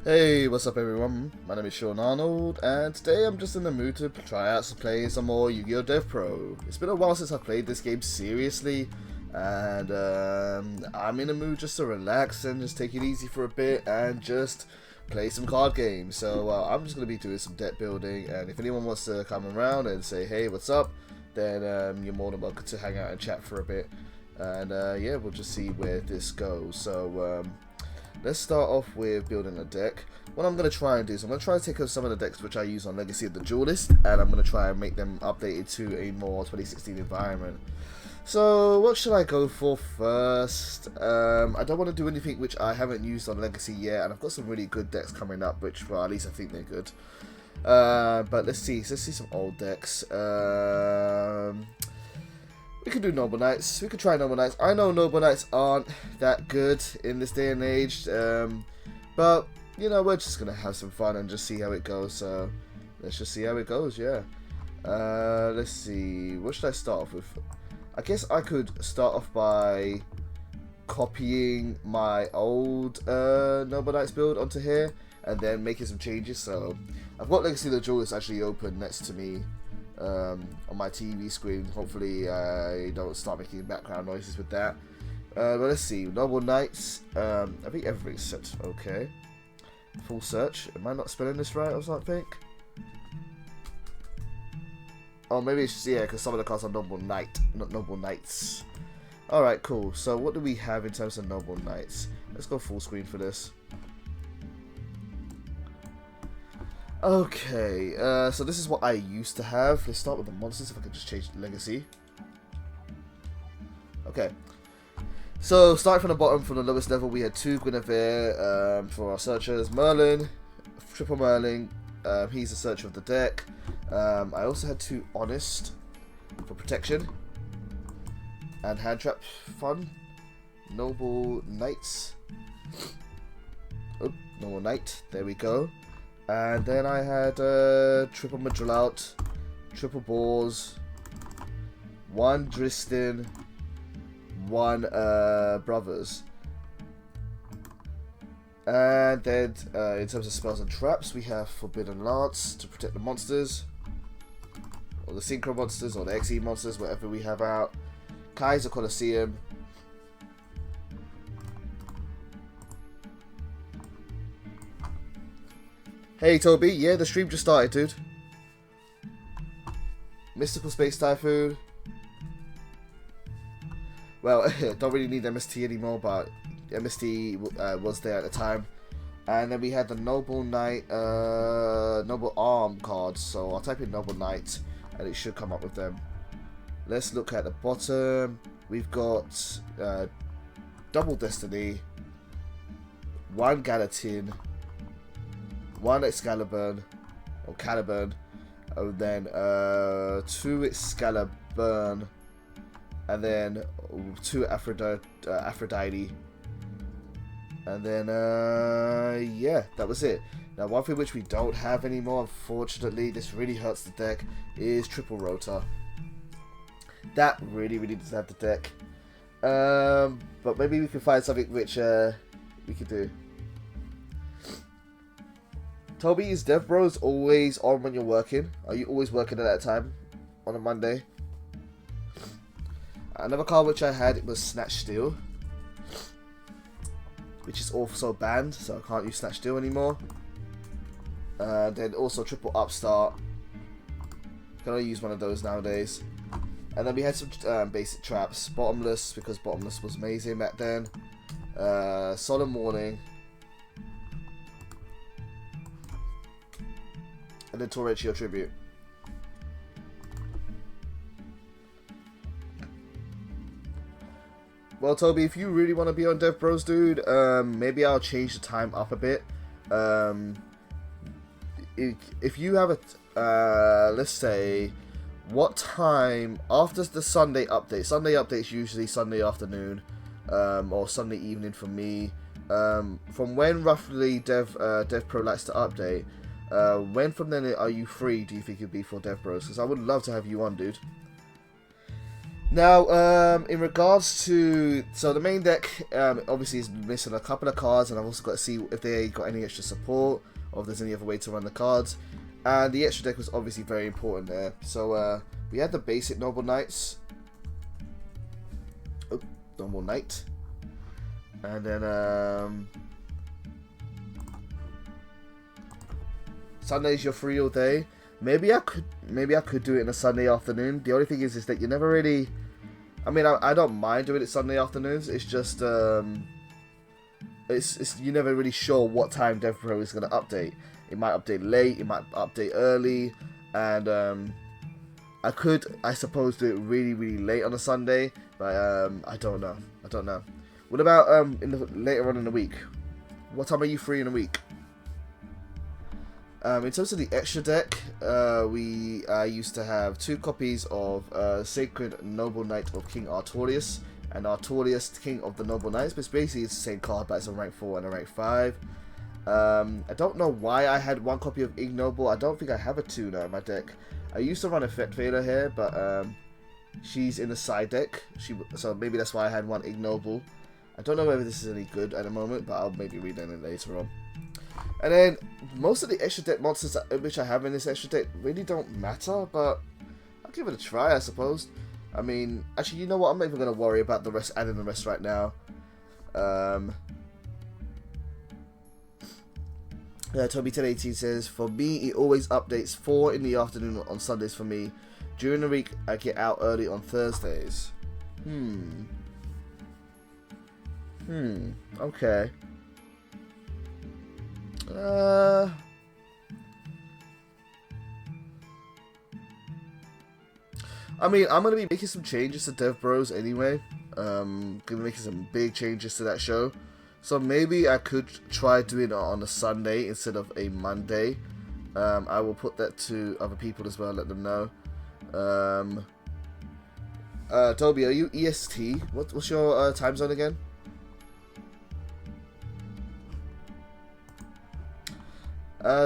Hey, what's up everyone? My name is Sean Arnold, and today I'm just in the mood to try out playing some more Yu-Gi-Oh! Devpro. It's been a while since I've played this game seriously, and I'm in the mood just to relax and just take it easy for a bit and just play some card games. So I'm just going to be doing some deck building, and if anyone wants to come around and say, hey, what's up, then you're more than welcome to hang out and chat for a bit. And yeah, we'll just see where this goes. So let's start off with building a deck. What I'm going to try and do is I'm going to try to take some of the decks which I use on Legacy of the Duelist, and I'm going to try and make them updated to a more 2016 environment. So what should I go for first? I don't want to do anything which I haven't used on Legacy yet, and I've got some really good decks coming up, which, well, at least I think they're good. But let's see some old decks. We could do Noble Knights. We could try Noble Knights. I know Noble Knights aren't that good in this day and age, but you know, we're just gonna have some fun and just see how it goes. So let's just see how it goes. Yeah. Let's see. What should I start off with? I guess I could start off by copying my old Noble Knights build onto here and then making some changes. So I've got Legacy of the Duelist actually open next to me on my TV screen. Hopefully I don't start making background noises with that. But let's see, Noble Knights, I think everything's set okay. Full search, am I not spelling this right or something? Oh, maybe it's just, yeah, because some of the cards are Noble Knight, not Noble Knights. Alright, cool. So what do we have in terms of Noble Knights? Let's go full screen for this. Okay, so this is what I used to have. Let's start with the monsters, if I could just change the Legacy. Okay. So, starting from the bottom, from the lowest level, we had 2 Guinevere for our searchers. Merlin, triple Merlin, he's the searcher of the deck. I also had 2 Honest for protection. And hand trap fun. Noble Knights. Oh, Noble Knight, there we go. And then I had triple Madrilout, triple Boars, 1 Dristin, 1 Brothers. And then in terms of spells and traps, we have Forbidden Lance to protect the monsters, or the Synchro monsters, or the XE monsters, whatever we have out. Kaiser Colosseum. Hey Toby, yeah, the stream just started, dude. Mystical Space Typhoon. Well, don't really need MST anymore, but MST was there at the time. And then we had the Noble Knight, Noble Arm cards, so I'll type in Noble Knight, and it should come up with them. Let's look at the bottom. We've got Double Destiny, 1 Gallatin, 1 Excalibur, or Caliburn, and then 2 Excalibur, and then 2 Aphrodite, and then yeah, that was it. Now, one thing which we don't have anymore, unfortunately, this really hurts the deck, is Triple Rotor. That really doesn't have the deck, but maybe we can find something which we could do. Toby, is Devpro always on when you're working? Are you always working at that time on a Monday? Another card which I had, it was Snatch Steal, which is also banned, so I can't use Snatch Steal anymore. Then also Triple Upstart. Can only use one of those nowadays. And then we had some basic traps. Bottomless, because Bottomless was amazing back then. Solemn Warning. And then Torrential Tribute. Well, Toby, if you really want to be on Devpro, dude, maybe I'll change the time up a bit. If you have a, let's say, what time after the Sunday update? Sunday update's usually Sunday afternoon, or Sunday evening for me. From when roughly Devpro likes to update? When from then are you free, do you think it'd be for Devpro? Because I would love to have you on, dude. Now, in regards to, so the main deck obviously is missing a couple of cards, and I've also got to see if they got any extra support, or if there's any other way to run the cards. And the extra deck was obviously very important there. So we had the basic Noble Knights. Oh, Noble Knight. And then Sunday's your free all day. Maybe I could do it in a Sunday afternoon. The only thing is that you never really, I mean, I don't mind doing it Sunday afternoons. It's just it's you're never really sure what time Devpro is going to update. It might update late, it might update early, and I could, I suppose, do it really late on a Sunday, but I don't know. What about later on in the week? What time are you free in the week? In terms of the extra deck, we used to have 2 copies of Sacred Noble Knight of King Artorias and Artorias, King of the Noble Knights, but basically it's the same card, but it's a rank 4 and a rank 5. I don't know why I had 1 copy of Ignoble. I don't think I have a tuner in my deck. I used to run Effect Vader here, but she's in the side deck, so maybe that's why I had 1 Ignoble. I don't know whether this is any good at the moment, but I'll maybe read it later on. And then, most of the extra deck monsters which I have in this extra deck really don't matter, but I'll give it a try, I suppose. I mean, actually, you know what? I'm not even going to worry about the rest, adding the rest right now. Toby1018 says, for me, it always updates 4 in the afternoon on Sundays for me. During the week, I get out early on Thursdays. Okay. I mean, I'm gonna be making some changes to Dev Bros anyway. Gonna be making some big changes to that show. So maybe I could try doing it on a Sunday instead of a Monday. I will put that to other people as well, let them know. Toby, are you EST? What's your time zone again?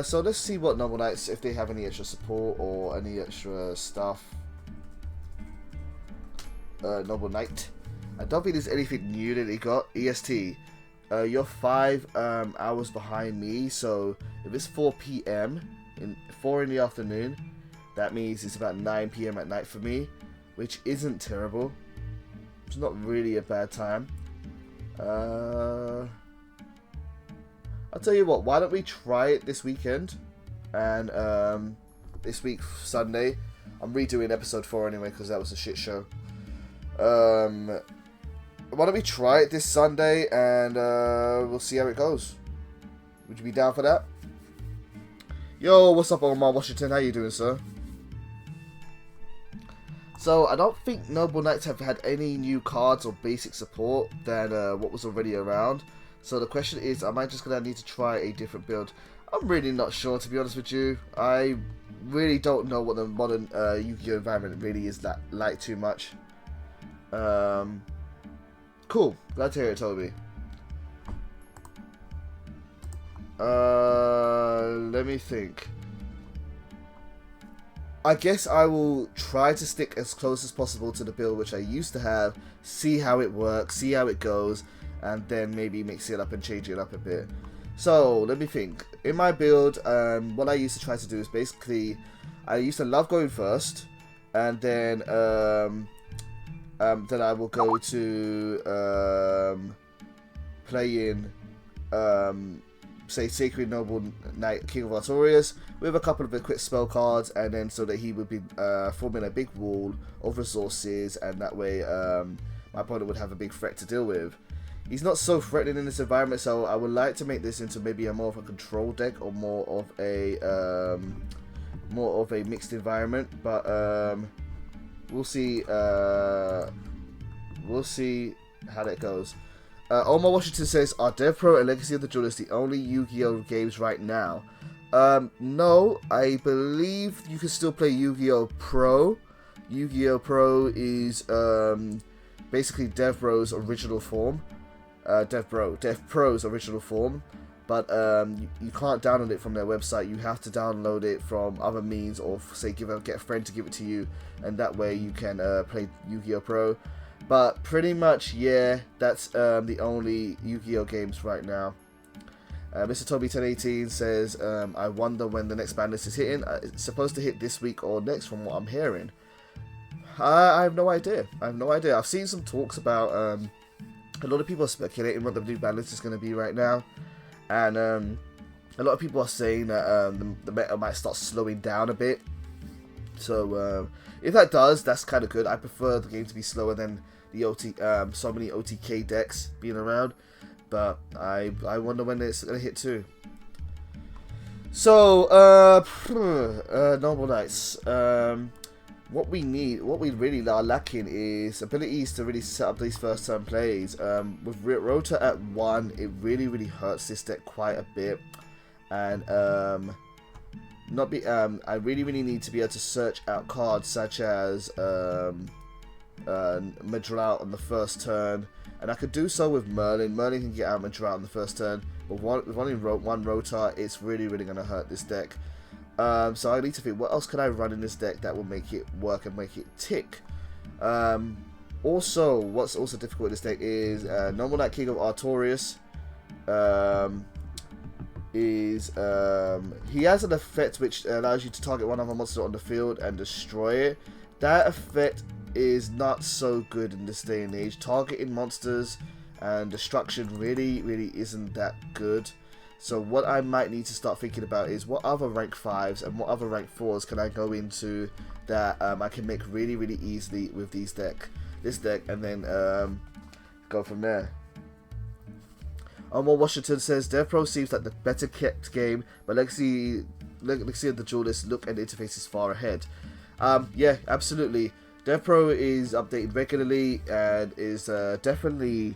So let's see what Noble Knights, if they have any extra support or any extra stuff. Noble Knight. I don't think there's anything new that they got. EST. You're 5 hours behind me, so if it's 4 PM, 4 in the afternoon, that means it's about 9 PM at night for me, which isn't terrible. It's not really a bad time. I'll tell you what, why don't we try it this weekend, and this week, Sunday, I'm redoing episode 4 anyway, because that was a shit show. Why don't we try it this Sunday, and we'll see how it goes. Would you be down for that? Yo, what's up, Omar Washington? How you doing, sir? So, I don't think Noble Knights have had any new cards or basic support than what was already around. So the question is, am I just going to need to try a different build? I'm really not sure, to be honest with you. I really don't know what the modern Yu-Gi-Oh environment really is like too much. Cool. Glad to hear it, Toby. Let me think. I guess I will try to stick as close as possible to the build which I used to have, see how it works, see how it goes, and then maybe mix it up and change it up a bit. So, let me think. In my build, what I used to try to do is basically, I used to love going first, and then I will go to playing, say, Sacred Noble Knight, King of Artorias, with a couple of equipped spell cards, and then so that he would be forming a big wall of resources, and that way my opponent would have a big threat to deal with. He's not so threatening in this environment, so I would like to make this into maybe a more of a control deck, or more of a mixed environment. But we'll see. We'll see how that goes. Omar Washington says, "Are Devpro and Legacy of the Duelist the only Yu-Gi-Oh games right now?" No, I believe you can still play Yu-Gi-Oh Pro. Yu-Gi-Oh Pro is basically Devpro's original form. Devpro's original form. but you can't download it from their website. You have to download it from other means, or say get a friend to give it to you, and that way you can play Yu-Gi-Oh! Pro. But pretty much, yeah, that's the only Yu-Gi-Oh! Games right now. Mr. Toby1018 says, I wonder when the next ban list is hitting. It's supposed to hit this week or next from what I'm hearing. I have no idea. I've seen some talks about, a lot of people are speculating what the new ban list is going to be right now. And a lot of people are saying that the meta might start slowing down a bit. So if that does, that's kind of good. I prefer the game to be slower than the so many OTK decks being around. But I wonder when it's going to hit too. So, Noble Knights. What we really are lacking is abilities to really set up these first turn plays. With Rota at 1, it really hurts this deck quite a bit. And I really need to be able to search out cards such as Madral on the first turn. And I could do so with Merlin. Merlin can get out Madral on the first turn. But with one Rota, it's really going to hurt this deck. So I need to think, what else can I run in this deck that will make it work and make it tick? Also, what's also difficult with this deck is Normal Knight King of Artorias. He has an effect which allows you to target one other monster on the field and destroy it. That effect is not so good in this day and age. Targeting monsters and destruction really isn't that good. So what I might need to start thinking about is what other rank 5s and what other rank 4s can I go into that I can make really easily with this deck, and then go from there. Omar Washington says, Devpro seems like the better kept game, but Legacy of the Duelist look and interface is far ahead. Yeah, absolutely. Devpro is updated regularly and is definitely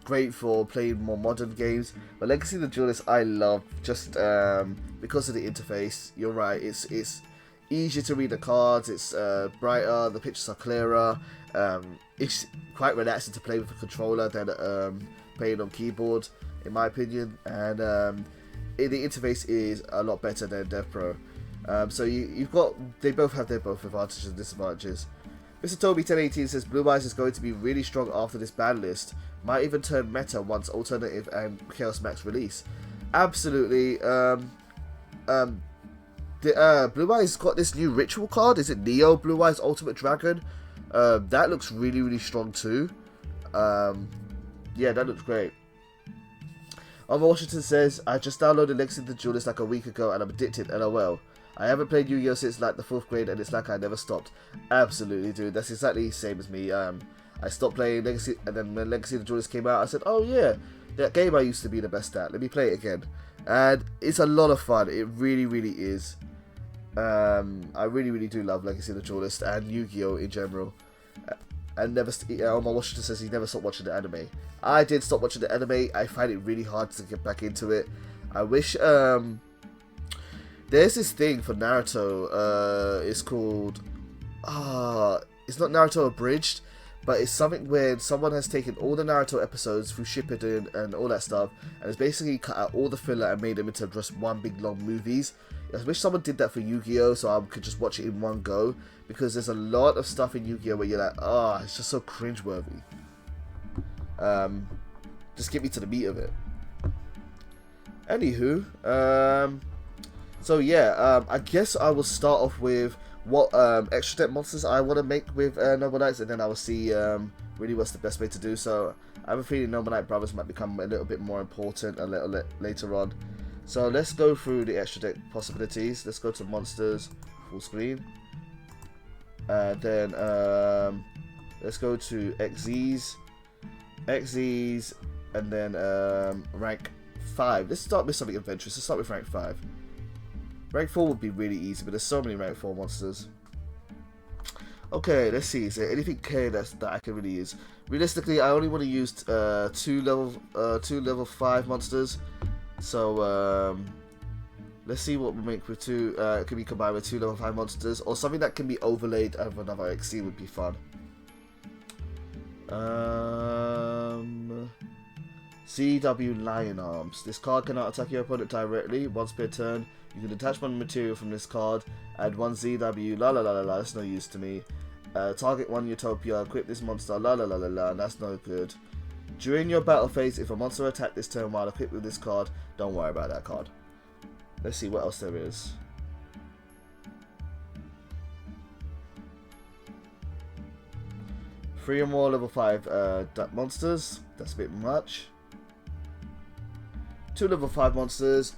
great for playing more modern games. But Legacy of the Duelist I love just because of the interface. You're right, it's easier to read the cards, it's brighter, the pictures are clearer, it's quite relaxing to play with a controller than playing on keyboard, in my opinion, and the interface is a lot better than Devpro. So they both have their advantages and disadvantages. Mr. Toby1018 says Blue Eyes is going to be really strong after this ban list. Might even turn meta once Alternative and Chaos Max release. Absolutely. Blue Eyes got this new ritual card. Is it Neo Blue Eyes Ultimate Dragon? That looks really strong too. Yeah, that looks great. Washington says, I just downloaded Legacy of the Duelist like a week ago and I'm addicted, LOL. I haven't played Yu-Gi-Oh! Since like the 4th grade and it's like I never stopped. Absolutely, dude. That's exactly the same as me. I stopped playing Legacy, and then when Legacy of the Duelist came out, I said, oh yeah, that game I used to be the best at. Let me play it again. And it's a lot of fun. It really is. I really do love Legacy of the Duelist and Yu-Gi-Oh! In general. And Omar Washington says he never stopped watching the anime. I did stop watching the anime. I find it really hard to get back into it. I wish, there's this thing for Naruto, it's called, it's not Naruto Abridged, but it's something where someone has taken all the Naruto episodes through Shippuden and all that stuff, and it's basically cut out all the filler and made them into just one big long movies. I wish someone did that for Yu-Gi-Oh! So I could just watch it in one go, because there's a lot of stuff in Yu-Gi-Oh! Where you're like, it's just so cringeworthy. Just get me to the meat of it. Anywho, so yeah, I guess I will start off with what extra deck monsters I want to make with Noble Knights, and then I will see really what's the best way to do so. I have a feeling Noble Knight Brothers might become a little bit more important a little later on. So let's go through the extra deck possibilities. Let's go to monsters, full screen. Then let's go to XZs, and then rank 5. Let's start with something adventurous. Let's start with rank 5. Rank 4 would be really easy, but there's so many rank 4 monsters. Okay, let's see. Is there anything K that I can really use? Realistically, I only want to use two level 5 monsters. So let's see what we make with two. It can be combined with 2 level 5 monsters, or something that can be overlaid over another XC would be fun. CW Lion Arms. This card cannot attack your opponent directly. Once per turn, you can detach one material from this card. Add one ZW. La la la la la. That's no use to me. Target one Utopia. Equip this monster. La la la la la. That's no good. During your battle phase, if a monster attack this turn while equipped with this card, don't worry about that card. Let's see what else there is. 3 or more level 5 monsters. That's a bit much. 2 level 5 monsters.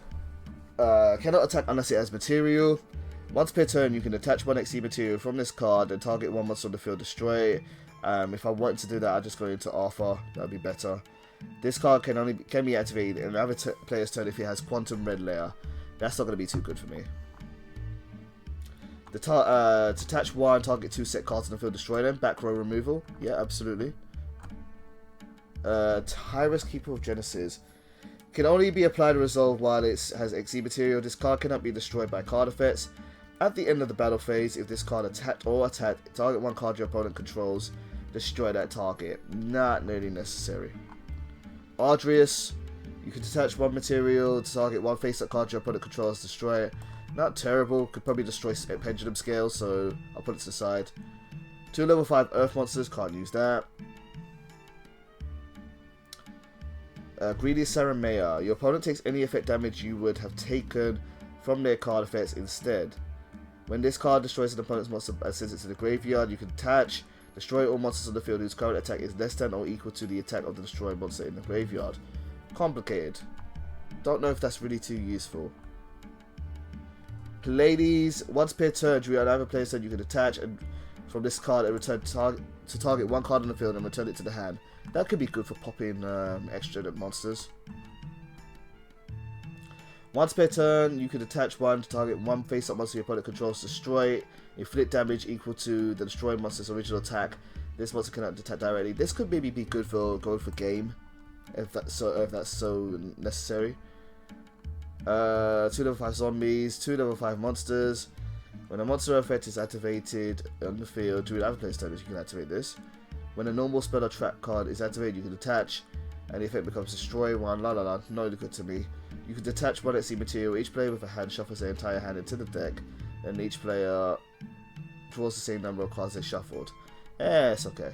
Cannot attack unless it has material. Once per turn, you can attach 1 XE material from this card and target 1 monster on the field, destroy it. If I wanted to do that, I'd just go into Alpha. That'd be better. This card can be activated in another player's turn if it has Quantum Red Layer. That's not going to be too good for me. To attach 1, target 2 set cards on the field, destroy them. Back row removal. Yeah, absolutely. Tyrus, Keeper of Genesis. Can only be applied or resolved while it has XE material. This card cannot be destroyed by card effects. At the end of the battle phase, if this card attacked, target 1 card your opponent controls, destroy that target. Not really necessary. Ardrius, you can detach 1 material to target 1 face-up card your opponent controls, destroy it. Not terrible, could probably destroy Pendulum Scale, so I'll put it to the side. 2 level 5 Earth monsters, can't use that. Greedy Saramea, your opponent takes any effect damage you would have taken from their card effects instead. When this card destroys an opponent's monster and sends it to the graveyard, you can attach, destroy all monsters on the field whose current attack is less than or equal to the attack of the destroyed monster in the graveyard. Complicated. Don't know if that's really too useful. Pleiades, once per turn, during another player's turn, you can attach and from this card and return to target 1 card on the field and return it to the hand. That could be good for popping extra monsters. Once per turn, you can attach 1 to target 1 face-up monster your opponent controls, destroy it, inflict damage equal to the destroyed monster's original attack. This monster cannot attack directly. This could maybe be good for going for game, if that's so necessary. 2 level 5 zombies, 2 level 5 monsters. When a monster effect is activated on the field during other player's turn, you can activate this. When a normal spell or trap card is activated, you can attach, and the effect becomes destroy 1. La la la, no good to me. You can detach 1 XE material. Each player with a hand shuffles their entire hand into the deck, and each player draws the same number of cards they shuffled. It's okay.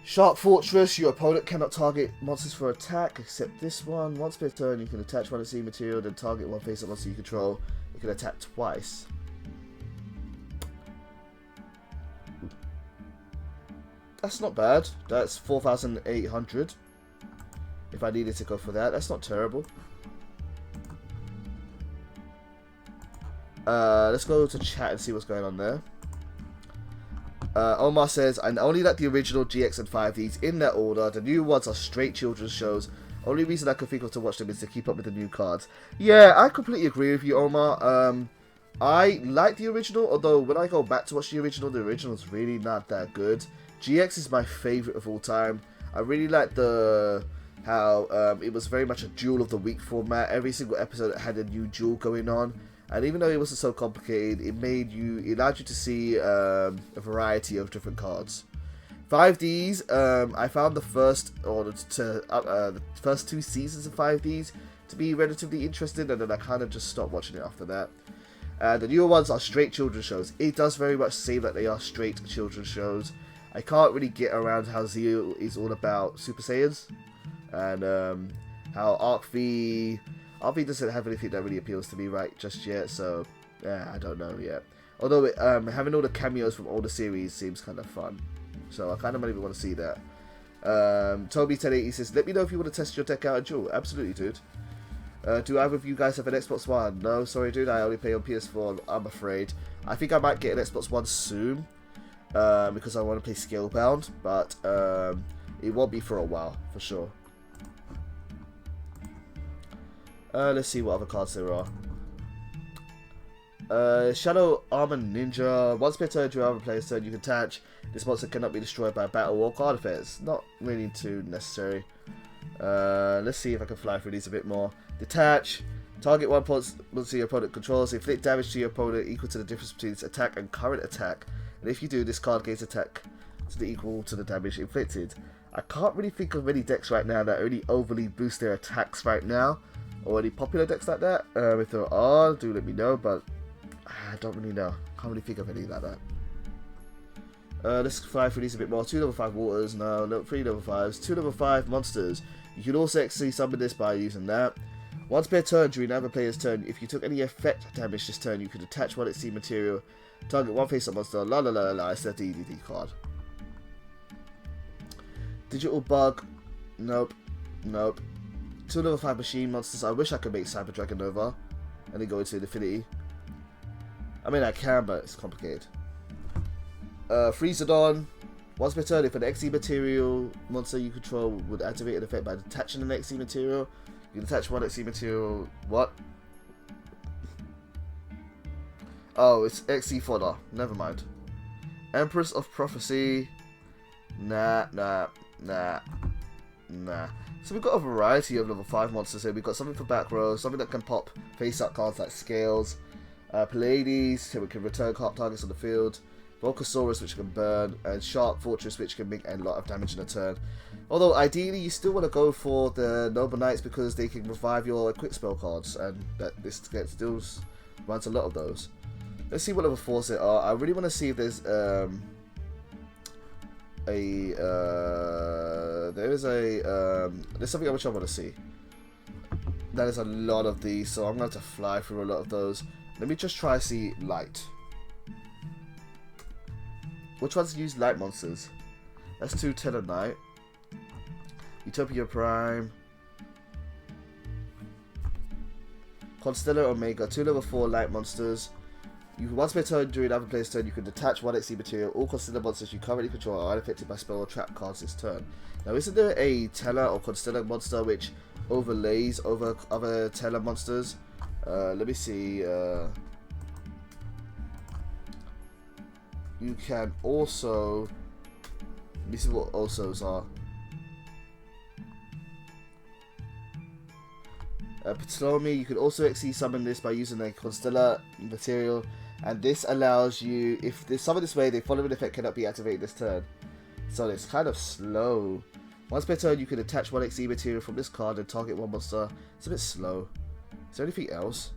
Shark Fortress, your opponent cannot target monsters for attack except this one. Once per turn, you can attach 1 XE material, then target 1 face-up monster you control. You can attack twice. That's not bad. That's 4,800. If I needed to go for that, that's not terrible. Let's go to chat and see what's going on there. Omar says, I only like the original GX and 5Ds in that order. The new ones are straight children's shows. Only reason I can think of to watch them is to keep up with the new cards. Yeah, I completely agree with you, Omar. I like the original, although when I go back to watch the original is really not that good. GX is my favourite of all time. I really like how it was very much a duel of the week format. Every single episode had a new duel going on. And even though it wasn't so complicated, it allowed you to see a variety of different cards. 5Ds, I found the first 2 seasons of 5Ds to be relatively interesting, and then I kind of just stopped watching it after that. The newer ones are straight children's shows. It does very much seem like they are straight children's shows. I can't really get around how Zeo is all about Super Saiyans, and how Arc V doesn't have anything that really appeals to me right just yet, so yeah, I don't know yet. Although having all the cameos from all the series seems kind of fun, so I kind of maybe want to see that. Toby1080 says, let me know if you want to test your deck out at Duel. Absolutely, dude. Do either of you guys have an Xbox One? No, sorry dude, I only play on PS4, I'm afraid. I think I might get an Xbox One soon, because I want to play Scalebound, but it won't be for a while, for sure. Let's see what other cards there are. Shadow Armor Ninja. Once per turn, during other player's turn, you can attach. This monster cannot be destroyed by battle or card effects. Not really too necessary. Let's see if I can fly through these a bit more. Detach. Target 1 monster your opponent controls. Inflict damage to your opponent equal to the difference between its attack and current attack. And if you do, this card gains attack to the equal to the damage inflicted. I can't really think of any decks right now that really overly boost their attacks right now, or any popular decks like that. If there are, do let me know, but I don't really know. Can't really think of any like that. Let's fly through these a bit more. 2 level 5 waters, no, 3 level 5s, 2 level 5 monsters. You can also actually summon this by using that. Once per turn during another player's turn, if you took any effect damage this turn, you could attach 1 XC material, target 1 face-up monster, la la la la la, it's the DDD card. Digital bug, nope, nope. 2 level 5 machine monsters, I wish I could make Cyber Dragon Nova, and then go into Infinity. I mean I can, but it's complicated. Freezodon. Once per turn, if an XE material monster you control would activate an effect by detaching an XE material, you can attach 1 XE material. What? Oh, it's XE fodder. Never mind. Empress of Prophecy. Nah. So we've got a variety of level 5 monsters here. We've got something for back row, something that can pop face-up cards like Scales, Pallades, so we can return card targets on the field, Volcasaurus, which can burn, and Sharp Fortress, which can make a lot of damage in a turn. Although ideally you still want to go for the Noble Knights because they can revive your equip spell cards, and that this still runs a lot of those. Let's see what level 4s there are. I really want to see if there's there's something which I want to see. That is a lot of these, so I'm going to have to fly through a lot of those. Let me just try to see light. Which ones use light monsters? That's 2 Tellarknight. Utopia Prime. Constellar Omega, 2 level 4 light monsters. You can once per turn during another player's turn, you can detach 1 XC material. All Constellar monsters you currently control are unaffected by spell or trap cards this turn. Now, isn't there a Teller or Constellar monster which overlays over other Teller monsters? Let me see. You can also. Let me see what alsos are. Ptolemy, you can also XC summon this by using a Constellar material, and this allows you, if they summon this way, the following effect cannot be activated this turn. So it's kind of slow. Once per turn, you can attach 1 XE material from this card and target 1 monster. It's a bit slow. Is there anything else?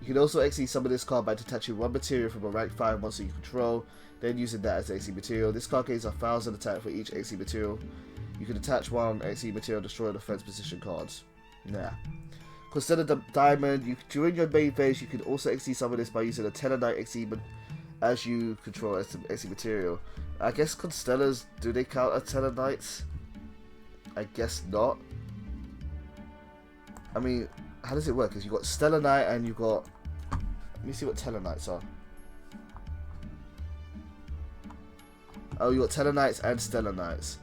You can also XE summon this card by detaching 1 material from a rank 5 monster you control, then using that as XE material. This card gains 1000 attack for each XE material. You can attach 1 XE material, destroy the defense position cards. Nah. Consider the Diamond. During your main phase, you can also XE summon this by using a Tellarknight XE as you control as XE material. I guess Constellars, do they count as Tellarknights? I guess not. I mean, how does it work? Because you've got Stellar Knight and you've got. Let me see what Tellarknights are. Oh, you got Tellarknights and Stellar Knights.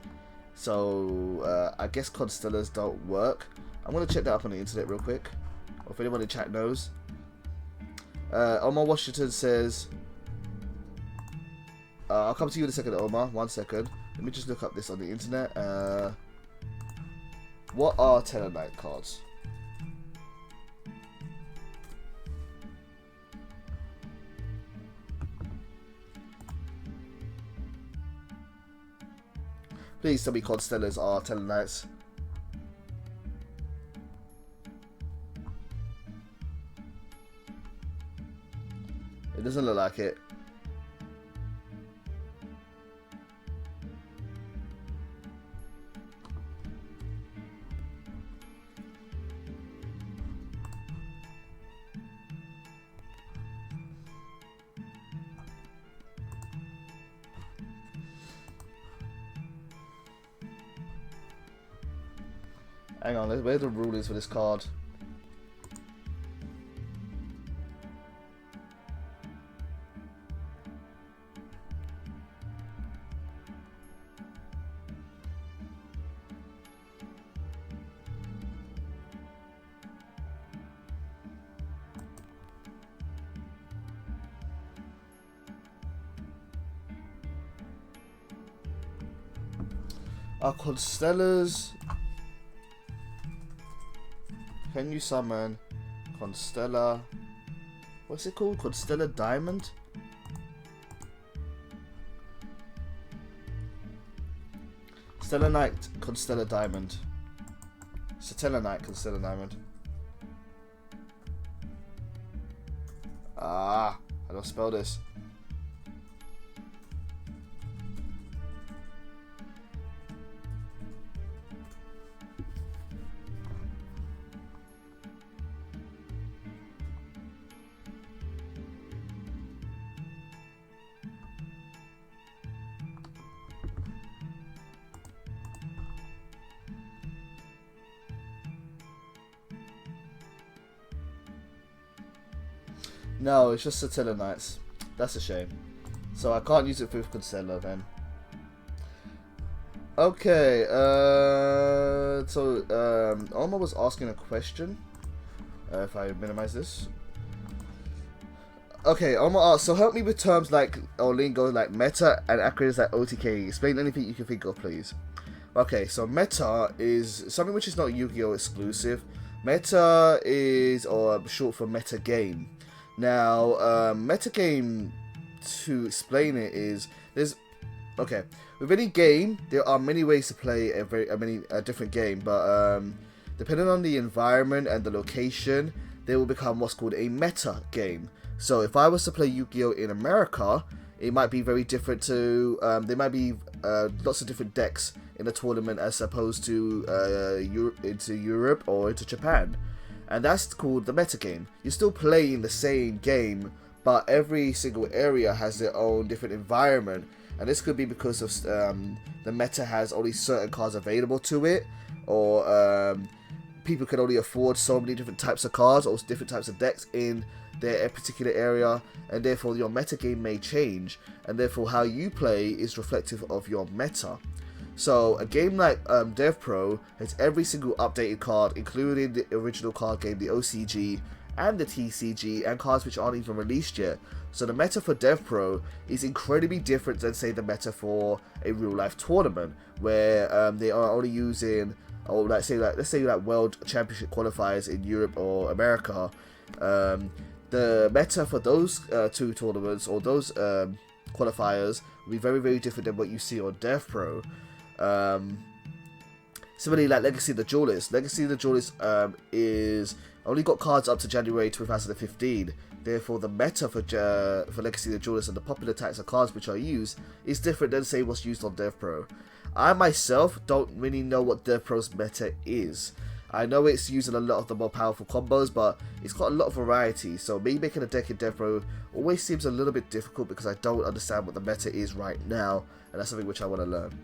So, I guess Constellars don't work. I'm going to check that up on the internet real quick. Or if anyone in chat knows. Omar Washington says. I'll come to you in a second, Omar. 1 second. Let me just look up this on the internet. What are Tellarknight cards? Please tell me Constellars are Tellarknights. It doesn't look like it. Hang on, where are the rulers for this card? Are Constellars? Can you summon Constellar. What's it called? Constellar Diamond? Stellarite Constellar Diamond. Stellarite Constellar Diamond. Ah, how do I spell this? No, it's just Satellanites. That's a shame. So I can't use it with Constellar then. Okay, Alma was asking a question. If I minimize this. Okay, Alma asked, so help me with terms like, or lingo like meta and acronyms like OTK. Explain anything you can think of, please. Okay, so meta is something which is not Yu-Gi-Oh! Exclusive. Meta is, or short for meta game. Now, metagame, to explain it, is okay. With any game, there are many ways to play a different game, but depending on the environment and the location, they will become what's called a meta game. So, if I was to play Yu-Gi-Oh! In America, it might be very different to there might be lots of different decks in a tournament as opposed to into Europe or into Japan. And that's called the metagame. You're still playing the same game, but every single area has their own different environment. And this could be because of the meta has only certain cards available to it, or people can only afford so many different types of cards or different types of decks in their particular area, and therefore your metagame may change, and therefore how you play is reflective of your meta. So a game like Devpro has every single updated card, including the original card game, the OCG, and the TCG, and cards which aren't even released yet. So the meta for Devpro is incredibly different than, say, the meta for a real-life tournament, where they are only using, or let's say World Championship qualifiers in Europe or America. The meta for those two tournaments or those qualifiers will be very, very different than what you see on Devpro. Similarly, like Legacy of the Duelist. Legacy of the Duelist is only got cards up to January 2015. Therefore, the meta for Legacy of the Duelist and the popular types of cards which are used is different than, say, what's used on Devpro. I myself don't really know what Devpro's meta is. I know it's using a lot of the more powerful combos, but it's got a lot of variety. So me making a deck in Devpro always seems a little bit difficult because I don't understand what the meta is right now, and that's something which I want to learn.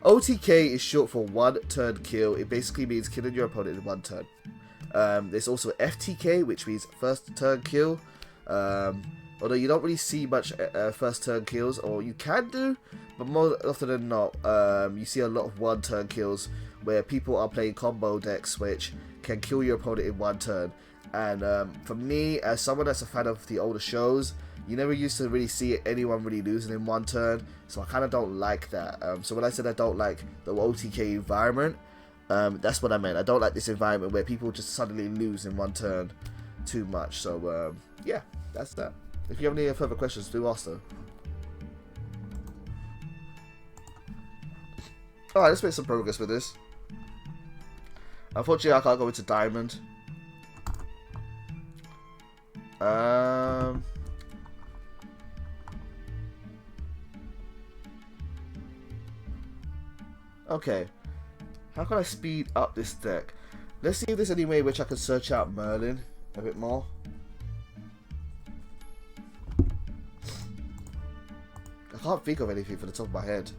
OTK is short for one turn kill. It basically means killing your opponent in one turn. There's also FTK, which means first turn kill. Although you don't really see much first turn kills, or you can do, but more often than not, you see a lot of one turn kills where people are playing combo decks which can kill your opponent in one turn. And for me, as someone that's a fan of the older shows, you never used to really see anyone really losing in one turn, so I kind of don't like that. So when I said I don't like the OTK environment, that's what I meant. I don't like this environment where people just suddenly lose in one turn too much. So yeah, that's that. If you have any further questions, do ask though. Alright, let's make some progress with this. Unfortunately, I can't go into Diamond. Okay. How can I speed up this deck? Let's see if there's any way which I can search out Merlin a bit more. I can't think of anything from the top of my head.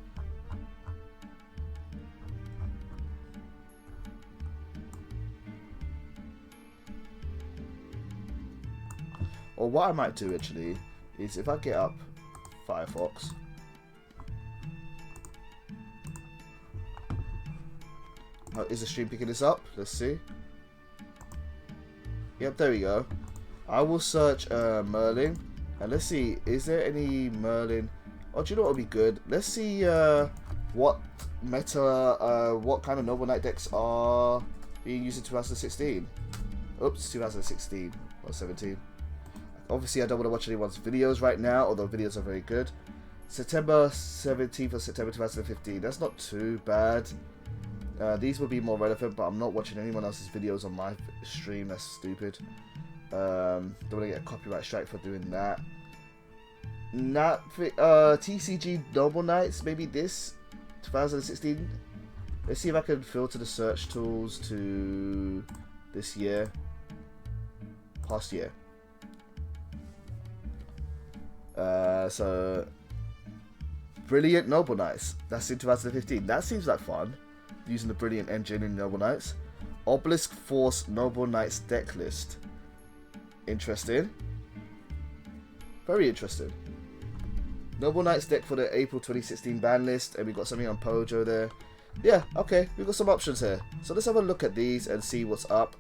Or what I might do actually is if I get up Firefox. Oh, is the stream picking this up? Let's see. Yep, there we go. I will search Merlin, and let's see, is there any Merlin? Oh, do you know what would be good? Let's see what meta, what kind of Noble Knight decks are being used in 2016. Oops, 2016 or 17. Obviously, I don't want to watch anyone's videos right now, although videos are very good. September 17th or September 2015. That's not too bad. These would be more relevant, but I'm not watching anyone else's videos on my stream. That's stupid. Don't want to get a copyright strike for doing that. TCG Noble Knights, maybe this 2016. Let's see if I can filter the search tools to this year, past year. So Brilliant Noble Knights, that's in 2015. That seems like fun, using the Brilliant engine in Noble Knights. Obelisk Force Noble Knights deck list. Interesting. Very interesting. Noble Knights deck for the April 2016 ban list, and we got something on Pojo there. Yeah, okay, we've got some options here. So let's have a look at these and see what's up.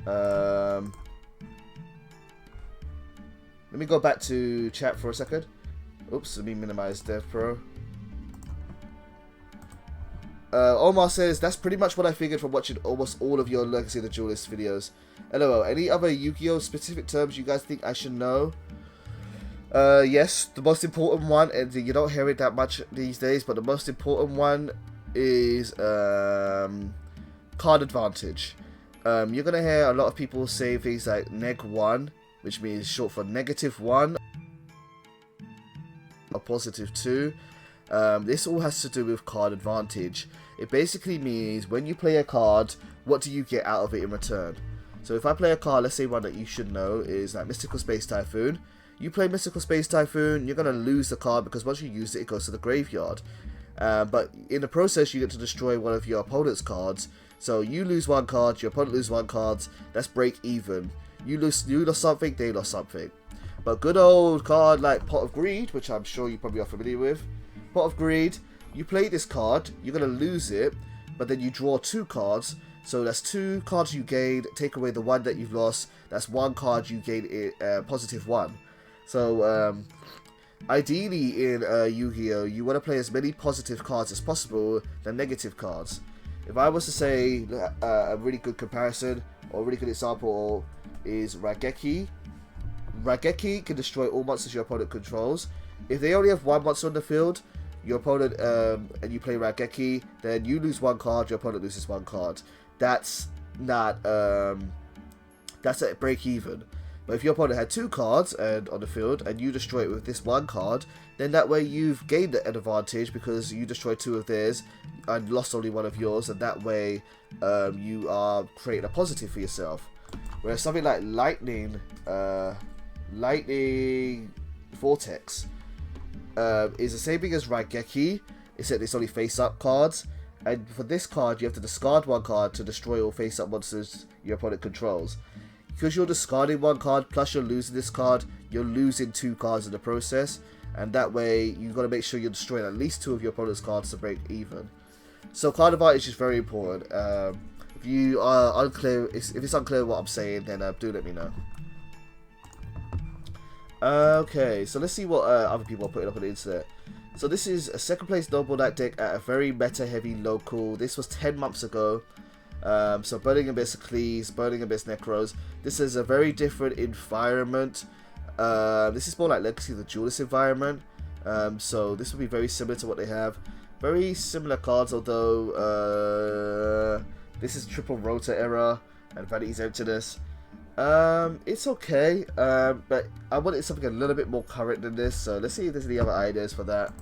Let me go back to chat for a second. Oops, let me minimize Devpro. Omar says, that's pretty much what I figured from watching almost all of your Legacy of the Duelist videos. LOL, any other Yu-Gi-Oh! Specific terms you guys think I should know? Yes, the most important one, and you don't hear it that much these days, but the most important one is card advantage. You're going to hear a lot of people say things like neg1, which means short for -1 or +2. This all has to do with card advantage. It basically means when you play a card, what do you get out of it in return? So if I play a card, let's say one that you should know is like Mystical Space Typhoon. You play Mystical Space Typhoon, you're going to lose the card because once you use it, it goes to the graveyard. But in the process, you get to destroy one of your opponent's cards. So you lose one card, your opponent loses one card, that's break even. You lost something, they lost something. But good old card like Pot of Greed, which I'm sure you probably are familiar with. Pot of Greed, you play this card, you're going to lose it, but then you draw 2 cards. So that's 2 cards you gain, take away the 1 that you've lost, that's 1 card you gain +1. So ideally in Yu-Gi-Oh! You want to play as many positive cards as possible than negative cards. If I was to say a really good comparison, or a really good example is Raigeki. Raigeki can destroy all monsters your opponent controls. If they only have 1 monster on the field, your opponent and you play Raigeki, then you lose 1 card, your opponent loses 1 card. That's not that's a break even. But if your opponent had 2 cards on the field and you destroy it with this 1 card, then that way you've gained an advantage because you destroyed 2 of theirs and lost only 1 of yours, and that way you are creating a positive for yourself. Whereas something like Lightning Vortex is the same thing as Raigeki, except it's only face-up cards. And for this card, you have to discard 1 card to destroy all face-up monsters your opponent controls. Because you're discarding 1 card, plus you're losing this card, you're losing 2 cards in the process. And that way, you've got to make sure you're destroying at least 2 of your opponent's cards to break even. So card advantage is very important. If you are unclear, if it's unclear what I'm saying, then do let me know. Okay, so let's see what other people are putting up on the internet. So this is a 2nd place Noble Knight deck at a very meta heavy local. This was 10 months ago. So Burning Abyss Cleese, Burning Abyss Necros. This is a very different environment. This is more like Legacy of the Duelist environment. So this will be very similar to what they have. Very similar cards, although this is Triple Rota Era and Vanity's Emptiness. It's okay, but I wanted something a little bit more current than this, so let's see if there's any other ideas for that.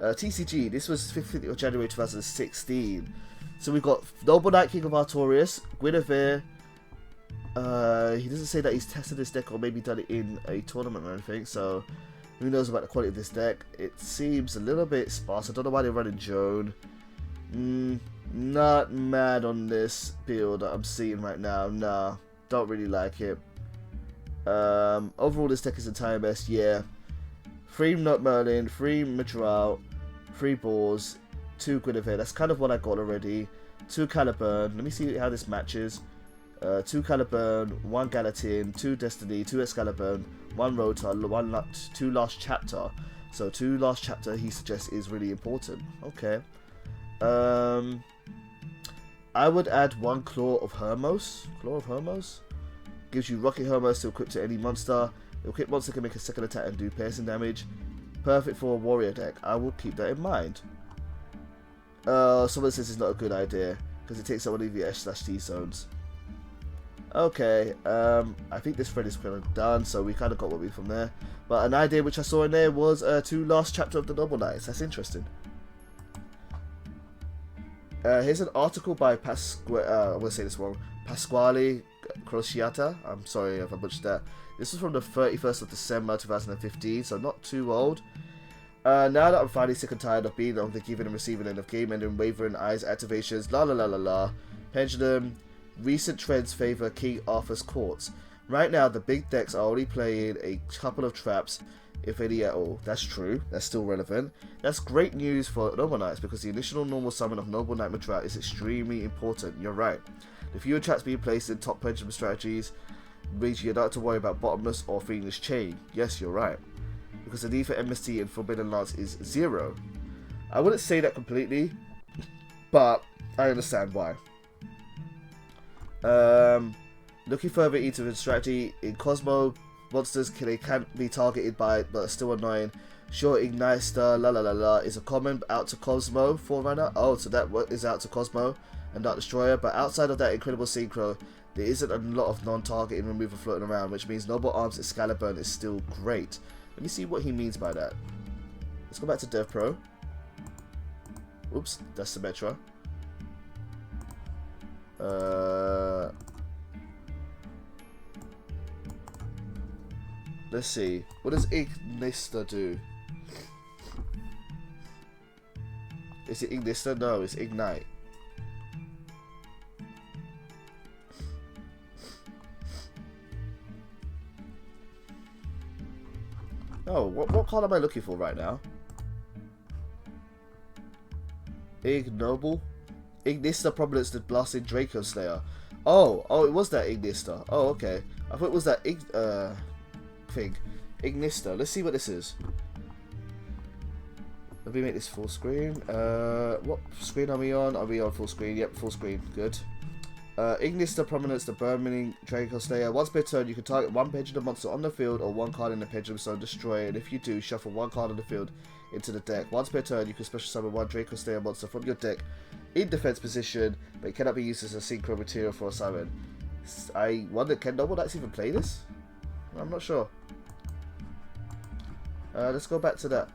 TCG, this was 15th of January 2016. So we've got Noble Knight, King of Artorias, Guinevere. He doesn't say that he's tested this deck or maybe done it in a tournament or anything, so who knows about the quality of this deck. It seems a little bit sparse. I don't know why they're running Joan. Not mad on this build that I'm seeing right now, nah. Don't really like it. Overall, this deck is entire mess, yeah. 3 Nut Merlin, 3 Madral, 3 Boars, 2 Guinevere. That's kind of what I got already. 2 Caliburn. Let me see how this matches. 2 Caliburn, 1 Gallatin, 2 Destiny, 2 Excalibur, 1 Rotar, 2 Last Chapter. So 2 Last Chapter he suggests is really important. Okay. I would add 1 Claw of Hermos. Claw of Hermos? Gives you rocket homers to equip to any monster. The equipped monster can make a second attack and do piercing damage. Perfect for a warrior deck. I will keep that in mind. Someone says it's not a good idea because it takes up one of the S/T zones. Okay, I think this thread is kind of done, so we kind of got what we from there. But an idea which I saw in there was to last chapter of the Noble Knights. That's interesting. Here's an article by I'm going to say this wrong. Pasquale Crociata. I'm sorry if I butchered that. This is from the 31st of December 2015, so not too old. Now that I'm finally sick and tired of being on the giving and receiving end of game ending, wavering eyes, activations, la la la la la. Pendulum. Recent trends favor King Arthur's courts. Right now, the big decks are only playing a couple of traps, if any at all. That's true. That's still relevant. That's great news for Noble Knights because the initial normal summon of Noble Knight Madrat is extremely important. You're right. The fewer traps being placed in top pendulum strategies means you don't have to worry about bottomless or feelings chain. Yes, you're right. Because the need for MST and Forbidden Lance is 0. I wouldn't say that completely, but I understand why. Looking further into the strategy, in Cosmo, monsters can't be targeted by, but are still annoying. Sure, Igniter, la la la la, is a common out to Cosmo, Forerunner. Oh, so that is out to Cosmo and Dark Destroyer, but outside of that incredible synchro, there isn't a lot of non-targeting removal floating around, which means Noble Arms Excalibur is still great. Let me see what he means by that. Let's go back to Devpro. Oops, that's Symmetra. Let's see. What does Ignista do? Is it Ignista? No, it's Ignite. Oh, what card am I looking for right now? Ignoble? Ignista Prominence the Blasted Draco Slayer. Oh, it was that Ignista. Oh, okay. I thought it was that thing. Ignista. Let's see what this is. Let me make this full screen. What screen are we on? Are we on full screen? Yep, full screen. Good. Ignista Prominence the Burning Draco Slayer. Once per turn, you can target one pendulum monster on the field or one card in the pendulum zone, destroy it. And if you do, shuffle one card on the field into the deck. Once per turn, you can special summon one Draco Slayer monster from your deck in defense position, but it cannot be used as a synchro material for a summon. I wonder, can Noble Knights even play this? I'm not sure. Let's go back to that.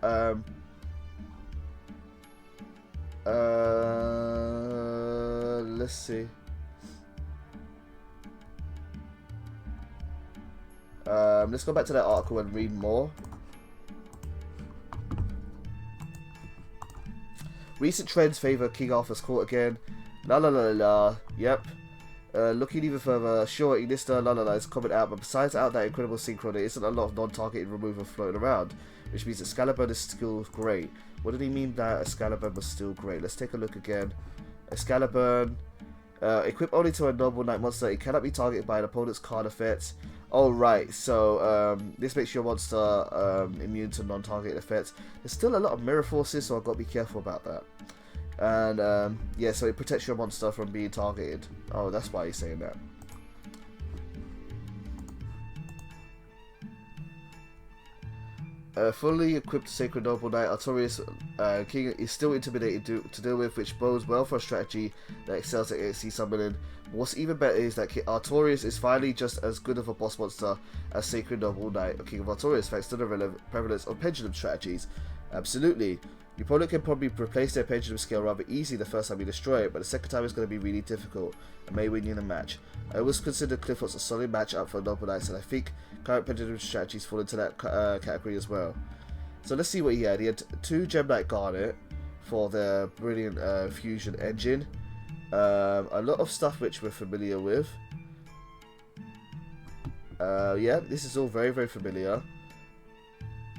Let's see. Let's go back to that article and read more. Recent trends favor King Arthur's court again. La la la la la. Yep. Looking even further, sure, Ignista, la la la, is coming out, but besides out that incredible synchro, there isn't a lot of non-targeted removal floating around, which means Excalibur is still great. What did he mean that Excalibur was still great? Let's take a look again. Excalibur, equipped only to a Noble Knight monster, it cannot be targeted by an opponent's card effects. Oh right, so this makes your monster immune to non-targeted effects. There's still a lot of mirror forces, so I've got to be careful about that. And yeah, so it protects your monster from being targeted. Oh, that's why he's saying that. Fully equipped Sacred Noble Knight, Artorias King is still intimidating to deal with, which bodes well for a strategy that excels at AC summoning. What's even better is that Artorias is finally just as good of a boss monster as Sacred Noble Knight or King of Artorias, thanks to the prevalence of pendulum strategies. Absolutely. Your opponent can probably replace their pendulum scale rather easily the first time you destroy it, but the second time is going to be really difficult and may win you the match. I always consider Clifford's a solid matchup for Noble Knights, and I think current pendulum strategies fall into that category as well. So let's see what he had. He had 2 Gem Knight Garnet for the brilliant fusion engine. A lot of stuff which we're familiar with. Yeah, this is all very, very familiar.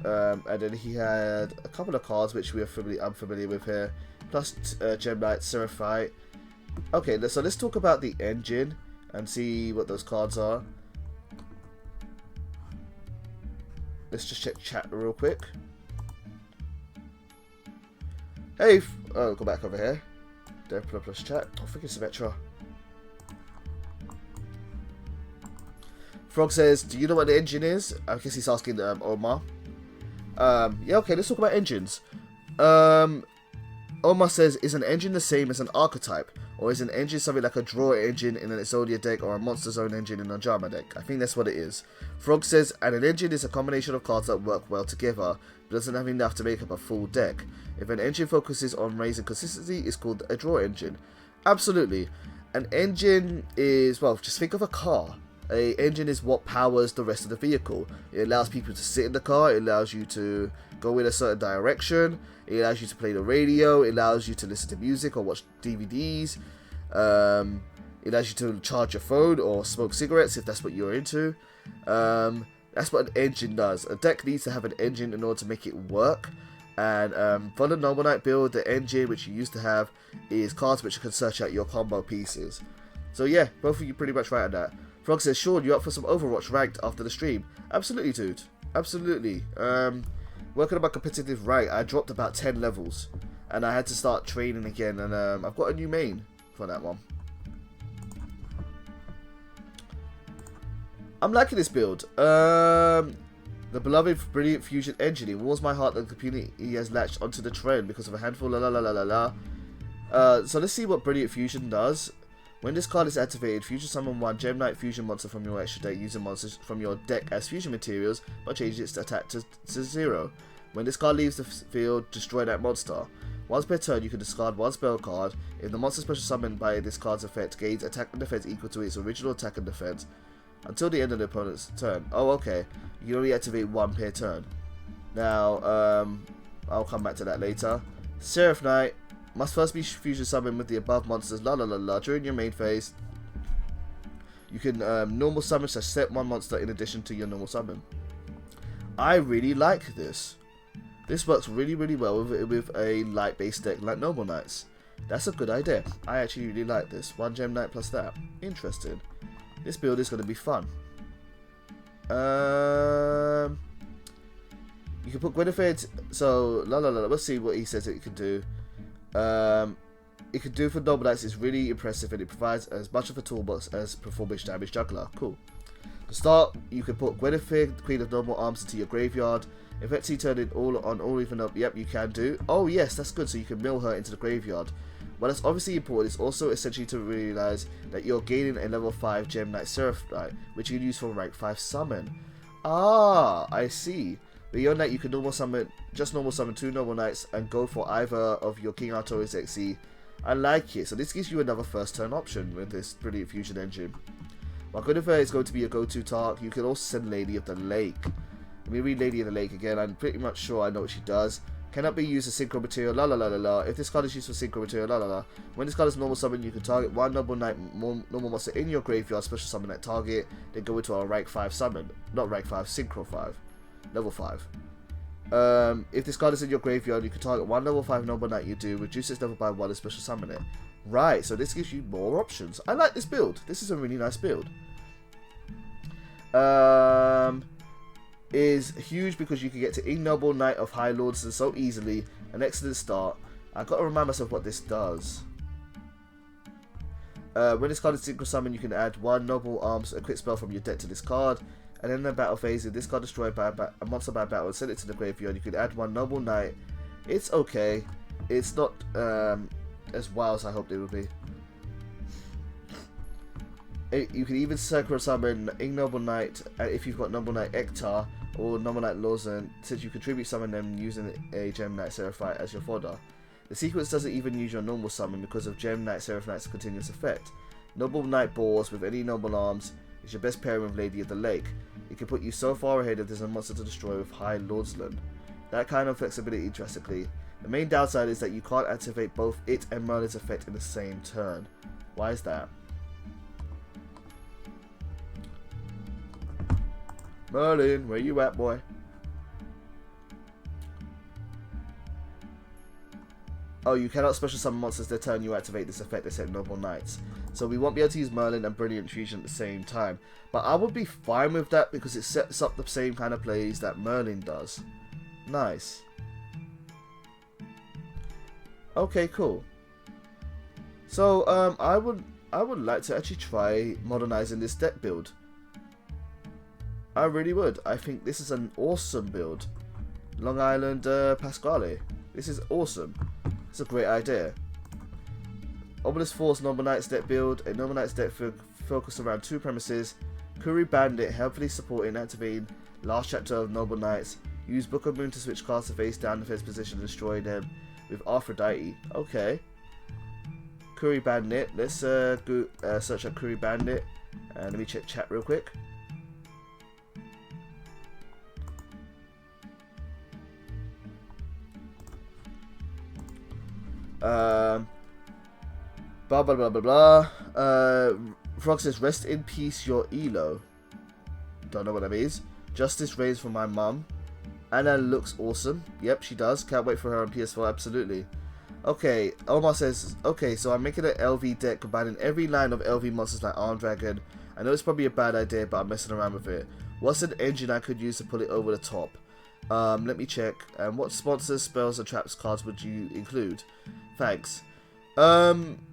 And then he had a couple of cards which I'm familiar with here, plus Gem Knight, Seraphite. Okay, so let's talk about the engine and see what those cards are. Let's just check chat real quick. Hey, oh, go back over here. Devpro plus chat. Oh, freaking Symmetra. Frog says, do you know what an engine is? I guess he's asking Omar. Yeah, okay, let's talk about engines. Omar says, is an engine the same as an archetype? Or is an engine something like a drawer engine in an Exodia deck or a Monster Zone engine in a Jama deck? I think that's what it is. Frog says, and an engine is a combination of cards that work well together, but doesn't have enough to make up a full deck. If an engine focuses on raising consistency, it's called a drawer engine. Absolutely. An engine is, well, just think of a car. An engine is what powers the rest of the vehicle. It allows people to sit in the car, it allows you to go in a certain direction, it allows you to play the radio, it allows you to listen to music or watch DVDs, it allows you to charge your phone or smoke cigarettes if that's what you're into. That's what an engine does. A deck needs to have an engine in order to make it work. And for the Noble Knight build, the engine which you used to have is cards which can search out your combo pieces. So yeah, both of you pretty much right on that. Frog says, Sean, you up for some Overwatch ranked after the stream? Absolutely, dude. Absolutely. Working on my competitive rank, I dropped about 10 levels. And I had to start training again. And I've got a new main for that one. I'm liking this build. The beloved Brilliant Fusion engine. It warms my heart that the community has latched onto the trend because of a handful la la la la la la. So let's see what Brilliant Fusion does. When this card is activated, fusion summon one Gem Knight Fusion monster from your extra deck using monsters from your deck as fusion materials, but change its attack to 0. When this card leaves the field, destroy that monster. Once per turn, you can discard one spell card. If the monster special summoned by this card's effect gains attack and defense equal to its original attack and defense until the end of the opponent's turn. Oh, okay. You can only activate one per turn. Now, I'll come back to that later. Seraph Knight must first be fusion summoned with the above monsters la la la la during your main phase. You can normal summon / set one monster in addition to your normal summon. I really like this. This works really well with a light based deck like Noble Knights. That's a good idea. I actually really like this. One Gem Knight plus that. Interesting. This build is going to be fun. You can put Gwynethid. So la la la. Let's see what he says it can do. It can do for Noble Knights is really impressive, and it provides as much of a toolbox as Performance Damage Juggler. Cool. To start, you can put Gwynethid, Queen of Normal Arms, into your graveyard. Eventually turn it all on, all even up. Yep, you can do. Oh yes, that's good. So you can mill her into the graveyard. But that's obviously important. It's also essentially to realize that you're gaining a level 5 Gem Knight Seraph Knight, which you can use for rank 5 summon. Ah, I see. Beyond that, you can normal summon 2 Noble Knights and go for either of your King Artorias XE. I like it. So this gives you another first turn option with this Brilliant Fusion engine. While Gwynethid is going to be your go-to target, you can also send Lady of the Lake. Let me read Lady of the Lake again. I'm pretty much sure I know what she does. Cannot be used as synchro material, la la la la la. If this card is used for synchro material, la la la. When this card is normal summon, you can target one Noble Knight normal monster in your graveyard, special summon that target, then go into a rank 5 summon. Not rank 5, synchro 5. Level 5. If this card is in your graveyard, you can target one level 5 Noble Knight you do, reduce its level by 1 and special summon it. Right, so this gives you more options. I like this build. This is a really nice build. Is huge because you can get to Ignoble Knight of High Lords so easily. An excellent start. I've got to remind myself what this does. When this card is synchro summon, you can add one Noble Arms, a quick spell from your deck to this card. And in the battle phase, if this card destroyed by a monster by battle and send it to the graveyard, you can add one Noble Knight. It's okay. It's not as wild as I hoped it would be. You can even synchro summon Ignoble Knight if you've got Noble Knight Ektar or Noble Knight Lawson, since you contribute summon them using a Gem Knight Seraphite as your fodder. The sequence doesn't even use your normal summon because of Gem Knight Seraphite's continuous effect. Noble Knight Boars with any Noble Arms is your best pairing with Lady of the Lake. It can put you so far ahead if there's a monster to destroy with High Lordsland. That kind of flexibility drastically. The main downside is that you can't activate both it and Merlin's effect in the same turn. Why is that? Merlin, where you at, boy? Oh, you cannot special summon monsters the turn you activate this effect except Noble Knights. So we won't be able to use Merlin and Brilliant Fusion at the same time. But I would be fine with that because it sets up the same kind of plays that Merlin does. Nice. Okay, cool. So I would like to actually try modernizing this deck build. I really would. I think this is an awesome build. Long Island Pasquale. This is awesome. It's a great idea. Obelisk Force Noble Knights deck build. A Noble Knights deck focused around 2 premises. Curry Bandit, helpfully supporting and activating last chapter of Noble Knights. Use Book of Moon to switch cards to face down defense position and destroy them with Aphrodite. Okay. Curry Bandit. Let's go search up Curry Bandit. And let me check chat real quick. Blah blah blah blah blah. Frog says, rest in peace, your Elo. Don't know what that means. Justice reigns for my mum. Anna looks awesome. Yep, she does. Can't wait for her on PS4. Absolutely. Okay, Omar says, okay, so I'm making an LV deck combining every line of LV monsters like Armed Dragon. I know it's probably a bad idea, but I'm messing around with it. What's an engine I could use to pull it over the top? Let me check. What sponsors, spells, and traps cards would you include? Thanks. I'm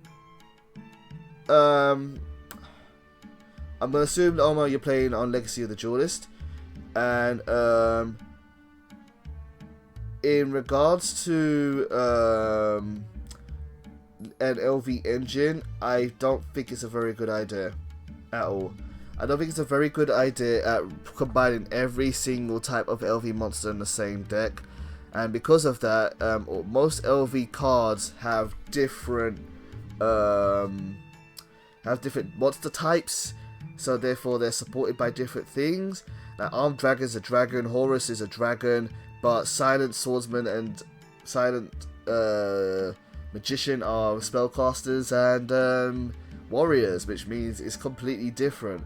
gonna assume, Omar, you're playing on Legacy of the Duelist. And in regards to an LV engine, I don't think it's a very good idea at all. I don't think it's a very good idea at combining every single type of LV monster in the same deck. And because of that, most LV cards have different monster types, so therefore they're supported by different things. Now, Armed Dragon is a dragon, Horus is a dragon, but Silent Swordsman and Silent Magician are spellcasters and warriors, which means it's completely different.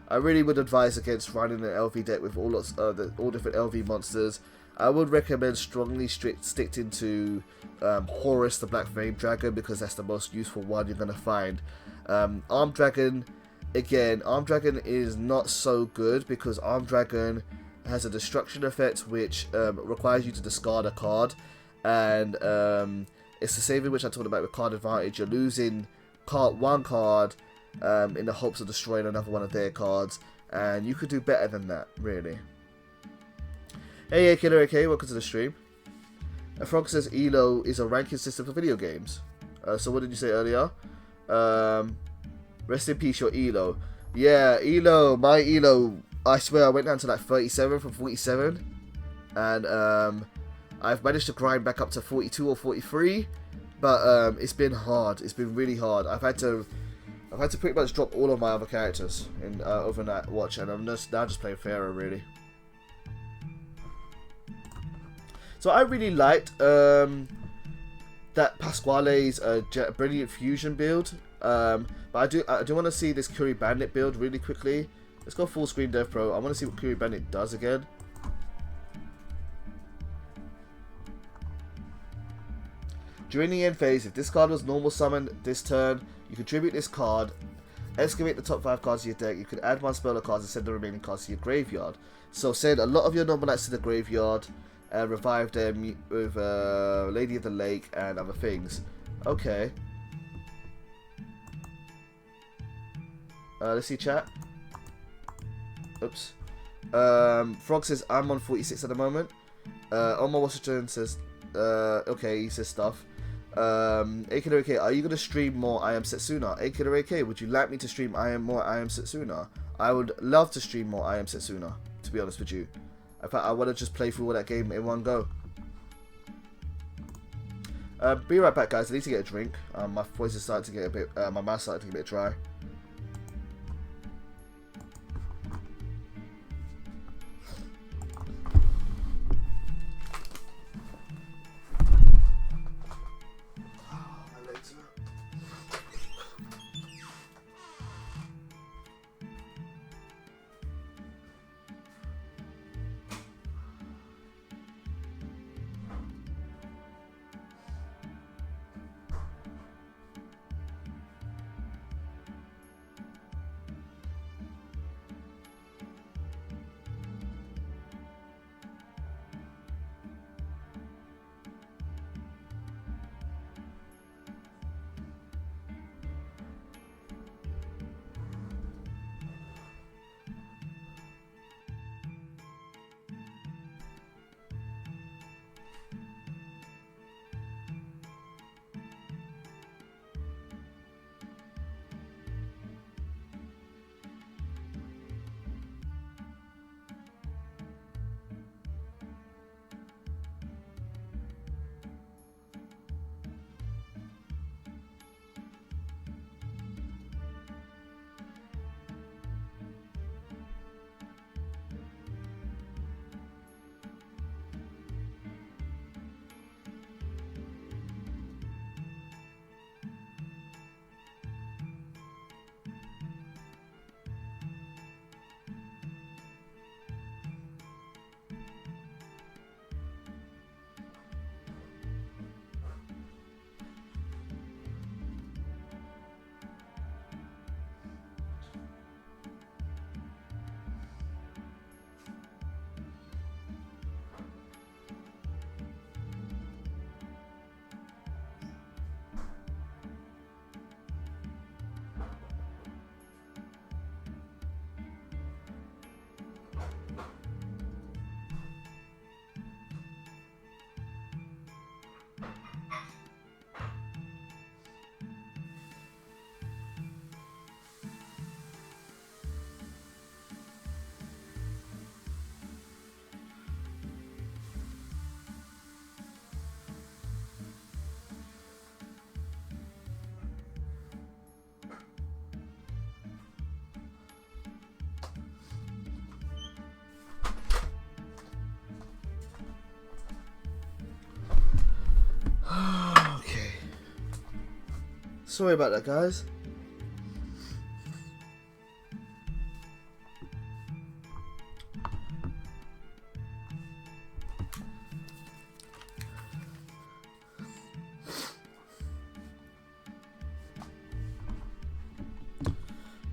I really would advise against running an LV deck with all different LV monsters. I would recommend strongly sticking to Horus, the Black Flame Dragon, because that's the most useful one you're going to find. Armed Dragon, again, Armed Dragon is not so good because Armed Dragon has a destruction effect which requires you to discard a card, and it's the same thing which I talked about with card advantage. You're losing one card in the hopes of destroying another one of their cards, and you could do better than that, really. Hey, Killer AK, welcome to the stream. Frog says Elo is a ranking system for video games. So what did you say earlier? Rest in peace, your Elo. Yeah, Elo, my Elo, I swear I went down to like 37 from 47. And I've managed to grind back up to 42 or 43. But it's been hard. It's been really hard. I've had to pretty much drop all of my other characters in overnight watch, and I'm now just playing Pharaoh, really. So I really liked that Pasquale's Brilliant Fusion build, but I do want to see this Curry Bandit build really quickly. Let's go full screen Devpro. I want to see what Curry Bandit does again. During the end phase, if this card was normal summoned this turn, you contribute this card, excavate the top 5 cards of your deck, you could add 1 spell or cards and send the remaining cards to your graveyard. So send a lot of your Noble Knights to the graveyard, and revive them with Lady of the Lake and other things. Okay. Let's see chat. Oops. Frog says I'm on 46 at the moment. Omar Washington says okay, he says stuff. AK, are you gonna stream more I Am Setsuna? AK, would you like me to stream I Am Setsuna? I would love to stream more I Am Setsuna, to be honest with you. In fact, I want to just play through all that game in one go. Be right back, guys. I need to get a drink. My voice is starting to get a bit, my mouth's starting to get a bit dry. Sorry about that, guys.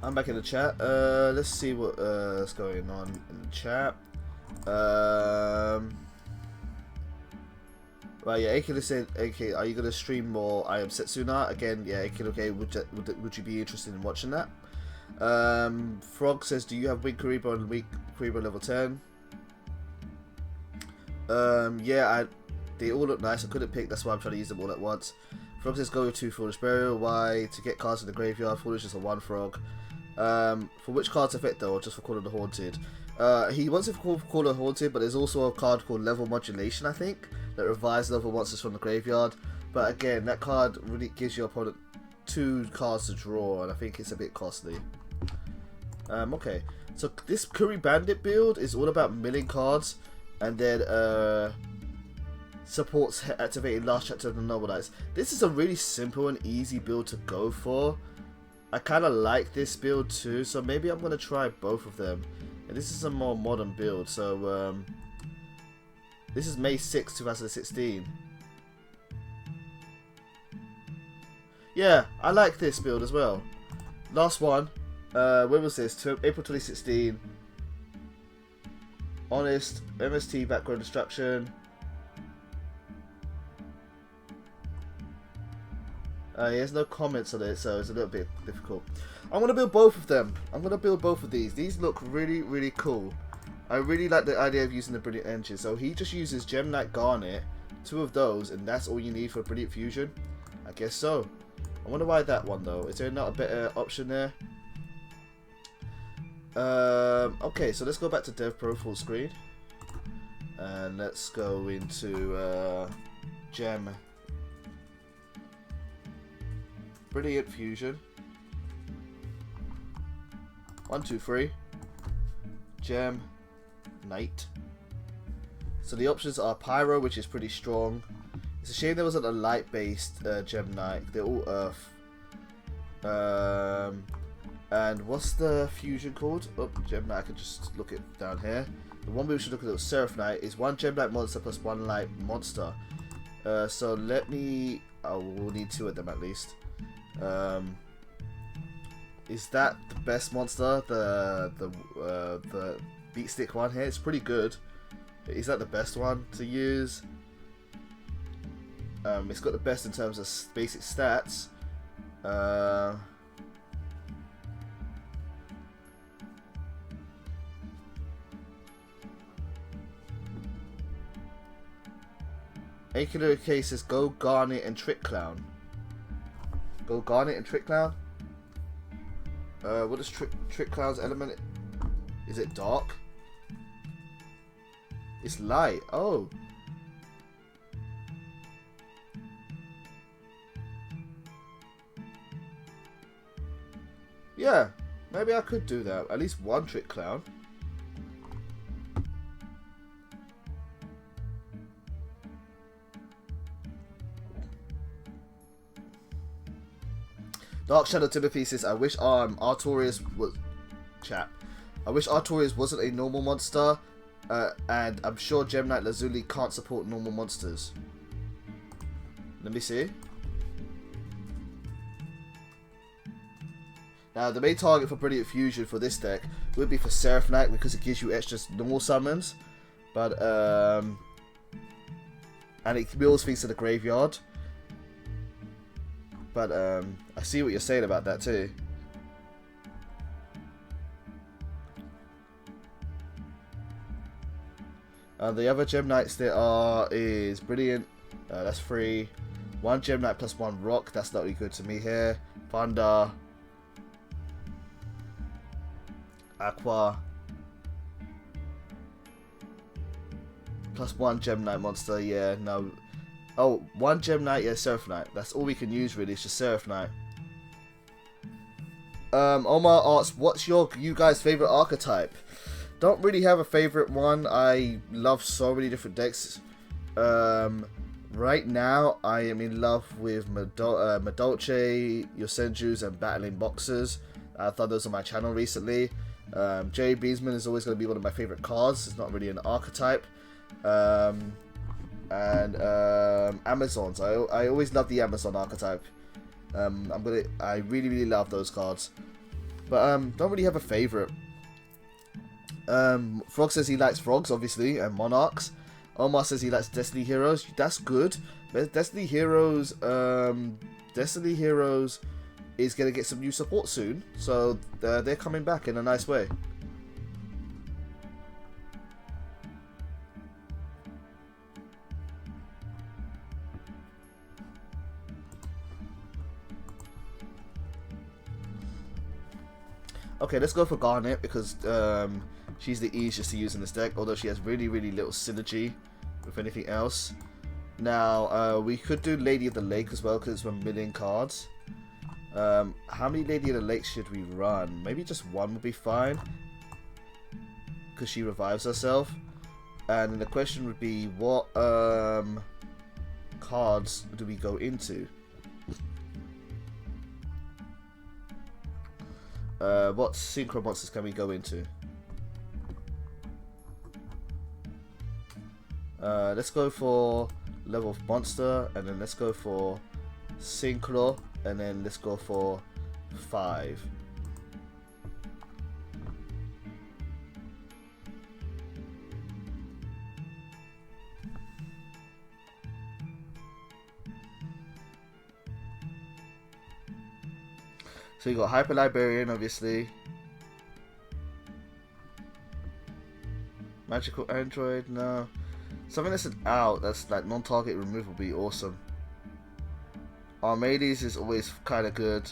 I'm back in the chat. Let's see what's going on in the chat. Right, yeah, Akila said, okay, are you gonna stream more I Am Setsuna? Again, yeah, Akila, okay, would you be interested in watching that? Frog says, do you have Wing Karibo and Wing Karibo level 10? Yeah, they all look nice. I couldn't pick, that's why I'm trying to use them all at once. Frog says, go to Foolish Burial. Why? To get cards in the graveyard. Foolish is a 1 frog. For which cards effect though, or just for Call of the Haunted? He wants it for Call of the Haunted, but there's also a card called Level Modulation, I think, that revives level monsters from the graveyard. But again, that card really gives your opponent 2 cards to draw, and I think it's a bit costly. Okay, so this Curry Bandit build is all about milling cards, and then supports activating last chapter of the Noble Knights. This is a really simple and easy build to go for. I kind of like this build too, so maybe I'm going to try both of them. And this is a more modern build, so this is May 6, 2016. Yeah, I like this build as well. Last one, when was this? April 2016. Honest, MST, background destruction. He has no comments on it, so it's a little bit difficult. I'm going to build both of them. I'm going to build both of these. These look really, really cool. I really like the idea of using the Brilliant Engine. So he just uses Gem Knight Garnet, 2 of those, and that's all you need for Brilliant Fusion? I guess so. I wonder why that one though. Is there not a better option there? Okay, so let's go back to Devpro full screen. And let's go into Gem Brilliant Fusion. 1, 2, 3. Gem Knight. So the options are Pyro, which is pretty strong. It's a shame there wasn't a light-based Gem Knight. They're all Earth. And what's the fusion called? Oh, Gem Knight. I can just look it down here. The one we should look at is Seraph Knight. Is 1 Gem Knight monster plus 1 light monster. So let me. Oh, we'll need 2 of them at least. Is that the best monster? The beat stick one here. It's pretty good. Is that the best one to use? It's got the best in terms of basic stats. Akira K says go Garnet and Trick Clown. Go Garnet and Trick Clown? What is Trick Clown's element? Is it dark? It's light. Oh. Yeah, maybe I could do that. At least 1 Trick Clown. Dark Shadow Timothy says, I wish Artorias was... Chat. I wish Artorias wasn't a normal monster. And I'm sure Gem Knight Lazuli can't support normal monsters. Let me see. Now, the main target for Brilliant Fusion for this deck would be for Seraph Knight because it gives you extra normal summons. But, and it mills things to the graveyard. But, I see what you're saying about that too. The other Gem Knights there is Brilliant. That's 3. 1 Gem Knight plus 1 Rock. That's not really good to me here. Thunder. Aqua. Plus 1 Gem Knight monster. Yeah, no. Oh, 1 Gem Knight, yeah, Seraph Knight. That's all we can use really, it's just Seraph Knight. Omar asks, what's you guys' favourite archetype? Don't really have a favourite one. I love so many different decks. Right now, I am in love with Madolche, Yosenjus, and Battling Boxers. I thought those on my channel recently. Jerry Beesman is always going to be one of my favorite cards. It's not really an archetype. Amazons. I always love the Amazon archetype. I really love those cards. But don't really have a favorite. Frog says he likes frogs, obviously, and monarchs. Omar says he likes Destiny Heroes. That's good. Destiny Heroes is gonna get some new support soon, so they're coming back in a nice way. Okay, let's go for Garnet because she's the easiest to use in this deck, although she has really little synergy with anything else. Now, we could do Lady of the Lake as well because it's 1 million cards. How many Lady of the Lake should we run? Maybe just one would be fine because she revives herself. And then the question would be, what cards do we go into? What synchro monsters can we go into? Let's go for level of monster, and then let's go for synchro, and then let's go for 5. So you got Hyper Librarian, obviously. Magical Android, no. Something that's an out, that's like non-target removal would be awesome. Armades is always kind of good.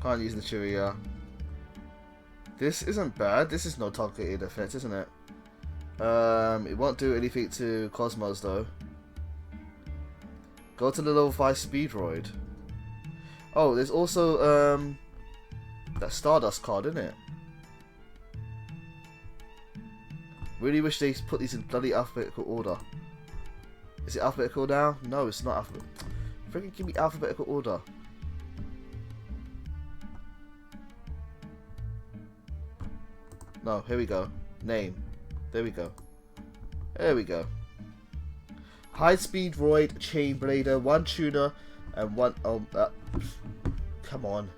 Can't use the Churia. This isn't bad. This is no targeted effect, isn't it? It won't do anything to Cosmos though. Go to the level 5 Speedroid. Oh, there's also that Stardust card, isn't it? Really wish they put these in bloody alphabetical order. Is it alphabetical now? No, it's not alphabetical. Freaking give me alphabetical order. No, here we go. Name. There we go. There we go. High Speed Roid, Chainblader, 1 tuner, and 1. Come on.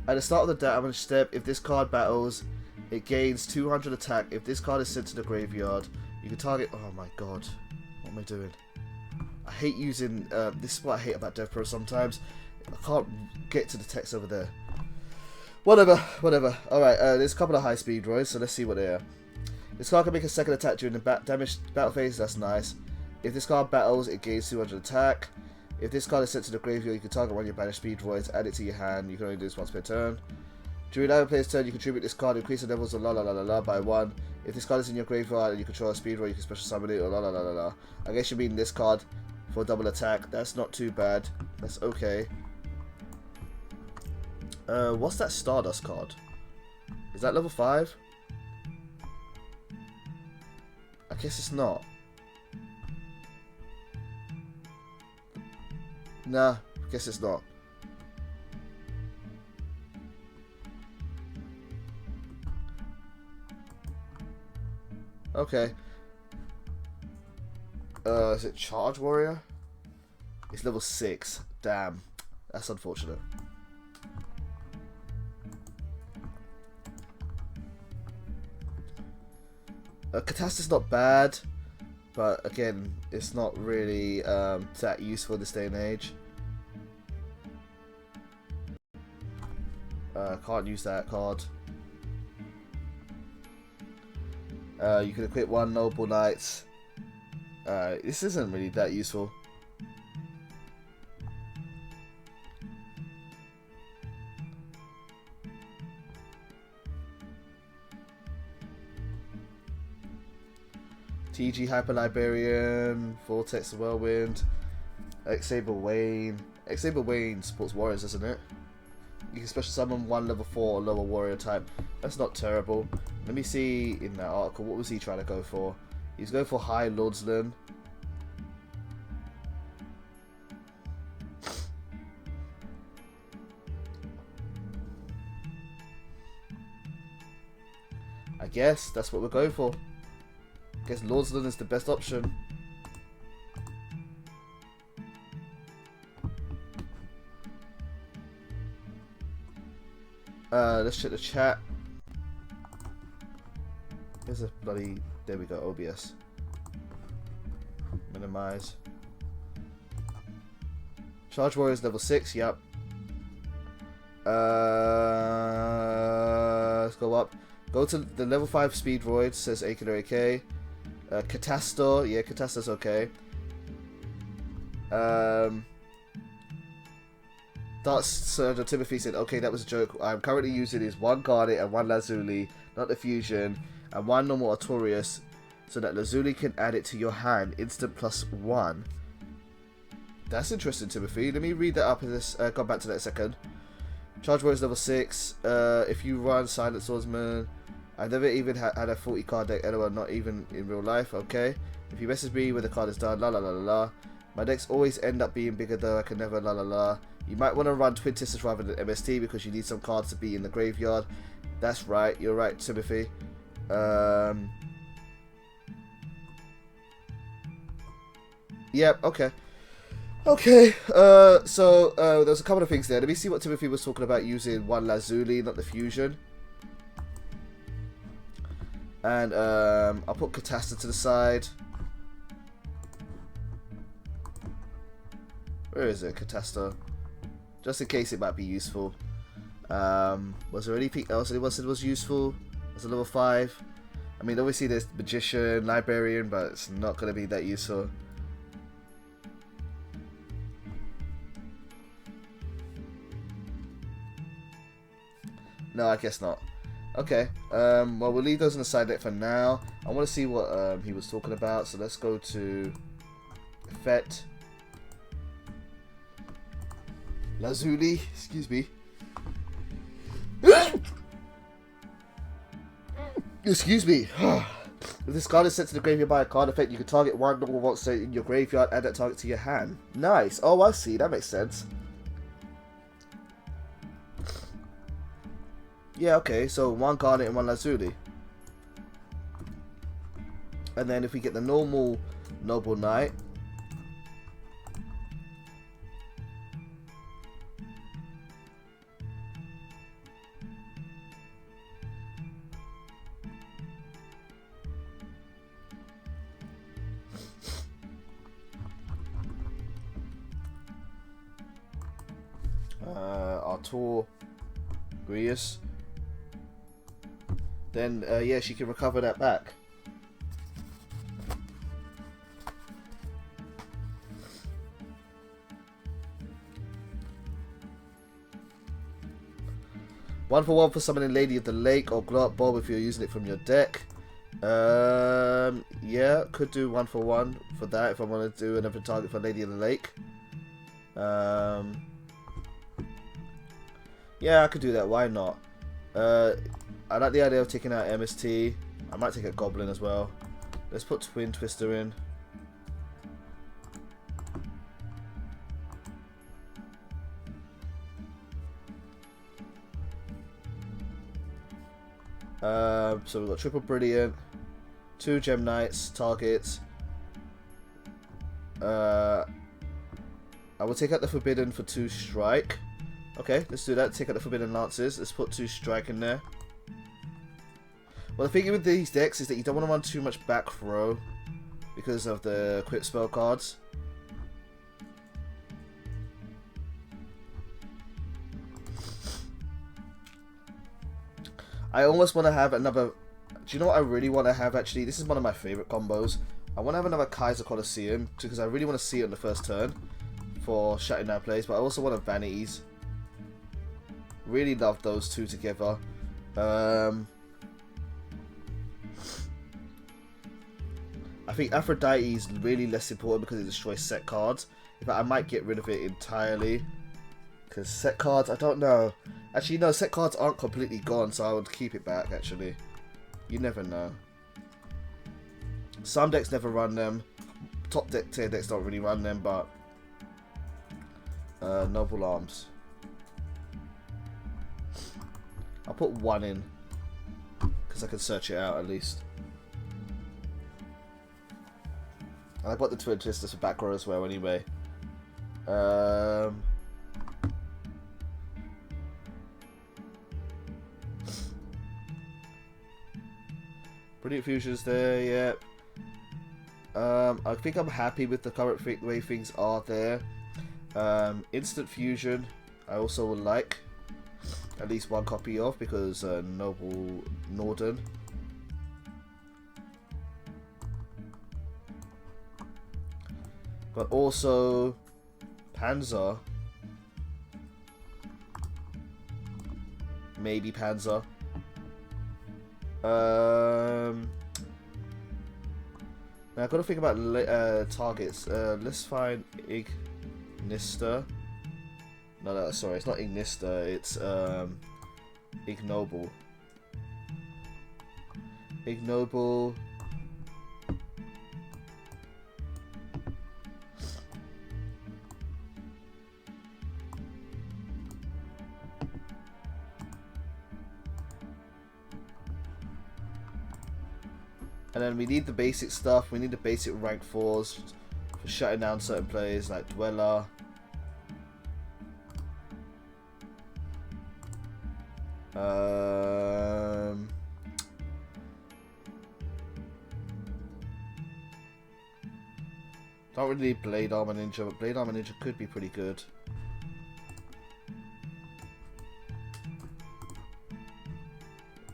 At the start of the damage step, if this card battles, it gains 200 attack. If this card is sent to the graveyard, you can target. Oh my god. What am I doing? I hate using. This is what I hate about Devpro sometimes. I can't get to the text over there. Whatever. Alright, there's a couple of high speed droids, so let's see what they are. This card can make a second attack during the battle phase, that's nice. If this card battles, it gains 200 attack. If this card is sent to the graveyard, you can target one of your banished speed droids, add it to your hand. You can only do this once per turn. During another player's turn, you contribute this card, increase the levels of by 1. If this card is in your graveyard and you control a speed droid, you can special summon it, or I guess you mean this card for double attack. That's not too bad. That's okay. What's that Stardust card? Is that level 5? I guess it's not. Nah, I guess it's not. Okay. Is it Charge Warrior? It's level 6. Damn. That's unfortunate. Catastroph's not bad, but again, it's not really that useful this day and age. Can't use that card. You can equip 1 Noble Knight. This isn't really that useful. TG Hyper Librarian, Vortex Whirlwind, X-Saber Wayne. X-Saber Wayne supports warriors, doesn't it? You can special summon 1 level 4 or lower warrior type. That's not terrible. Let me see in that article, what was he trying to go for? He's going for high Lordsland. I guess that's what we're going for. I guess Lordsland is the best option. Let's check the chat. Here's a bloody... There we go, OBS. Minimize. Charge Warriors level 6, yep. Let's go up. Go to the level 5 Speed Roid, says Akiller AK. Catastor, yeah, Catastor's okay. Dark Surge of Timothy said, okay, that was a joke. I'm currently using is 1 Garnet and 1 Lazuli, not the Fusion, and 1 normal Artorias, so that Lazuli can add it to your hand, instant +1. That's interesting, Timothy. Let me read that up in this. Come back to that in a second. Charge Warriors level 6. If you run Silent Swordsman, I've never even had a 40 card deck, LOL, not even in real life, okay? If you message me when the card is done, la la la la la. My decks always end up being bigger though, I can never la la la. You might want to run Twin Tisters rather than MST because you need some cards to be in the graveyard. That's right, you're right, Timothy. Yep, okay. Okay, so there's a couple of things there. Let me see what Timothy was talking about using 1 Lazuli, not the Fusion. And I'll put Catastor to the side. Where is it, Catastor? Just in case it might be useful. Was there anything else anyone said was useful as a level 5? I mean, obviously there's Magician, Librarian, but it's not going to be that useful. No, I guess not. Okay, well, we'll leave those on the side deck for now. I want to see what he was talking about, so let's go to Effect. Lazuli, excuse me. Excuse me. If this card is sent to the graveyard by a card effect, you can target 1 normal monster in your graveyard, add that target to your hand. Nice. Oh, I see. That makes sense. Yeah, okay. So 1 Garnet and 1 Lazuli. And then if we get the normal Noble Knight, Artur Grius, then yeah, she can recover that back. One for 1 for summoning Lady of the Lake or Glow Up Bulb if you're using it from your deck. Yeah, could do 1 for 1 for that if I want to do another target for Lady of the Lake. Yeah, I could do that. Why not? I like the idea of taking out MST. I might take a Goblin as well. Let's put Twin Twister in. So we've got Triple Brilliant, 2 Gem Knights, targets. I will take out the Forbidden for 2 strike. Okay, let's do that. Take out the Forbidden Lances. Let's put 2 strike in there. Well, the thing with these decks is that you don't want to run too much back throw because of the equip spell cards. I almost want to have another... Do you know what I really want to have, actually? This is one of my favorite combos. I want to have another Kaiser Colosseum because I really want to see it on the first turn for shutting down plays, but I also want a Vanities. Really love those two together. I think Aphrodite is really less important because it destroys set cards. In fact, I might get rid of it entirely. Because set cards, I don't know. Actually, no, set cards aren't completely gone, so I would keep it back, actually. You never know. Some decks never run them. Top deck tier decks don't really run them, but Noble Arms. I'll put one in because I can search it out at least. And I got the Twin Twisters for back row as well anyway. Brilliant Fusion's there, yeah. I think I'm happy with the current way things are there. Instant Fusion, I also would like at least one copy of because Noble Norden. But also Panzer. Maybe Panzer. Now I've got to think about targets. Let's find Ignister. No, sorry, it's not Ignister. It's Ignoble. Ignoble. And then we need the basic stuff. We need the basic rank 4s for shutting down certain players like Dweller. Don't really need Blade Armor Ninja, but Blade Armor Ninja could be pretty good.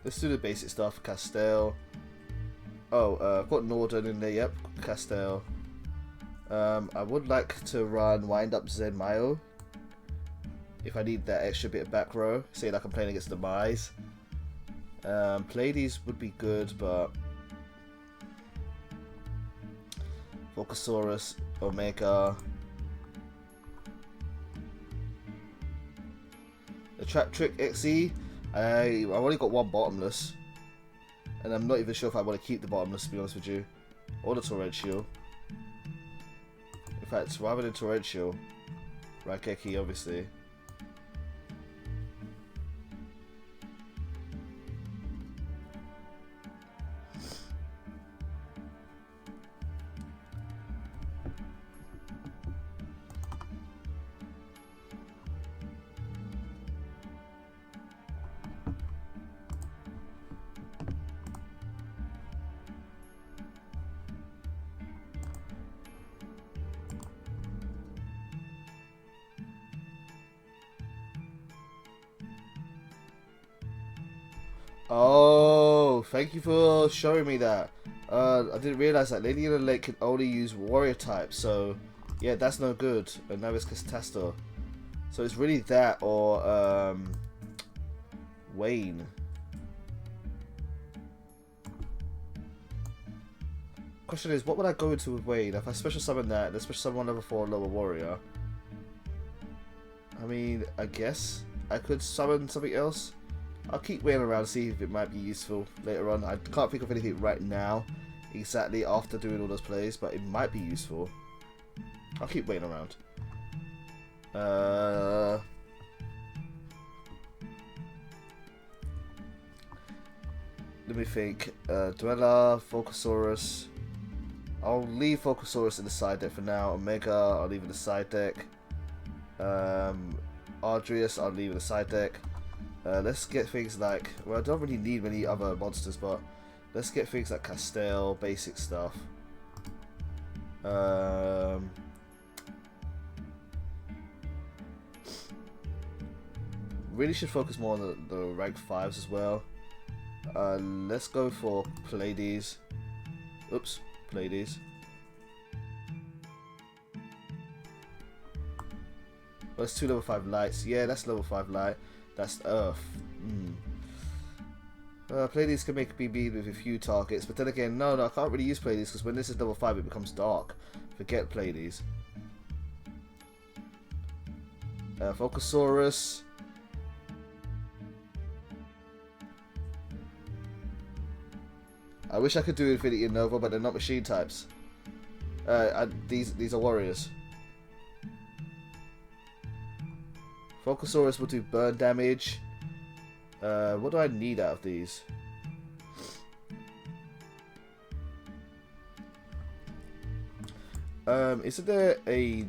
Let's do the basic stuff. Castell. Oh, I've got Norden in there, yep, Castell. I would like to run Wind Up Zen Mayo if I need that extra bit of back row. Say like I'm playing against Demise. Pleiades would be good, but Volcasaurus, Omega. The Trap Trick XE, I've only got one bottomless. And I'm not even sure if I want to keep the bottomless, to be honest with you. Or the Torrential. In fact, rather than Torrential, Raigeki, obviously. Oh, thank you for showing me that. I didn't realize that Lady in the Lake can only use warrior type, so yeah, that's no good. And now it's Catastor. So it's really that or Wayne. Question is, what would I go into with Wayne? If I special summon that, then special summon one level 4 lower warrior. I mean, I guess I could summon something else. I'll keep waiting around to see if it might be useful later on. I can't think of anything right now, exactly after doing all those plays, but it might be useful. I'll keep waiting around. Let me think. Dweller, Volcasaurus. I'll leave Volcasaurus in the side deck for now. Omega, I'll leave in the side deck. Ardrius, I'll leave in the side deck. Let's get things like, well, I don't really need many other monsters, but let's get things like Castell, basic stuff. Really should focus more on the rank 5s as well. Let's go for Pleiades. Oops, Pleiades. Well, that's 2 level 5 lights. Yeah, that's level 5 light. That's Earth. Pleiades can make BB with a few targets, but then again, no, I can't really use Pleiades because when this is level 5, it becomes dark. Forget Pleiades. I wish I could do Infinity and Nova, but they're not machine types. These are warriors. Focusaurus will do burn damage. What do I need out of these? Isn't there a...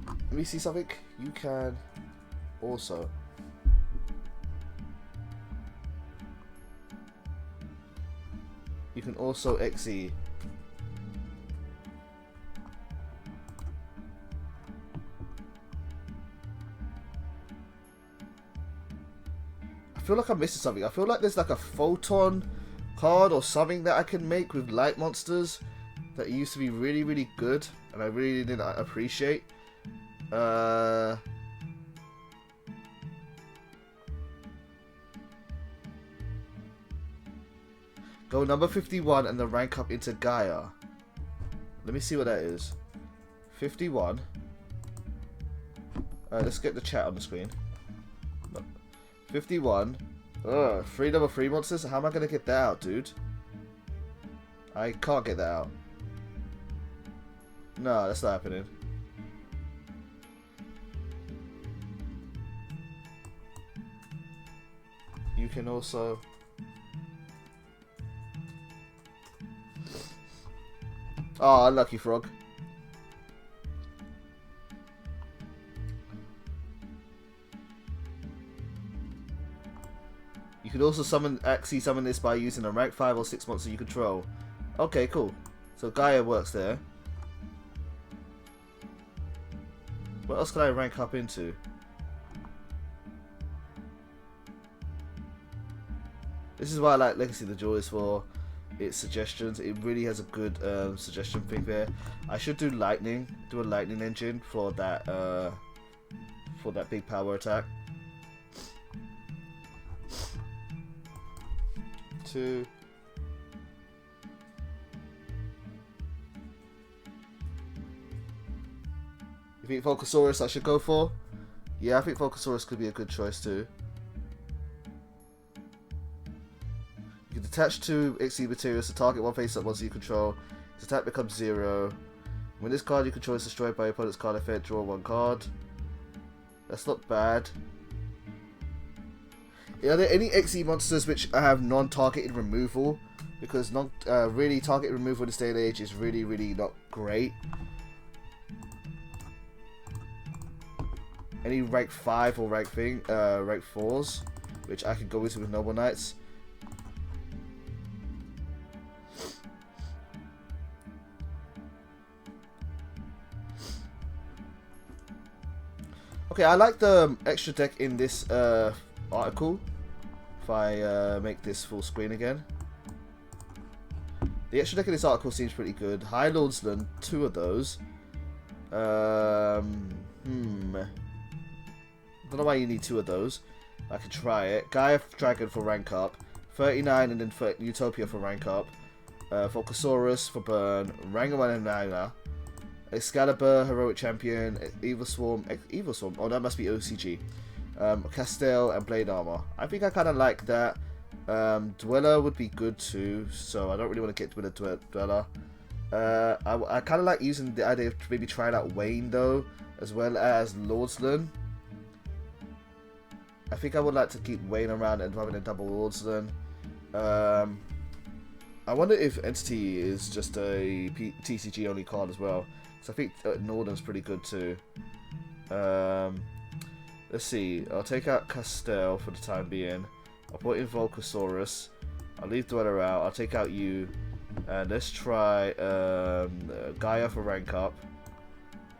Let me see something. You can also... You can also XE. I feel like I'm missing something. I feel like there's like a photon card or something that I can make with light monsters that used to be really, really good, and I really didn't appreciate. Go number 51 and then rank up into Gaia. Let me see what that is. 51. Let's get the chat on the screen. 51. Ugh, 3 number 3 monsters? How am I going to get that out, dude? I can't get that out. No, that's not happening. You can also... Oh, unlucky frog. You can also actually summon this by using a rank 5 or 6 monster you control. Okay, cool. So Gaia works there. What else can I rank up into? This is why I like Legacy of the Jewels for its suggestions. It really has a good suggestion thing there. I should do lightning, do a lightning engine for that big power attack. 2. You think Volcasaurus I should go for? Yeah, I think Volcasaurus could be a good choice too. You can detach 2 XE materials to target one face-up monster you control. Its attack becomes 0. When this card you control is destroyed by your opponent's card effect, draw 1 card. That's not bad. Are there any XE monsters which have non-targeted removal? Because really targeted removal in this day and age is really, really not great. Any rank 5 or rank 4s, which I can go into with Noble Knights. Okay, I like the extra deck in this article. If I make this full screen again. The extra deck in this article seems pretty good. High Lordsland, 2 of those. Don't know why you need 2 of those. I can try it. Gaia Dragon for rank up. 39 and then Utopia for rank up. Volcasaurus for burn. Rangaman and Naina. Excalibur, Heroic Champion. Evil Swarm. Oh, that must be OCG. Castell and Blade Armor. I think I kind of like that. Dweller would be good too, so I don't really want to get with a Dweller. I kind of like using the idea of maybe trying out Wayne though, as well as Lordsland. I think I would like to keep Wayne around and having a double Lordsland. I wonder if Entity is just a TCG only card as well, because I think Northern's pretty good too. Let's see, I'll take out Castell for the time being. I'll put in Volcasaurus. I'll leave Dweller out. I'll take out you. And let's try Gaia for rank up.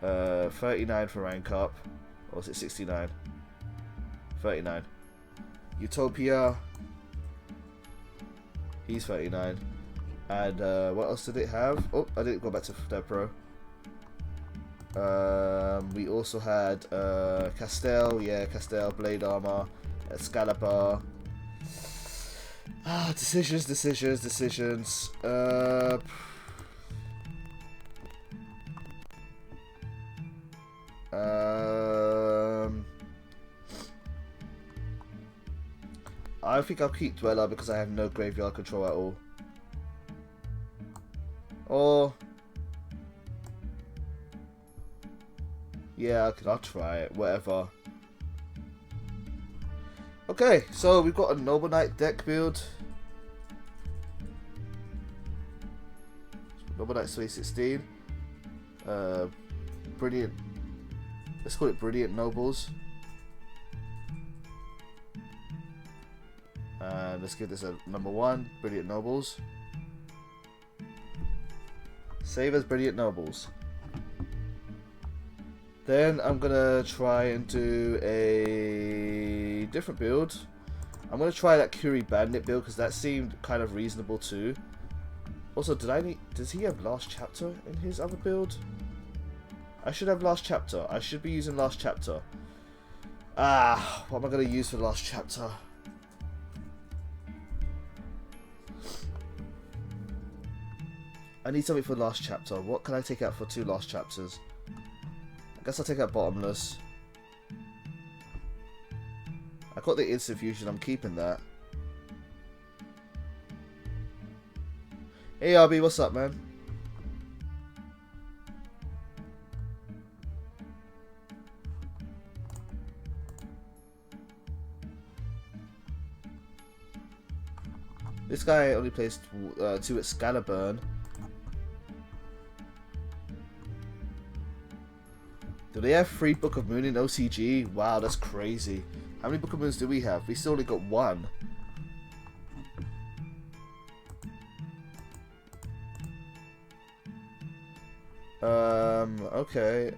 39 for rank up. Or was it 69? 39. Utopia. He's 39. And what else did it have? Oh, I didn't go back to Devpro. We also had Castell. Yeah, Castell, Blade Armor, Excalibur. Decisions. I think I'll keep Dweller because I have no graveyard control at all. Or... yeah, I'll try it. Whatever. Okay, so we've got a Noble Knight deck build. Noble Knight 316. Brilliant. Let's call it Brilliant Nobles. And let's give this a number 1. Brilliant Nobles. Save as Brilliant Nobles. Then I'm gonna try and do a different build. I'm gonna try that Curie Bandit build because that seemed kind of reasonable too. Also, does he have Last Chapter in his other build? I should have Last Chapter. I should be using Last Chapter. What am I gonna use for Last Chapter? I need something for Last Chapter. What can I take out for 2 Last Chapters? I guess I'll take out Bottomless. I got the Instant Fusion. I'm keeping that. Hey RB, what's up, man? This guy only plays 2 at Scalaburn. Do they have 3 Book of Moon in OCG? Wow, that's crazy. How many Book of Moons do we have? We still only got 1. Okay,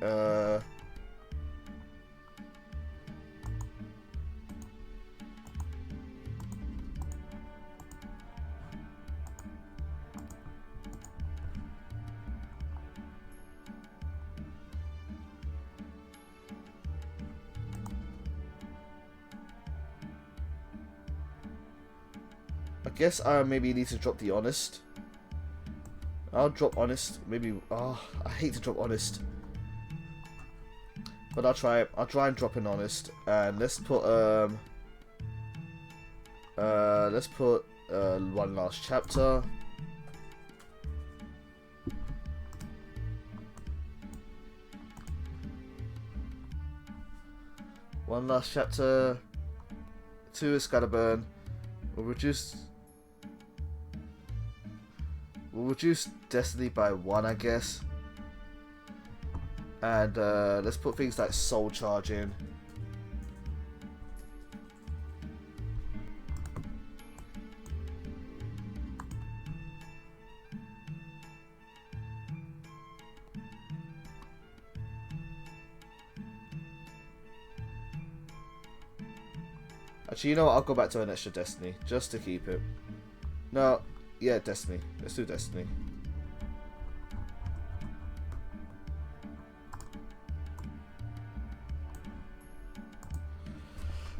I guess I maybe need to drop the Honest. I'll drop Honest. Maybe. Oh, I hate to drop Honest, but I'll try it. I'll try and drop an Honest, and let's put One Last Chapter. One Last Chapter. 2 Scalaburn. We'll reduce Destiny by 1, I guess. And let's put things like Soul Charge in. Actually, you know what? I'll go back to an extra Destiny just to keep it. No, yeah, Destiny. Let's do Destiny.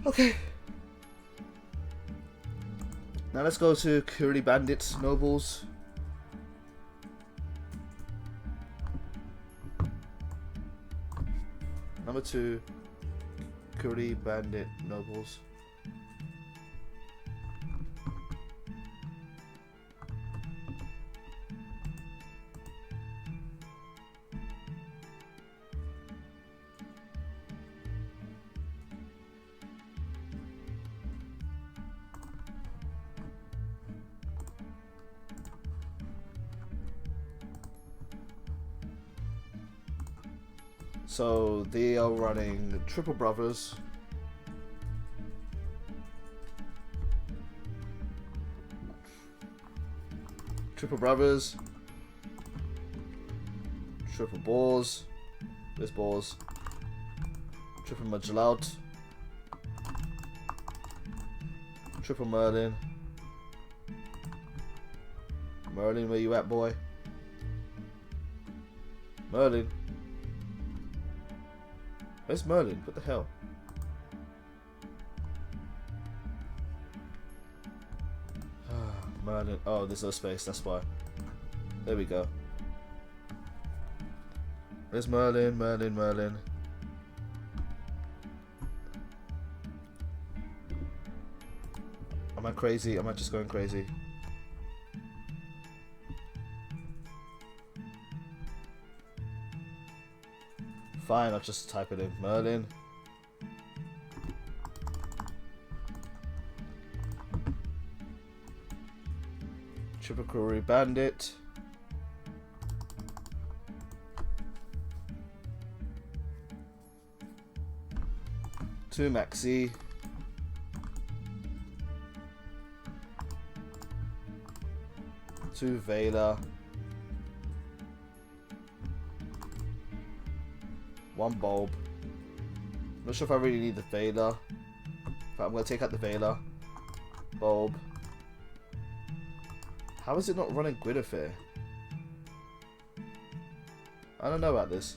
Okay. Now let's go to Curie Bandit Nobles. Number 2, Curie Bandit Nobles. So they are running Triple Brothers. Triple Brothers. Triple Boars. There's Boars. Triple Magellan. Triple Merlin. Merlin, where you at, boy? Merlin. Where's Merlin? What the hell? Merlin. Oh, there's no space, that's why. There we go. Where's Merlin? Merlin, Merlin. Am I crazy? Am I just going crazy? Fine, I'll just type it in. Merlin. Triple Quarry Bandit. Two Maxi. Two Vela. One Bulb. Not sure if I really need the Vela, but I'm going to take out the Vela. Bulb. How is it not running Guinevere? I don't know about this.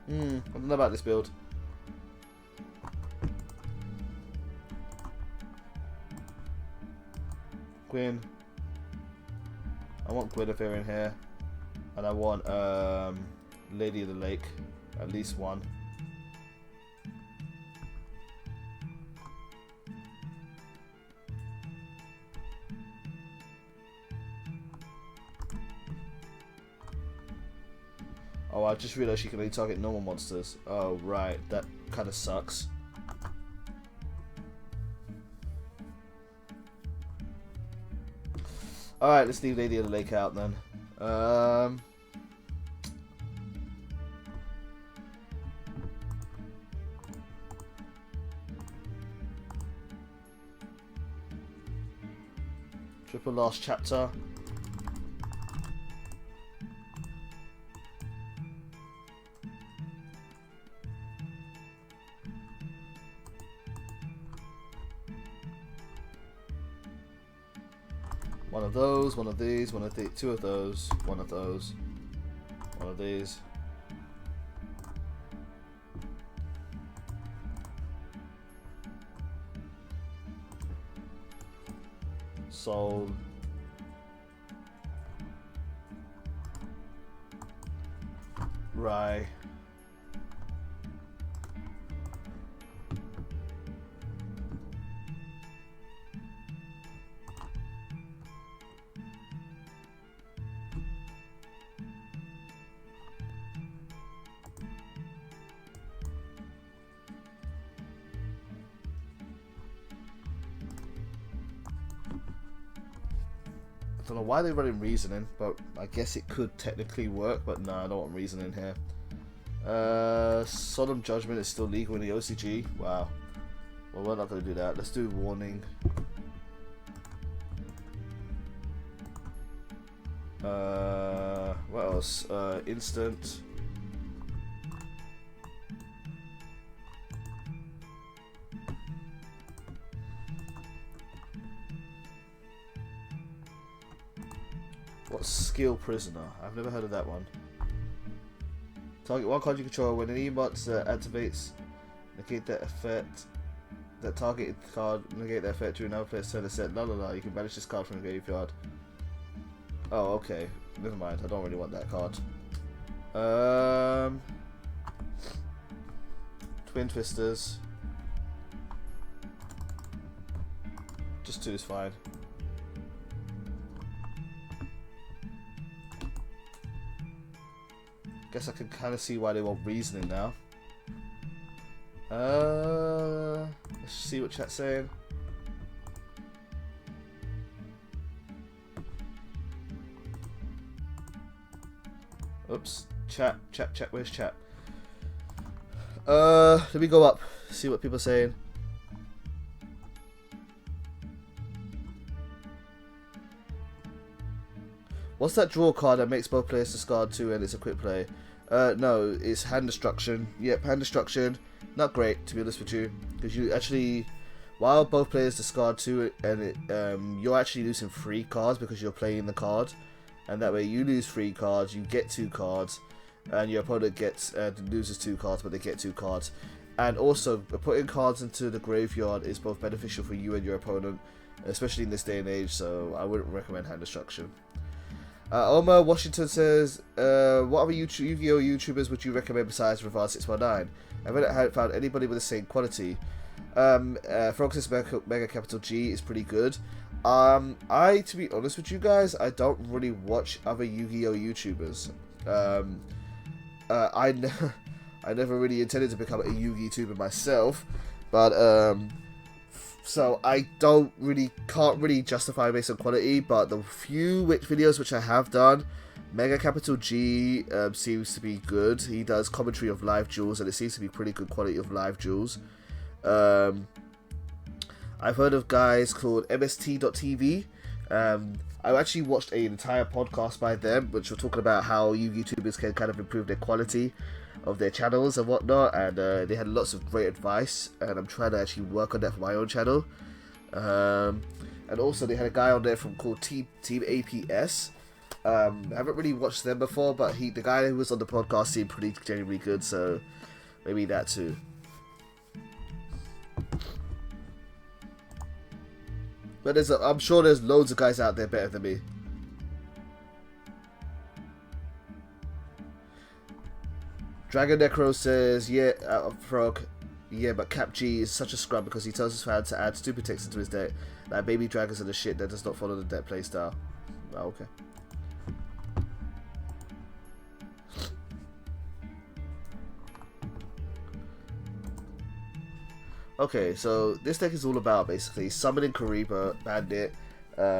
I don't know about this build. Gwyn. I want Guinevere in here. And I want Lady of the Lake. At least one. Oh, I just realized you can only target normal monsters. Oh, right. That kind of sucks. Alright, let's leave Lady of the Lake out then. Triple Last Chapter. One of those, one of these, one of the, two of those, one of those, one of these. Soul. Rye. I don't know why they're running Reasoning, but I guess it could technically work, but no, I don't want Reasoning here. Solemn Judgment is still legal in the OCG. Wow. Well, we're not going to do that. Let's do Warning. What else? Instant. What's Skill Prisoner? I've never heard of that one. Target one card you control. When an emote activates, negate that effect. That targeted card, negate that effect to another player's turn. Set. La la la. You can banish this card from the graveyard. Oh, okay. Never mind. I don't really want that card. Twin Twisters. Just two is fine. Guess I can kind of see why they want Reasoning now. Let's see what chat's saying. Oops. Chat. Where's chat? Let me go up. See what people are saying. What's that draw card that makes both players discard 2 and it's a quick play? No, it's Hand Destruction. Yep, Hand Destruction. Not great, to be honest with you. Because you actually, while both players discard 2 and it, you're actually losing 3 cards because you're playing the card. And that way you lose 3 cards, you get 2 cards. And your opponent gets loses 2 cards, but they get 2 cards. And also, putting cards into the graveyard is both beneficial for you and your opponent. Especially in this day and age, so I wouldn't recommend Hand Destruction. Omar Washington says, what other Yu-Gi-Oh! YouTubers would you recommend besides Rivard 619? I haven't found anybody with the same quality. Frox's Mega Capital G is pretty good. To be honest with you guys, I don't really watch other Yu-Gi-Oh YouTubers. I never really intended to become a Yu-Gi tuber myself, but so I can't really justify based on quality. But the few videos which I have done, Mega Capital G seems to be good. He does commentary of live duels, and it seems to be pretty good quality of live duels. I've heard of guys called MST.TV. I actually watched an entire podcast by them, which were talking about how YouTubers can kind of improve their quality of their channels and whatnot, and they had lots of great advice, and I'm trying to actually work on that for my own channel. And also they had a guy on there called Team APS. I haven't really watched them before, but the guy who was on the podcast seemed pretty genuinely good, so maybe that too. But I'm sure there's loads of guys out there better than me. Dragon Necro says, yeah, Frog, yeah, but Cap G is such a scrub because he tells his fans to add stupid text into his deck, like baby dragons and the shit that does not follow the deck playstyle. Oh, okay. Okay, so this deck is all about basically summoning Kariba, Bandit,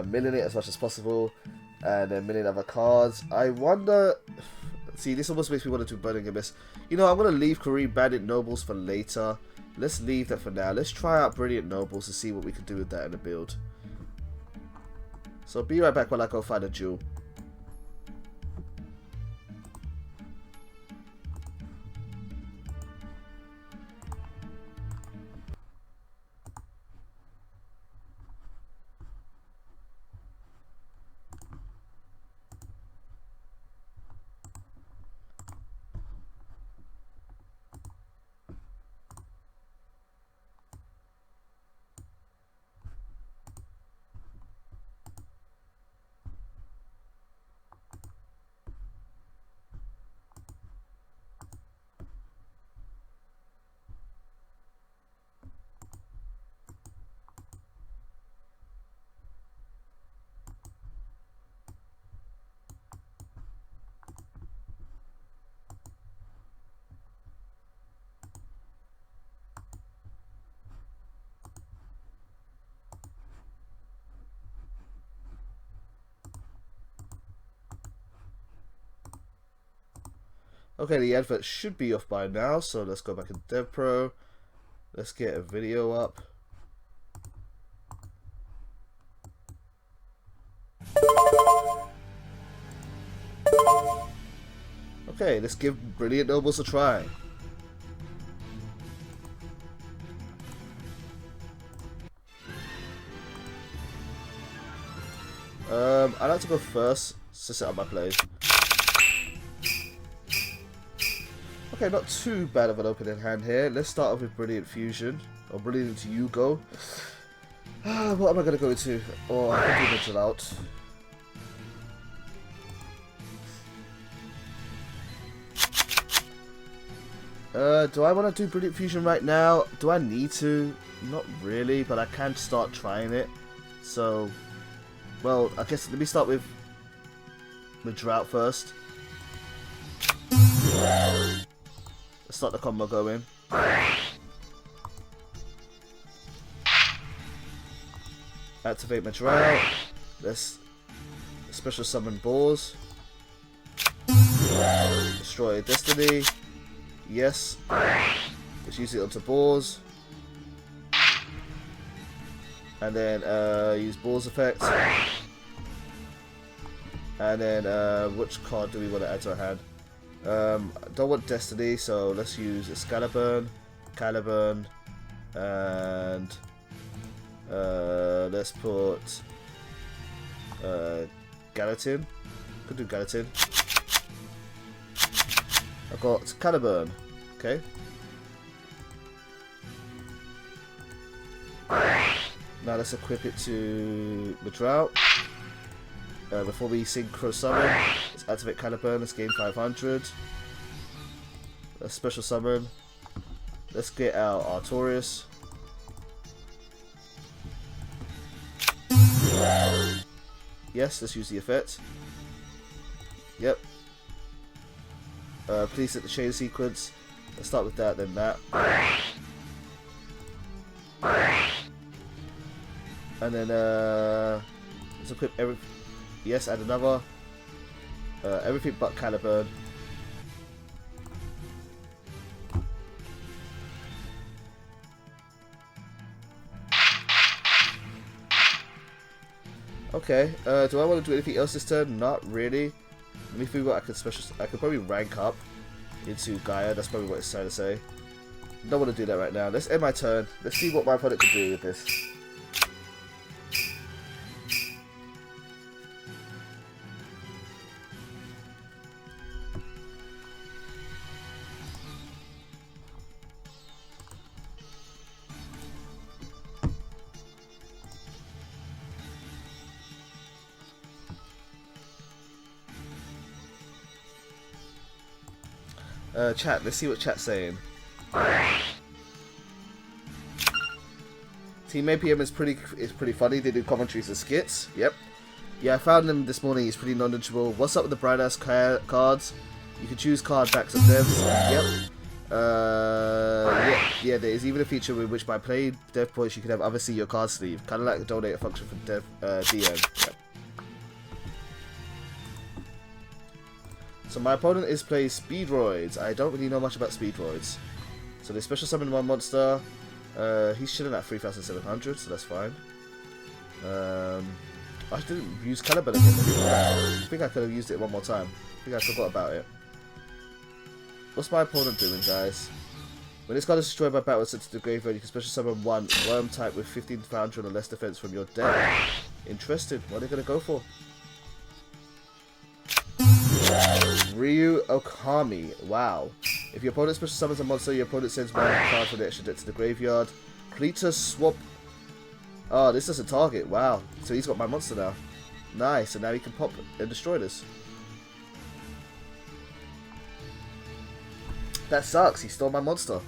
milling it as much as possible, and then milling other cards. I wonder... See, this almost makes me want to do Burning Abyss. You know, I'm going to leave Kariba, Bandit, Nobles for later. Let's leave that for now. Let's try out Brilliant Nobles to see what we can do with that in the build. So be right back while I go find a duel. Okay, the advert should be off by now, so let's go back in Devpro. Let's get a video up. Okay, let's give Brilliant Nobles a try. I like to go first to set up my plays. Okay, not too bad of an opening hand here. Let's start off with Brilliant Fusion, or Brilliant Yugioh. What am I going to go into? Oh, I can do Vigil out. Do I want to do Brilliant Fusion right now? Do I need to? Not really, but I can start trying it. So, well, I guess let me start with Drought first. Let's start the combo going. Activate my Drought. Let's special summon Boars. Destroy Destiny. Yes. Let's use it onto Boars. And then use Boars effect. And then which card do we want to add to our hand? I don't want Destiny, so let's use Excalibur, Caliburn, and let's put Gallatin. Could do Gallatin. I've got Caliburn. Okay. Now let's equip it to the Drought. Before we synchro summon, let's activate Caliburn. Let's gain 500. Let's special summon. Let's get our Artorias. Yes, let's use the effect. Yep. Please set the chain sequence. Let's start with that, then that. And then let's equip every. Yes, add another. Everything but Caliburn. Okay. Do I want to do anything else this turn? Not really. Let me figure out I could probably rank up into Gaia. That's probably what it's trying to say. Don't want to do that right now. Let's end my turn. Let's see what my opponent can do with this. Chat, let's see what chat's saying. Team APM is pretty funny. They do commentaries and skits. Yep. Yeah, I found him this morning. He's pretty knowledgeable. What's up with the bright ass cards? You can choose card backs of devs. Yep. Yeah. There is even a feature with which by playing dev points you can have others see your card sleeve, kind of like a donate function for dev DM. Yep. So my opponent is playing Speedroids. I don't really know much about Speedroids. So they special summon one monster. He's chilling at 3,700, so that's fine. I didn't use Caliburn again. I think I could have used it one more time. I think I forgot about it. What's my opponent doing, guys? When this card is destroyed by battle and sent to the graveyard, you can special summon one worm type with 15,500 or less defense from your deck. Interesting. What are they going to go for? Ryu Okami. Wow. If your opponent special summons a monster, your opponent sends one card from the extra deck to the graveyard. Cletus swap. Oh, this doesn't target. Wow. So he's got my monster now. Nice. And now he can pop and destroy this. That sucks. He stole my monster.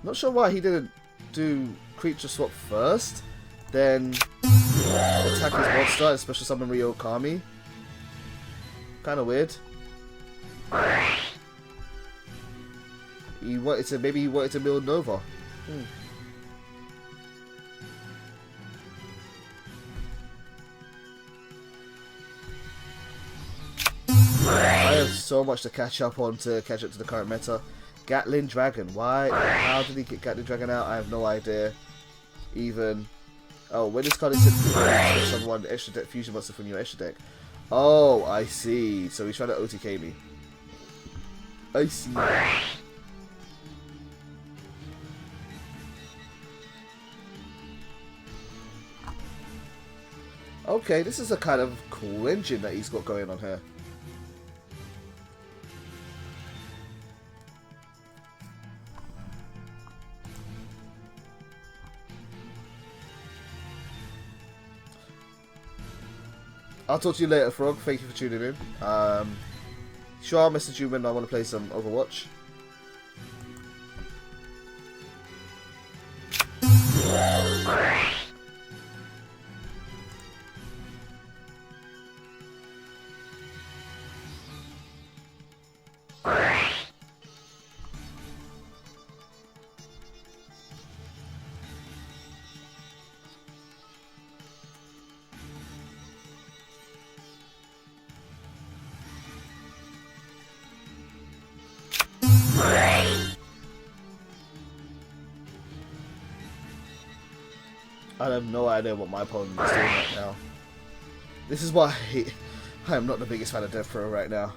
Not sure why he didn't do creature swap first, then attack his monster and special summon Ryo Okami. Kind of weird. Maybe he wanted to mill Nova. I have so much to catch up on to catch up to the current meta. Gatling Dragon. Why? How did he get Gatling Dragon out? I have no idea. Even. Oh, when this card is sent to someone extra deck fusion monster from your extra deck. Oh, I see. So he's trying to OTK me. I see. Okay, this is a kind of cool engine that he's got going on here. I'll talk to you later, Frog. Thank you for tuning in. Sure, I'll message you when I want to play some Overwatch. I have no idea what my opponent is doing right now. This is why I am not the biggest fan of Devpro right now.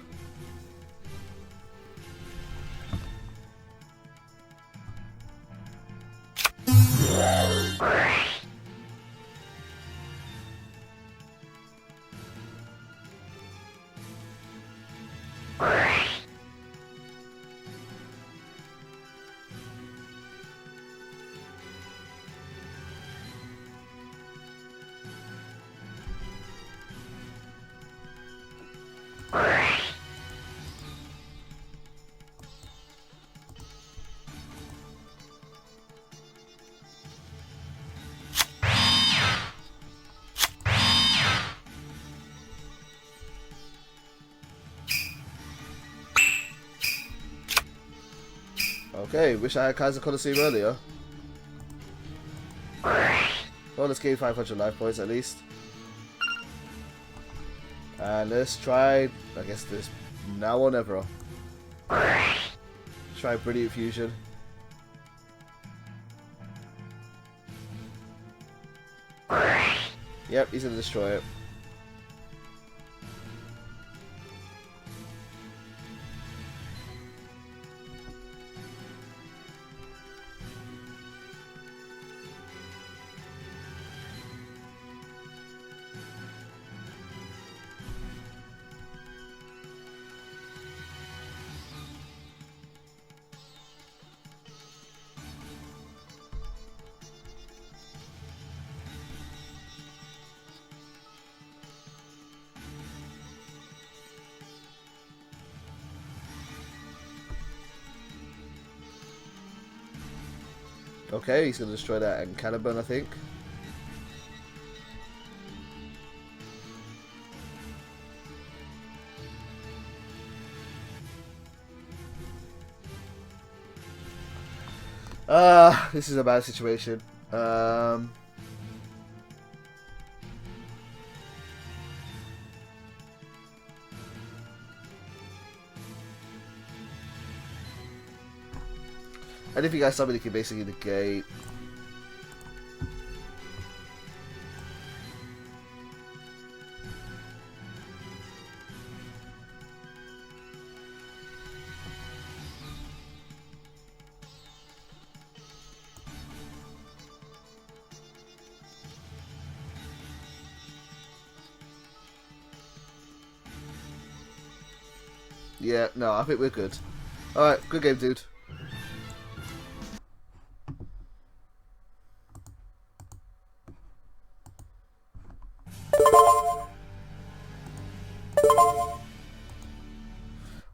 Okay, wish I had Kaiser Coliseum earlier. Well, let's gain 500 life points at least. And let's try, I guess this now or never. Try Brilliant Fusion. Yep, he's gonna destroy it. Okay, he's gonna destroy that and Caliburn, I think. This is a bad situation. And if you guys somebody can basically negate. Yeah, no, I think we're good. Alright, good game, dude.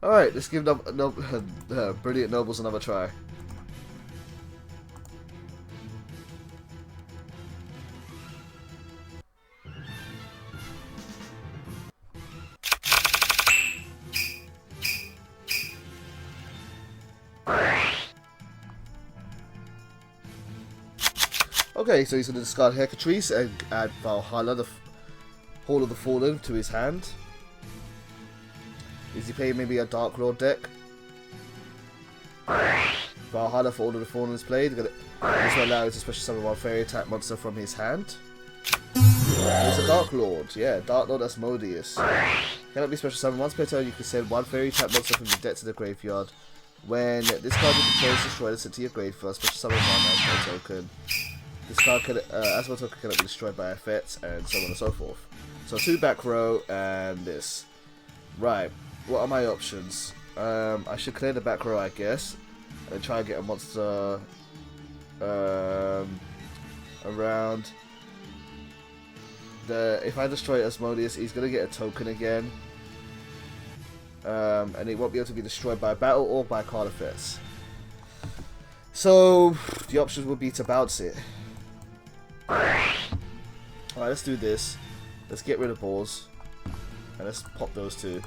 Alright, let's give Brilliant Nobles another try. Okay, so he's going to discard Hecatrice and add Valhalla, the Hall of the Fallen, to his hand. Is he playing maybe a Dark Lord deck? Valhalla for Hall of the Fallen is played. This will allow him to special summon one fairy attack monster from his hand. It's a Dark Lord, yeah, Dark Lord Asmodeus. Cannot be special summoned. Once per turn, you can send one fairy attack monster from your deck to the graveyard. When this card you control is destroyed, it's sent to your graveyard. Special summon one Asmo token. This card can, Asmo token cannot be destroyed by effects, and so on and so forth. So 2 back row and this. Right, what are my options? I should clear the back row, I guess, and try and get a monster around. If I destroy Asmodeus, he's gonna get a token again, and it won't be able to be destroyed by battle or by card effects. So the options would be to bounce it. Alright, let's do this. Let's get rid of balls, and let's pop those 2.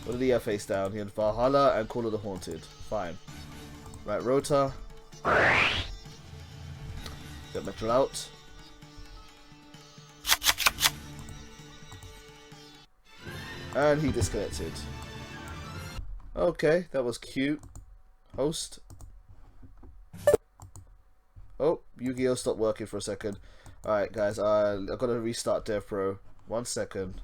What did he have face down? He had Valhalla and Call of the Haunted. Fine. Right, Rota. Get Metal out. And he disconnected. Okay, that was cute. Host. Oh, Yugioh stopped working for a second. Alright guys, I've got to restart Devpro. 1 second.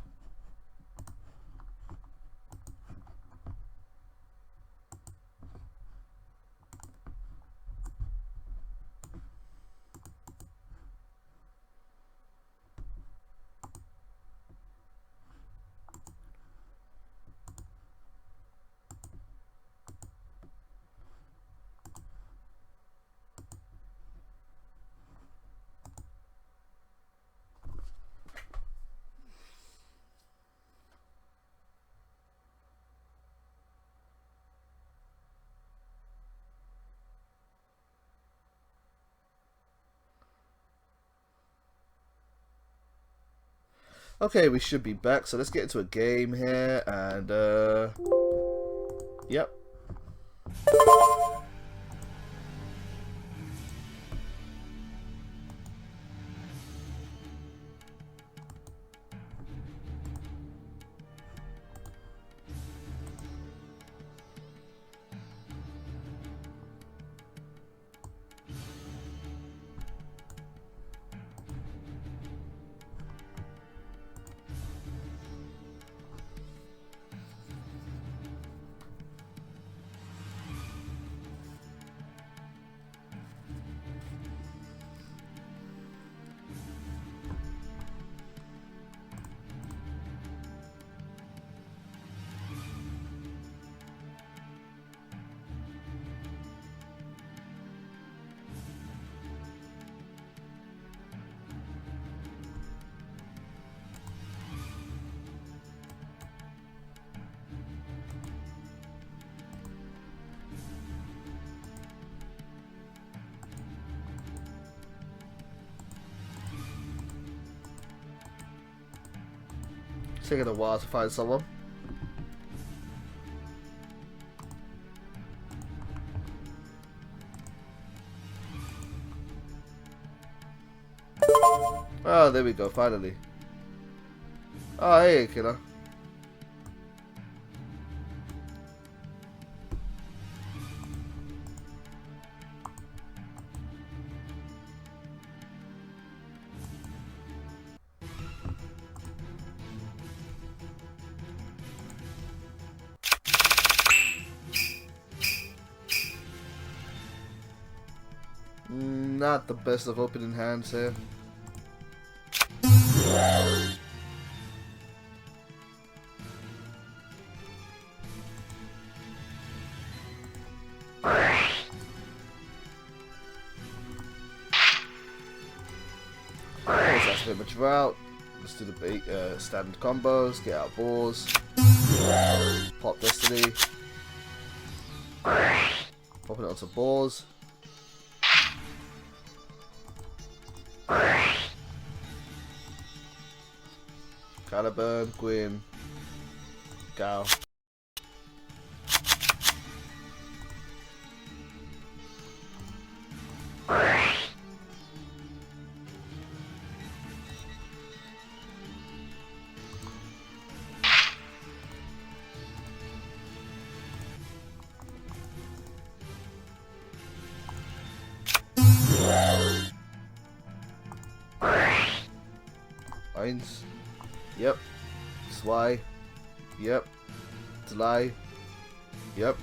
Okay, we should be back, so let's get into a game here, and yep. It's taking a while to find someone. Oh, there we go, finally. Oh, hey, killer. Not the best of opening hands here. That's a bit much route. Let's do the standard combos, get out balls, pop destiny, popping it onto balls. Caliburn, Gwyn, Gal. Eins. Yep. Zwei. Yep. Drei. Yep.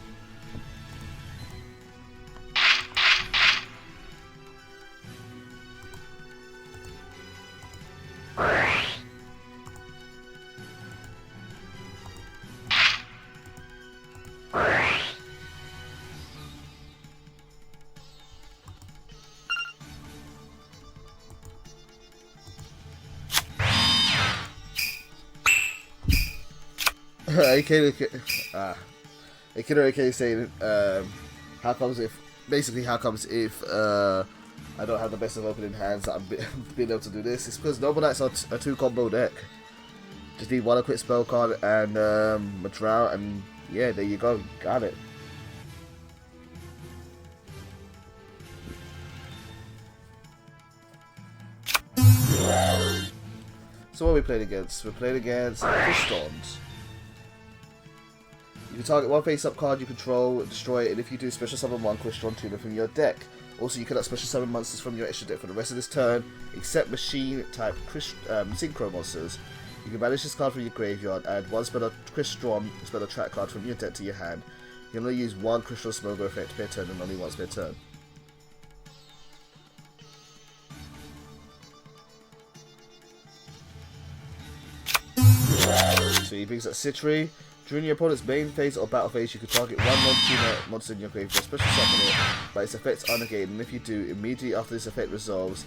AK saying, how comes if I don't have the best of opening hands that I'm being able to do this? It's because Noble Knight's a 2-combo deck. Just need one equip spell card and a drow, and yeah, there you go, got it. So what are we playing against? We're playing against Crystons. You can target one face-up card you control, destroy it, and if you do, special summon one Cryston tuner from your deck. Also, you cannot special summon monsters from your extra deck for the rest of this turn, except machine-type synchro monsters. You can banish this card from your graveyard, add one spell track card from your deck to your hand. You can only use one Crystal Smoker effect per turn and only once per turn. So he brings up Citri. During your opponent's main phase or battle phase, you can target one non-tuner monster in your graveyard, special summon it, but its effects are negated, and if you do, immediately after this effect resolves,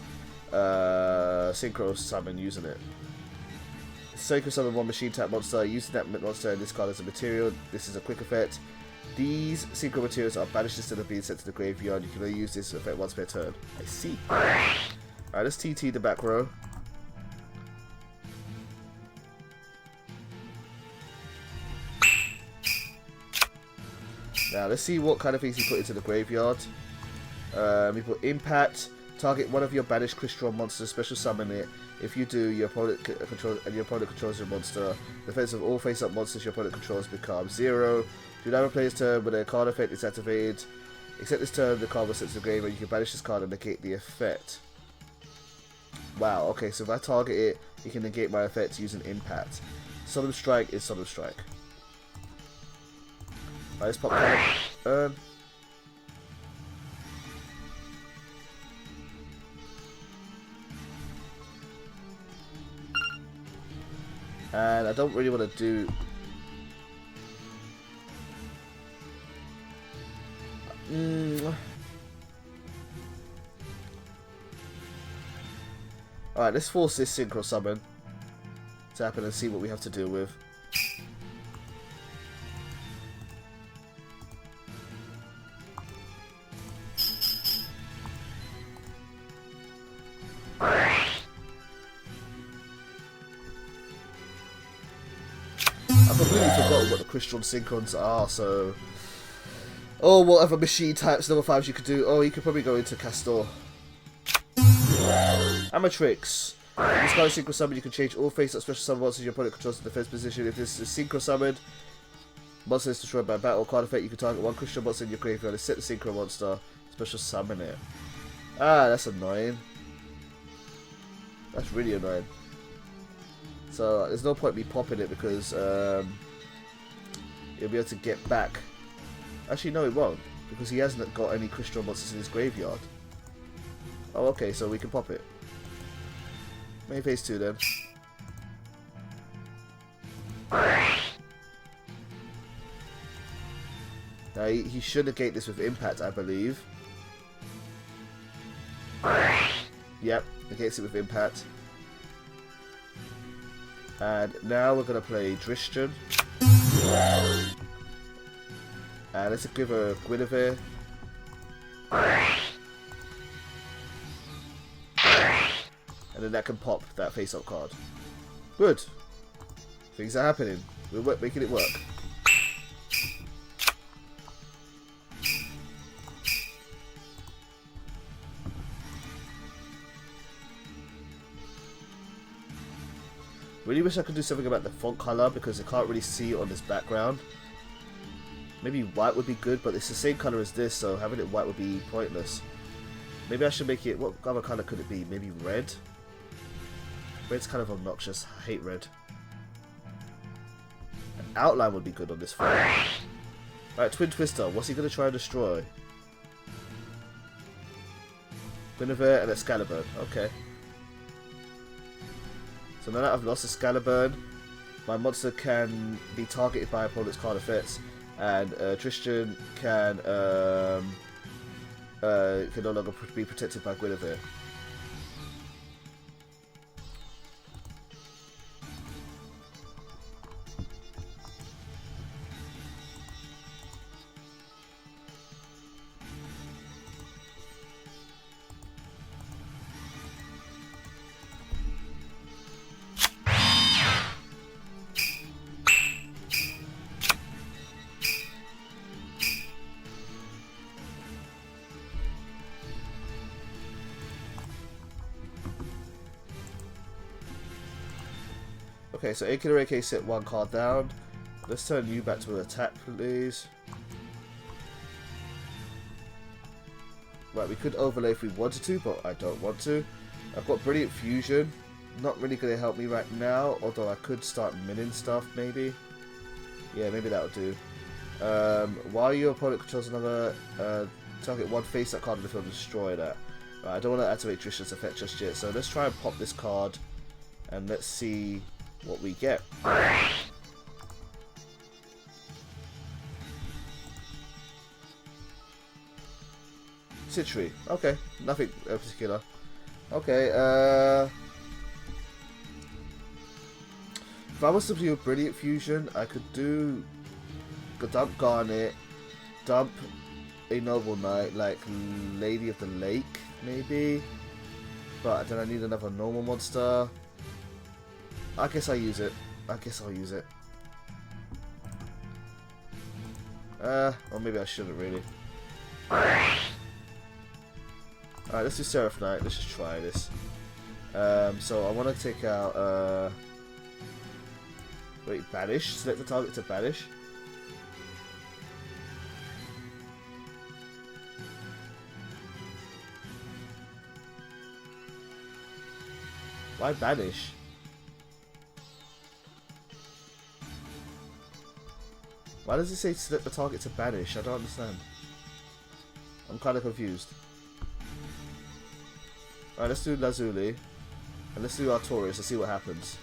synchro summon using it. Synchro summon one machine type monster, using that monster and this card as a material. This is a quick effect. These synchro materials are banished instead of being sent to the graveyard. You can only use this effect once per turn. I see. Alright, let's TT the back row. Now let's see what kind of things he put into the graveyard. We put impact. Target one of your banished crystal monsters, special summon it. If you do, your opponent controls your monster. The defense of all face-up monsters your opponent controls become 0. Do not play this turn when a card effect is activated. Except this turn, the card was sent to the grave, and you can banish this card and negate the effect. Wow, okay, so if I target it, you can negate my effect using impact. Solemn Strike is Solemn Strike. Alright, let's pop card. And I don't really want to do... Alright, let's force this Synchro Summon to happen and see what we have to deal with. I've completely forgotten what the Crystron Synchrons are, so... Oh, what other machine types, number 5s you could do? Oh, you could probably go into Castor. Amatrix. In this kind of Synchro Summon, you can change all face-up special summon monsters your opponent controls in the defense position. If this is Synchro Summoned, monster is destroyed by battle card effect, you can target one Crystal monster in your graveyard and set the Synchro monster, special summon it. Ah, that's annoying. That's really annoying. So, there's no point me popping it because he'll be able to get back. Actually, no, it won't, because he hasn't got any Crystal monsters in his graveyard. Oh, okay, so we can pop it. Main phase 2 then. Now, he should negate this with impact, I believe. Yep, negates it with impact. And now we're going to play Drishtan. And let's give her Guinevere. And then that can pop that face-up card. Good. Things are happening. We're making it work. Really wish I could do something about the font color because I can't really see it on this background. Maybe white would be good, but it's the same color as this, so having it white would be pointless. Maybe I should make it... What other color could it be? Maybe red? Red's kind of obnoxious. I hate red. An outline would be good on this font. Alright, Twin Twister. What's he going to try and destroy? Guinevere and Excalibur. Okay. So now that I've lost Excalibur, my monster can be targeted by opponent's card effects, and Tristan can no longer be protected by Guinevere. Okay, so Akira AK set one card down. Let's turn you back to an attack, please. Right, we could overlay if we wanted to, but I don't want to. I've got Brilliant Fusion. Not really going to help me right now, although I could start minning stuff, maybe. Yeah, maybe that'll do. While your opponent controls another, target one face-up card in the field and destroy that. Right, I don't want to activate Trishan's effect just yet, so let's try and pop this card, and let's see what we get. Citry. Okay, nothing particular. Okay, if I was to do a Brilliant Fusion, I could do dump Garnet, dump a Noble Knight, like Lady of the Lake, maybe. But then I need another normal monster. I guess I'll use it. I guess I'll use it. Or maybe I shouldn't really. Alright, let's do Seraph Knight. Let's just try this. So I want to take out, wait, Banish? Select the target to Banish? Why Banish? Why does it say select the target to Banish? I don't understand. I'm kind of confused. Alright, let's do Lazuli. And let's do Artorias and see what happens.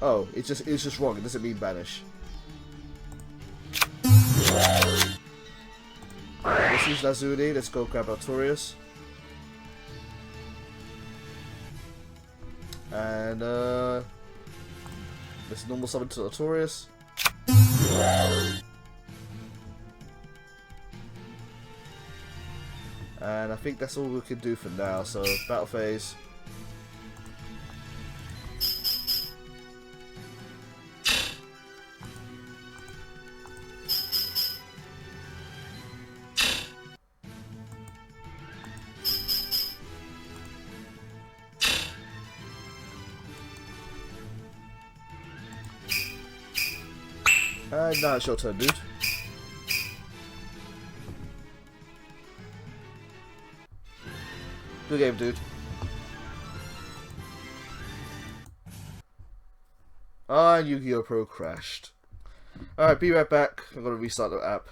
Oh, it's just wrong. It doesn't mean Banish. Alright, let's use Lazuli. Let's go grab Artorias. And let's normal summon to Artorias. And I think that's all we can do for now. So battle phase. Now it's your turn, dude. Good game, dude. Ah, Yugioh Pro crashed. Alright, be right back. I'm gonna restart the app.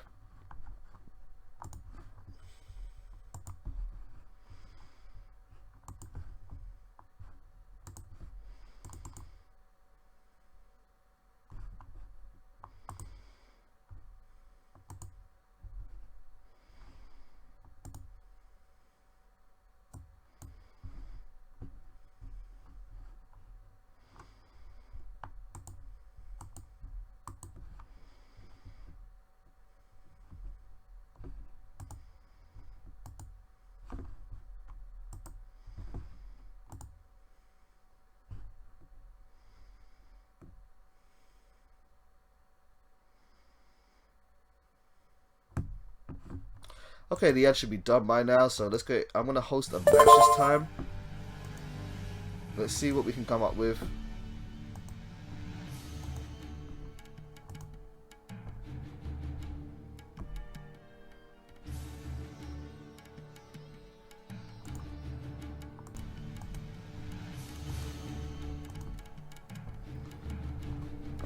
Okay, the ad should be done by now, so let's go. I'm gonna host a match this time. Let's see what we can come up with.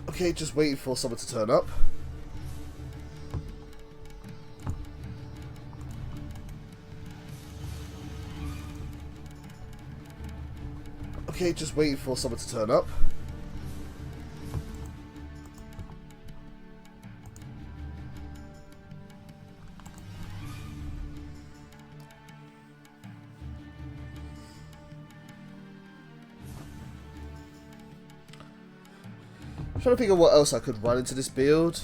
Okay, just waiting for someone to turn up. Okay, just waiting for someone to turn up. I'm trying to think of what else I could run into this build.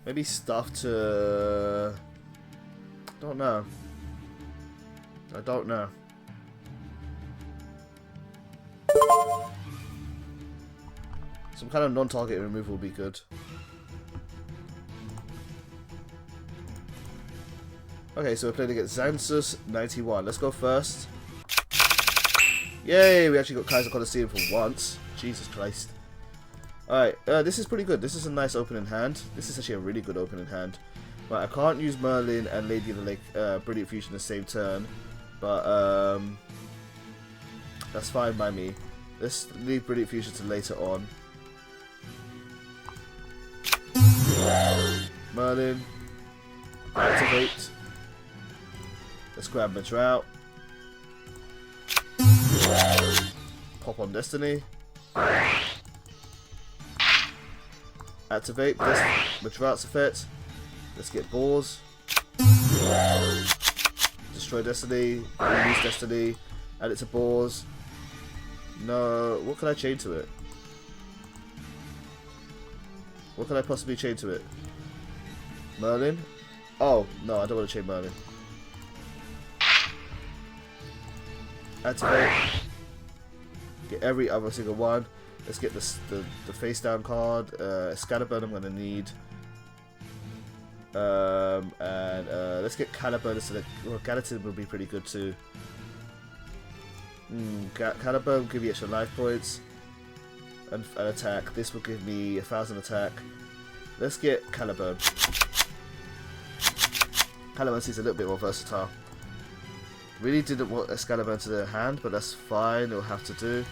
Maybe stuff to... I don't know. Some kind of non-target removal would be good. Okay, so we're playing against Xansus 91. Let's go first. Yay, we actually got Kaiser Coliseum for once. Jesus Christ. Alright, this is pretty good. This is a nice opening hand. This is actually a really good opening hand. But I can't use Merlin and Lady of the Lake Brilliant Fusion the same turn. But, that's fine by me. Let's leave Brilliant Fusion to later on. Merlin. Activate. Let's grab my drought. Pop on Destiny. Activate Madrat's effect. Let's get Boars. Destroy Destiny. Use Destiny. Add it to Boars. No, what can I chain to it? What can I possibly chain to it? Merlin? Oh, no, I don't want to chain Merlin. Activate. Get every other single one. Let's get the face down card. Excalibur I'm gonna need. Let's get Caliburn so that Gallatin will be pretty good too. Caliburn will give you extra life points and attack. This will give me 1000 attack. Let's get Caliburn. Caliburn seems a little bit more versatile. Really didn't want Excalibur to the hand, but that's fine. It'll have to do.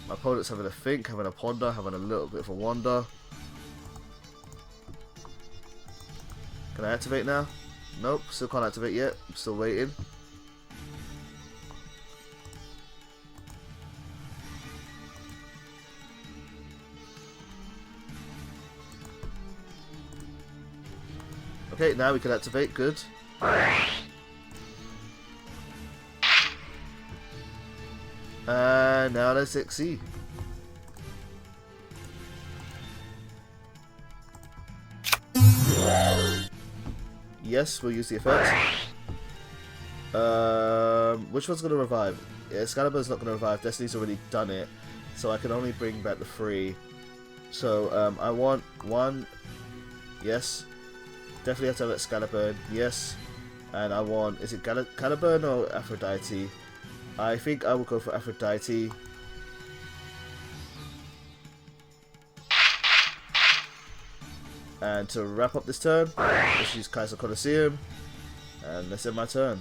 My opponent's having a think, having a ponder, having a little bit of a wonder. Can I activate now? Nope, still can't activate yet. I'm still waiting. Okay, now we can activate. Good. And now let's succeed. Yes, we'll use the effect. Which one's going to revive? Yeah, Excalibur's not going to revive. Destiny's already done it. So I can only bring back the 3. So I want 1. Yes. Definitely have to have Excalibur. Yes. And I want... Is it Caliburn or Aphrodite? I think I will go for Aphrodite. And to wrap up this turn, let's use Kaiser Colosseum. And let's end my turn.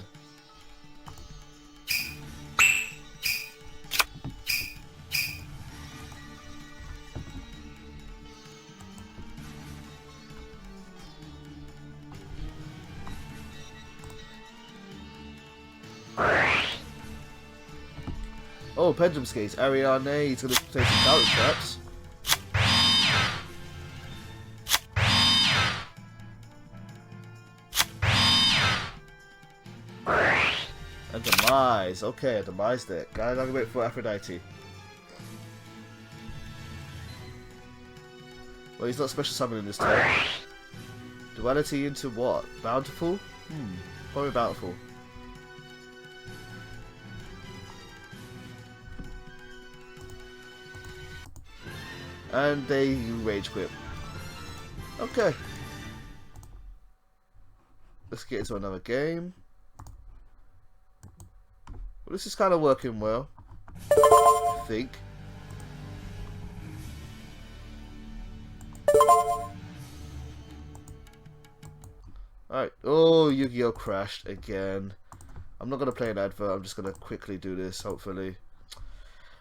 Oh, Pendulum Skates. Ariane, he's going to play some counter traps. And Demise. Okay, a Demise deck. Guys, I'm going to wait for Aphrodite. Well, he's not special summoning this turn. Duality into what? Bountiful? Probably Bountiful. And they rage quit. Okay. Let's get into another game. Well, this is kind of working well, I think. Alright. Oh, Yugioh crashed again. I'm not going to play an advert. I'm just going to quickly do this, hopefully.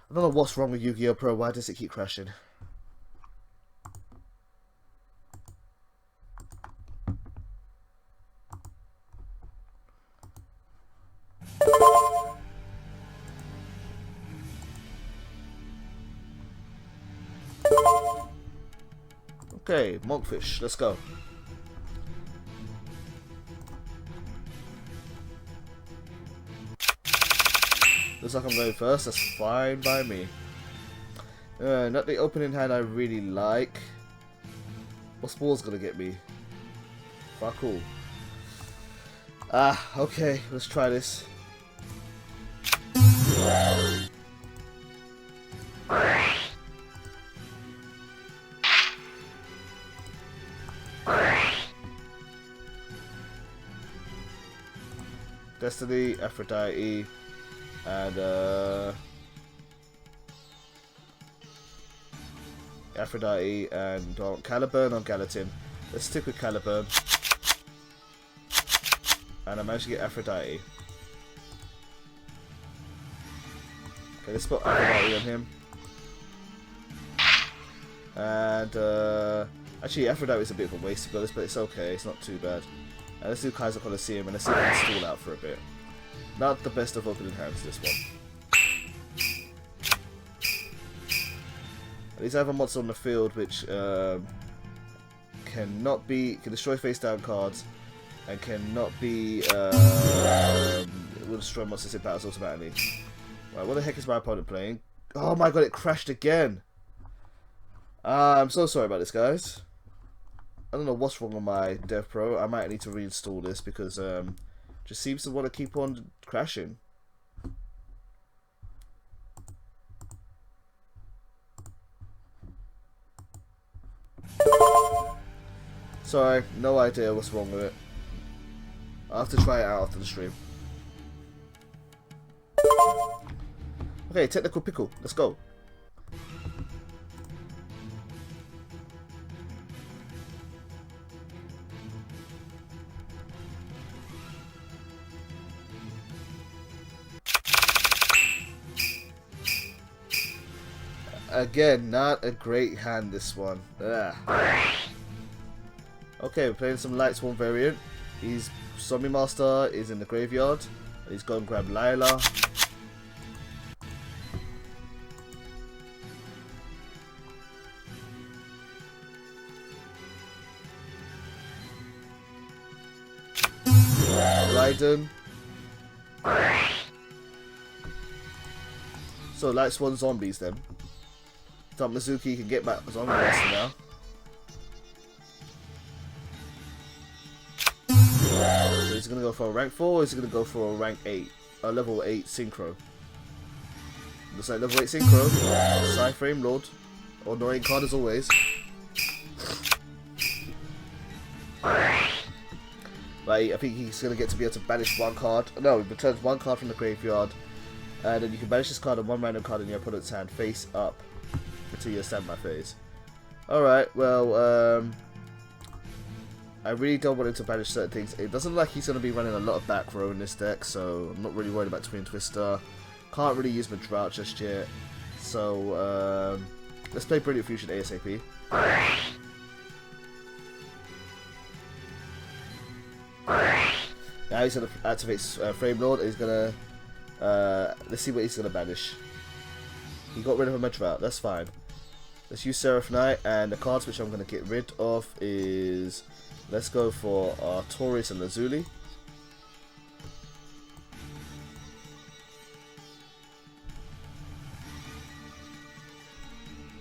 I don't know what's wrong with Yu-Gi-Oh! Pro. Why does it keep crashing? Okay, Monkfish, let's go. Looks like I'm going first, that's fine by me. Not the opening hand I really like. What ball's gonna get me? Fuck all. Ah, okay, let's try this. Destiny, Aphrodite, and Aphrodite and Caliburn on Gallatin. Let's stick with Caliburn. And I managed to get Aphrodite. Okay, let's put Aphrodite on him. And actually Aphrodite is a bit of a waste to be honest, but it's okay, it's not too bad. And let's do Kaiser Colosseum and let's see if I can stall out for a bit. Not the best of opening hands, this one. At least I have a monster on the field which can destroy face down cards and cannot be will destroy monsters in battles automatically. Right, what the heck is my opponent playing? Oh my god, it crashed again! I'm so sorry about this, guys. I don't know what's wrong with my Devpro. I might need to reinstall this because just seems to want to keep on crashing. Sorry, no idea what's wrong with it. I'll have to try it out after the stream. Okay, technical pickle. Let's go. Again, not a great hand, this one. Ugh. Okay, we're playing some Light Swarm variant. He's Zombie Master is in the graveyard. And he's going to grab Lila. Raiden. So Light Swarm zombies then. Mizuki can get back Zombie Master now. So he's gonna go for a rank 4 or is he gonna go for a rank 8? A level 8 synchro. Looks like level 8 synchro. Psy-Frame Lord. Annoying card as always. Right, I think he's gonna get to be able to banish one card. No, he returns one card from the graveyard. And then you can banish this card and one random card in your opponent's hand face up until you stand my phase. Alright, well, I really don't want him to banish certain things. It doesn't look like he's going to be running a lot of back row in this deck, so I'm not really worried about Twin Twister. Can't really use my Drought just yet. So, let's play Brilliant Fusion ASAP. Now he's going to activate Frame Lord. He's going to, let's see what he's going to banish. He got rid of a Drought, that's fine. Let's use Seraph Knight, and the cards which I'm going to get rid of is... Let's go for Taurus and Lazuli.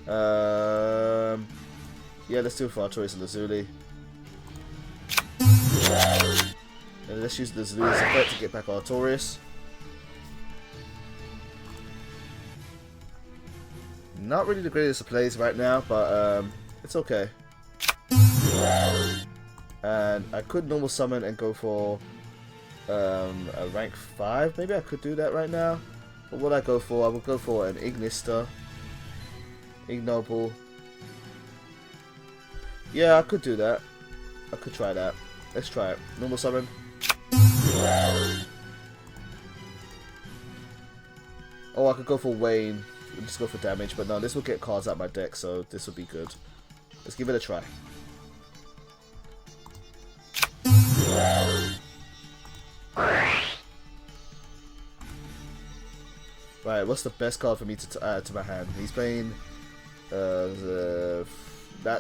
Yeah, let's do it for Taurus and Lazuli. And let's use Lazuli's effect to get back our Taurus. Not really the greatest of plays right now, but it's okay. And I could normal summon and go for a rank 5. Maybe I could do that right now. But what I go for? I would go for an Ignister. Ignoble. Yeah, I could do that. I could try that. Let's try it. Normal summon. Oh, I could go for Wayne. Just go for damage. But no, this will get cards out of my deck, so this will be good. Let's give it a try. Right, what's the best card for me to add to my hand? He's playing that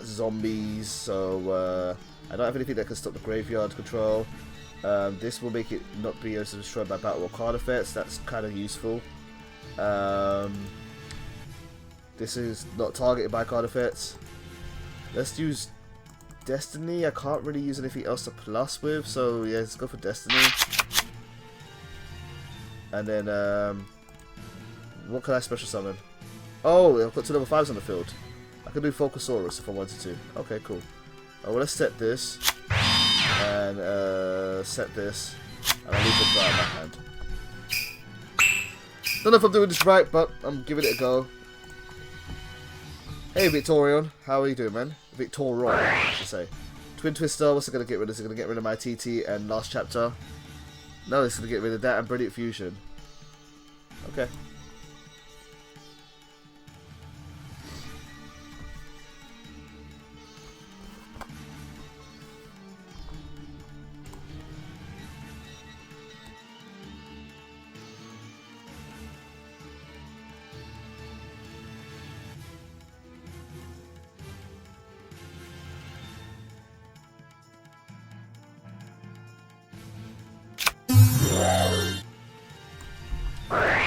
zombies, so I don't have anything that can stop the graveyard control. This will make it not be able to destroy by battle or card effects. That's kind of useful. This is not targeted by card effects. Let's use Destiny. I can't really use anything else to plus with, so yeah, let's go for Destiny. And then, what can I special summon? Oh, I've got 2 level 5s on the field. I can do Focusaurus if I wanted to. Okay, cool. Oh, well, let's set this. And, set this. And I'll leave the Drought in my hand. Don't know if I'm doing this right, but I'm giving it a go. Hey, Victorion. How are you doing, man? Victorion, I should say. Twin Twister, what's it going to get rid of? Is it going to get rid of my TT and Last Chapter? No, it's going to get rid of that and Brilliant Fusion. Okay.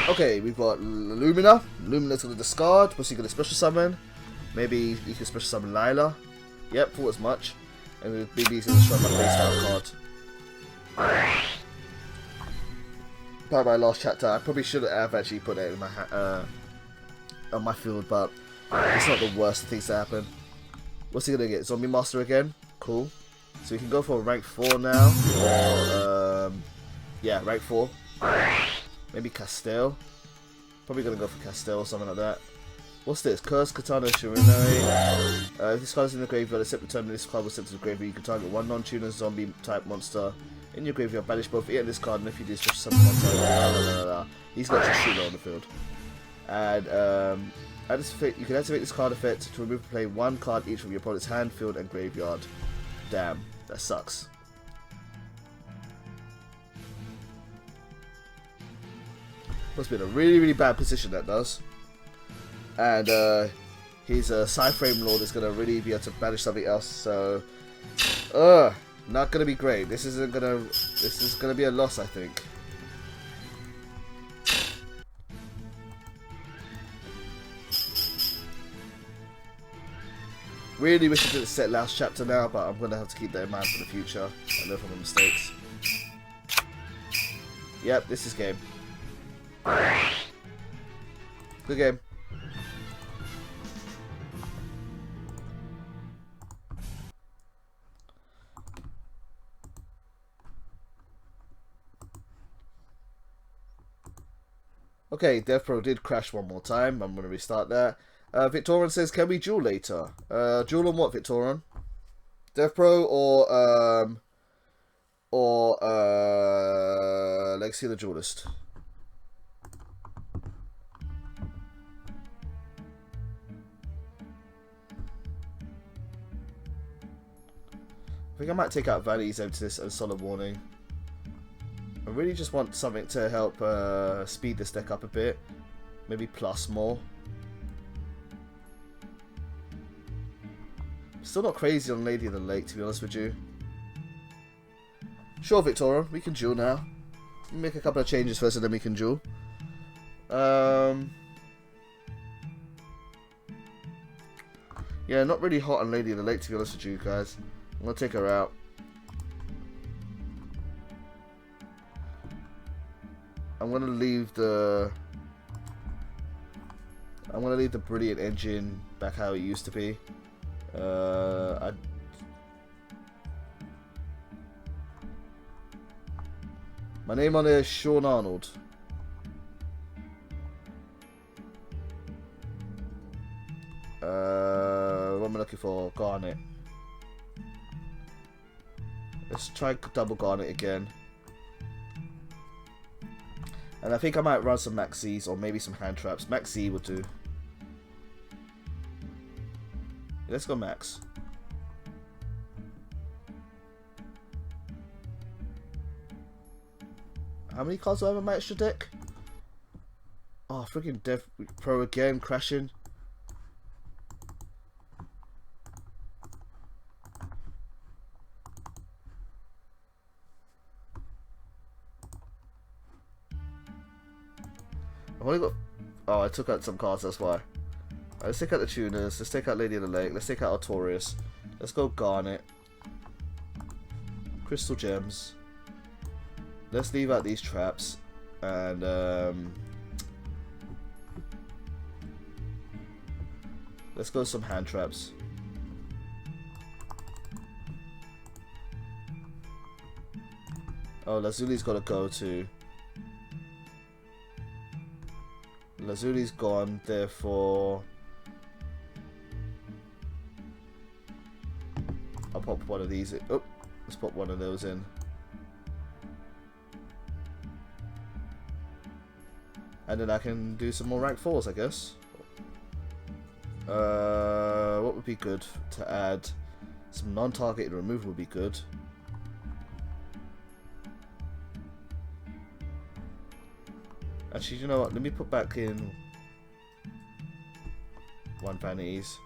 Okay, we've got Lumina. Lumina's going to discard. What's he going to special summon? Maybe he can special summon Lila. Yep, thought as much. And maybe he's going to destroy my face down card. By my Last Chapter. I probably should have actually put it in my on my field, but it's not the worst things to happen. What's he going to get? Zombie Master again? Cool. So we can go for rank 4 now. Or, yeah, rank 4. Maybe Castell. Probably gonna go for Castell or something like that. What's this? Curse, Katana, Shirinari. If this card is in the graveyard, except return this card was sent to the graveyard, you can target one non-tuner zombie type monster in your graveyard, banish both it and this card, and if you do, switch some monster. He's got Shishula on the field. And at this effect, you can activate this card effect to remove and play one card each from your opponent's hand, field, and graveyard. Damn, that sucks. Must be in a really bad position, that does. And his Psyframe Lord is gonna really be able to banish something else. So, not gonna be great. This is gonna be a loss, I think. Really wish I didn't set last chapter now, but I'm gonna have to keep that in mind for the future. I learn from my mistakes. Yep, this is game. Good game. Okay, Devpro did crash one more time. I'm going to restart that. Victorian says, can we duel later? Duel on what, Victorian? Devpro or Legacy of the Duelist? I think I might take out Valley's Emptiness and Solid Warning. I really just want something to help speed this deck up a bit. Maybe plus more. Still not crazy on Lady of the Lake, to be honest with you. Sure, Victoria, we can duel now. Make a couple of changes first and then we can duel. Yeah, not really hot on Lady of the Lake, to be honest with you guys. I'm going to take her out. I'm gonna leave the Brilliant Engine back how it used to be. My name on it is Sean Arnold. What am I looking for? Garnet. Let's try double Garnet again. And I think I might run some Max Z's or maybe some hand traps. Max Z will do. Let's go Max. How many cards do I have in my extra deck? Oh, freaking Devpro again, crashing. I've only got... Oh, I took out some cards, that's why. Right, let's take out the Tuners, let's take out Lady of the Lake, let's take out Artorias. Let's go Garnet. Crystal Gems. Let's leave out these traps. And, let's go some hand traps. Oh, Lazuli's got to go too. Lazuli's gone, therefore I'll pop one of these in. Oh, let's pop one of those in. And then I can do some more rank 4s, I guess. What would be good to add? Some non-targeted removal would be good. Actually, you know what? Let me put back in one Vanities.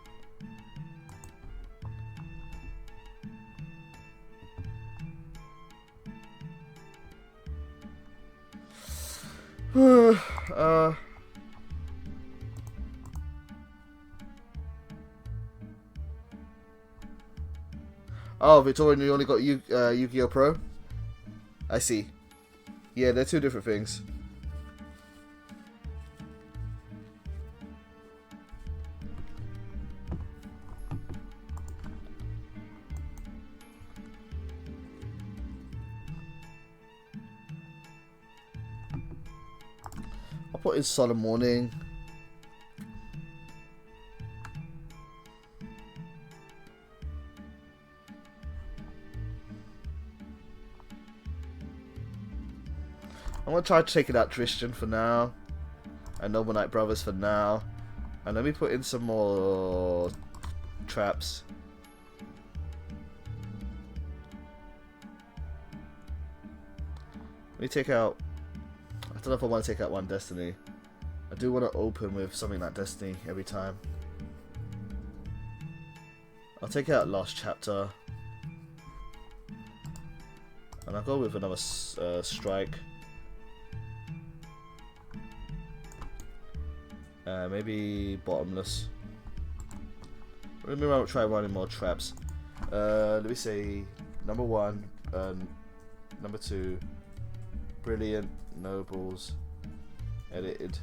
Oh, Victorian, you only got Yugioh Pro? I see. Yeah, they're two different things. put in Solemn Warning. I'm gonna try taking out Tristan for now, and Noble Knight Brothers for now, and let me put in some more traps. Let me take out. I don't know if I want to take out one Destiny. I do want to open with something like Destiny every time. I'll take out Lost Chapter, and I'll go with another Strike. Maybe Bottomless. Let me try running more traps. Let me say number 1, number 2, Brilliant, Nobles, Edited.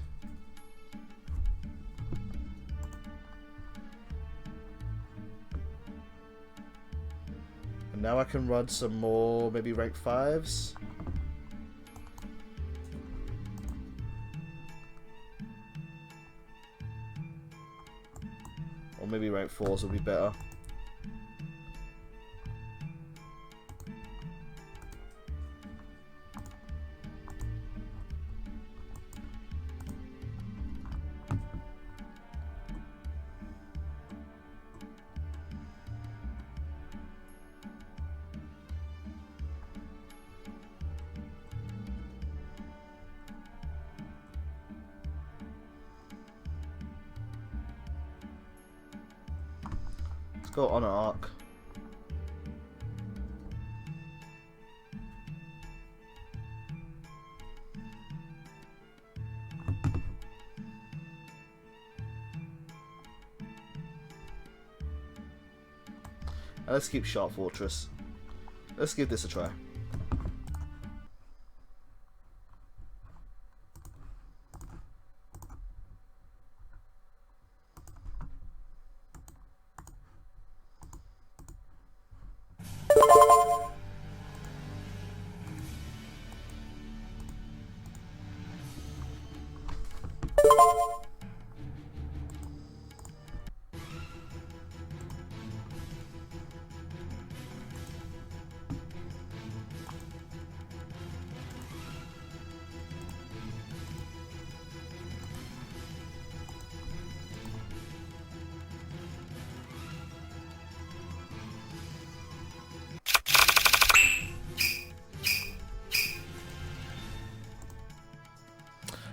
And now I can run some more, maybe rank 5s. Or maybe rank 4s will be better. Let's go on an arc. And let's keep Sharp Fortress. Let's give this a try.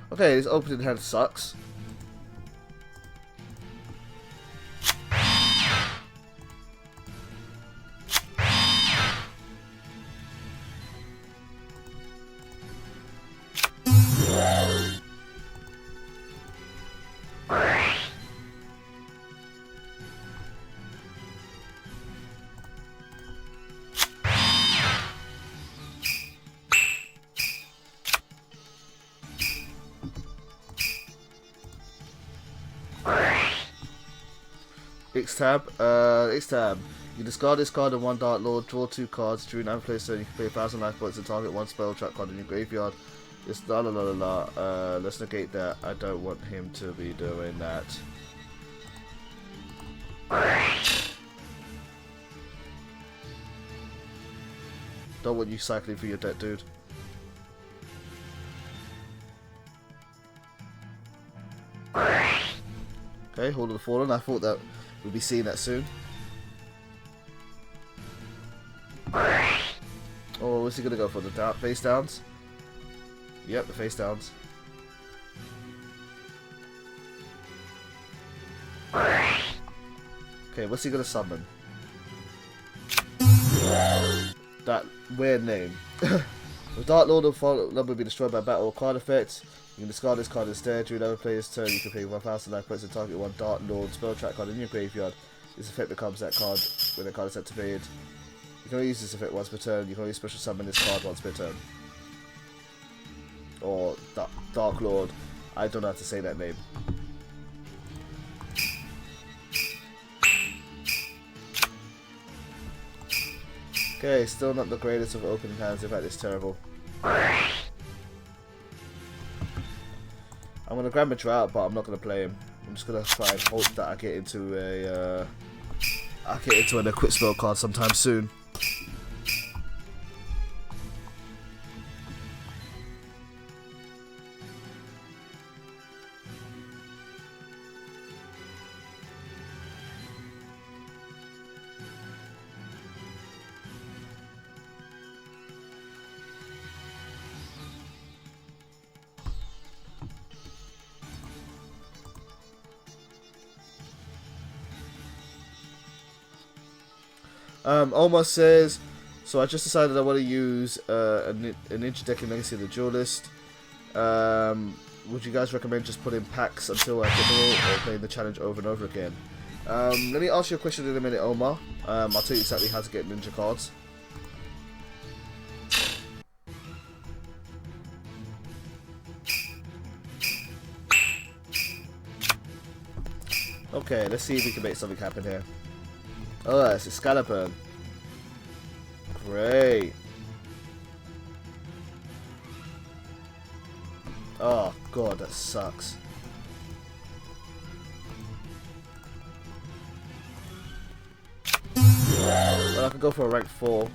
Okay, this opening hand sucks. X-tab. You discard this card and 1 Dark Lord, draw 2 cards. During end phase turn, you can pay 1,000 life points and target 1 spell trap card in your graveyard. It's la la la la la. Let's negate that. I don't want him to be doing that. Don't want you cycling through your deck, dude. Okay, Hall of the Fallen. I thought that we'd be seeing that soon. Oh, what's he gonna go for? The face downs? Yep, the face downs. Okay, what's he gonna summon? That weird name. The Dark Lord will be destroyed by battle or card effect. You can discard this card instead. During another player's turn, you can pay 1,000 life points and target 1 Dark Lord spell trap card in your graveyard. This effect becomes that card when the card is activated. You can only use this effect once per turn. You can only special summon this card once per turn. Or Dark Lord. I don't know how to say that name. Okay, still not the greatest of opening hands. In fact, it's terrible. I'm gonna grab a drought, but I'm not gonna play him. I'm just gonna try and hope that I get into an equip spell card sometime soon. Omar says, so I just decided I want to use a ninja deck in Legacy of the Duelist. Would you guys recommend just putting packs until I get them all, or playing the challenge over and over again? Let me ask you a question in a minute, Omar. I'll tell you exactly how to get ninja cards. Okay, let's see if we can make something happen here. Oh, it's Excalibur. Great. Oh god, that sucks. Well, I can go for a rank 4.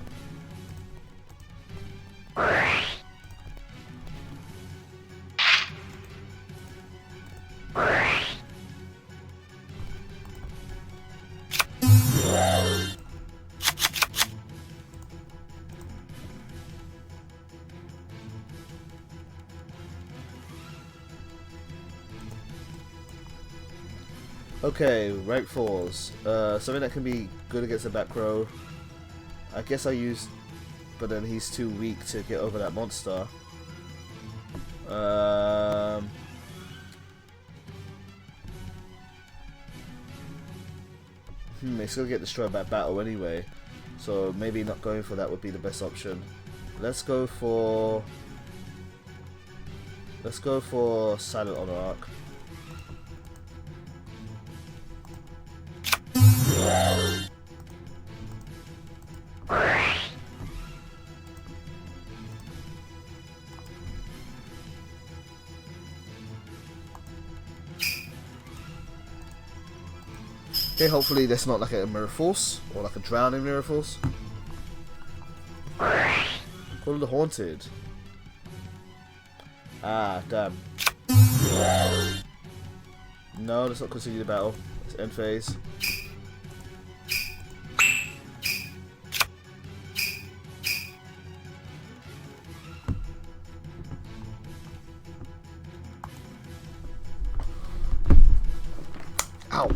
Okay, rank 4s. Something that can be good against the back row. I guess I use, but then he's too weak to get over that monster. It's gonna get destroyed by battle anyway, so maybe not going for that would be the best option. Let's go for Silent Honor Arc. Okay, hopefully that's not like a Mirror Force or like a drowning Mirror Force. Call of the Haunted. Ah, damn. No, let's not continue the battle. It's end phase. Ow.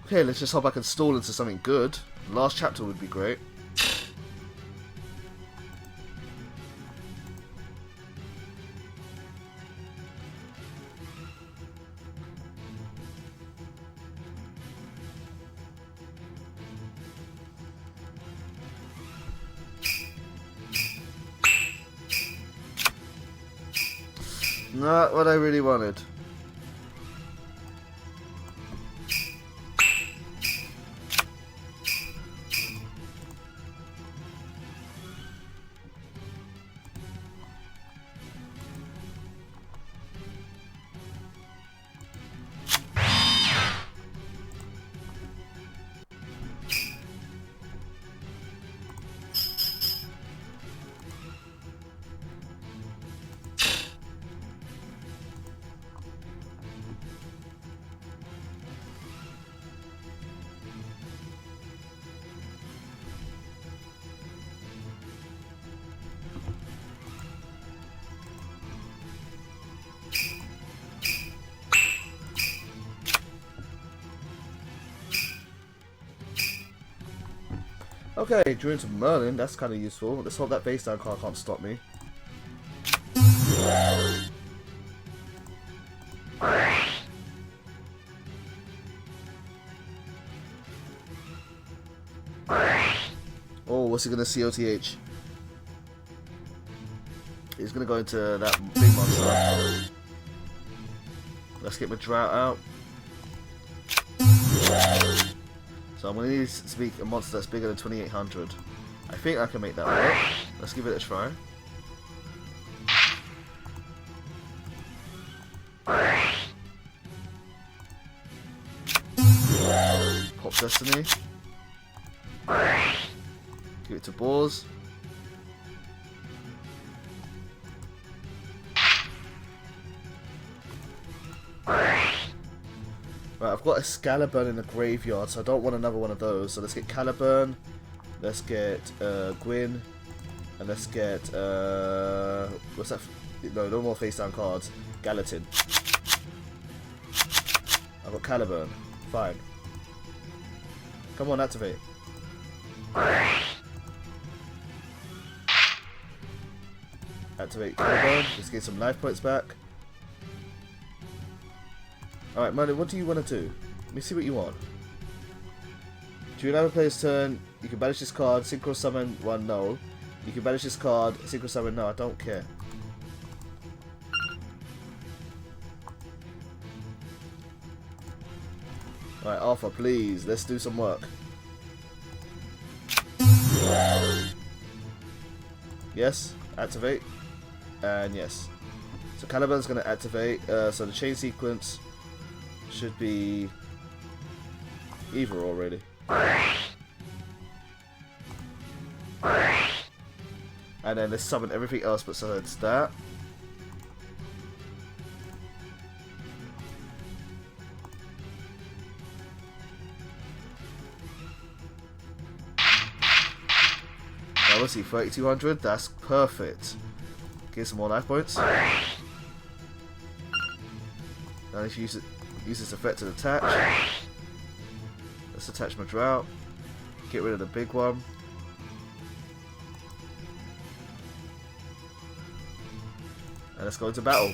Okay, let's just hope I can stall into something good. Last chapter would be great. Not what I really wanted. Okay, drew into Merlin, that's kind of useful. Let's hope that base down card can't stop me. Oh, what's he gonna COTH? He's gonna go into that big monster. Let's get my drought out. So I'm gonna need to speak a monster that's bigger than 2800. I think I can make that work. Let's give it a try. Pop Destiny. Give it to Boars. Right, I've got a Scalaburn in the graveyard, so I don't want another one of those. So let's get Caliburn, let's get Gwyn, and let's get what's that? No more face down cards. Gallatin. I've got Caliburn. Fine. Come on, activate. Activate Caliburn. Let's get some life points back. Alright, Merlin, what do you want to do? Let me see what you want. During another player's turn, you can banish this card, synchro summon one, no. You can banish this card, synchro summon, no, I don't care. Alright, Arthur, please, let's do some work. Yes, activate. And yes. So Caliburn's going to activate, so the chain sequence should be either already. And then let's summon everything else besides that. Now let's see, 3200, that's perfect. Get some more life points. Now let's use this effect to attach. Let's attach my drought. Get rid of the big one. And let's go into battle.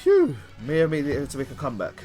Phew! Mia made it to make a comeback.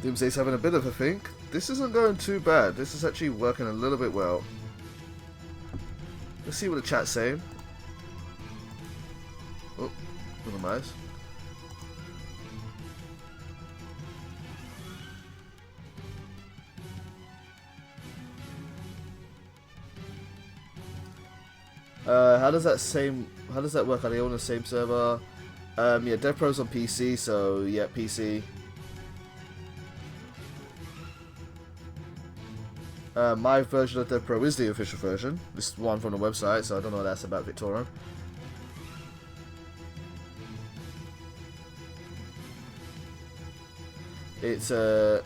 Doomsday's having a bit of a think. This isn't going too bad. This is actually working a little bit well. Let's see what the chat's saying. Oh, minimize. How does that work? Are they all on the same server? Yeah, Devpro's on PC, so yeah, PC. My version of Devpro is the official version. This is one from the website, so I don't know what that's about, Victoria. It's you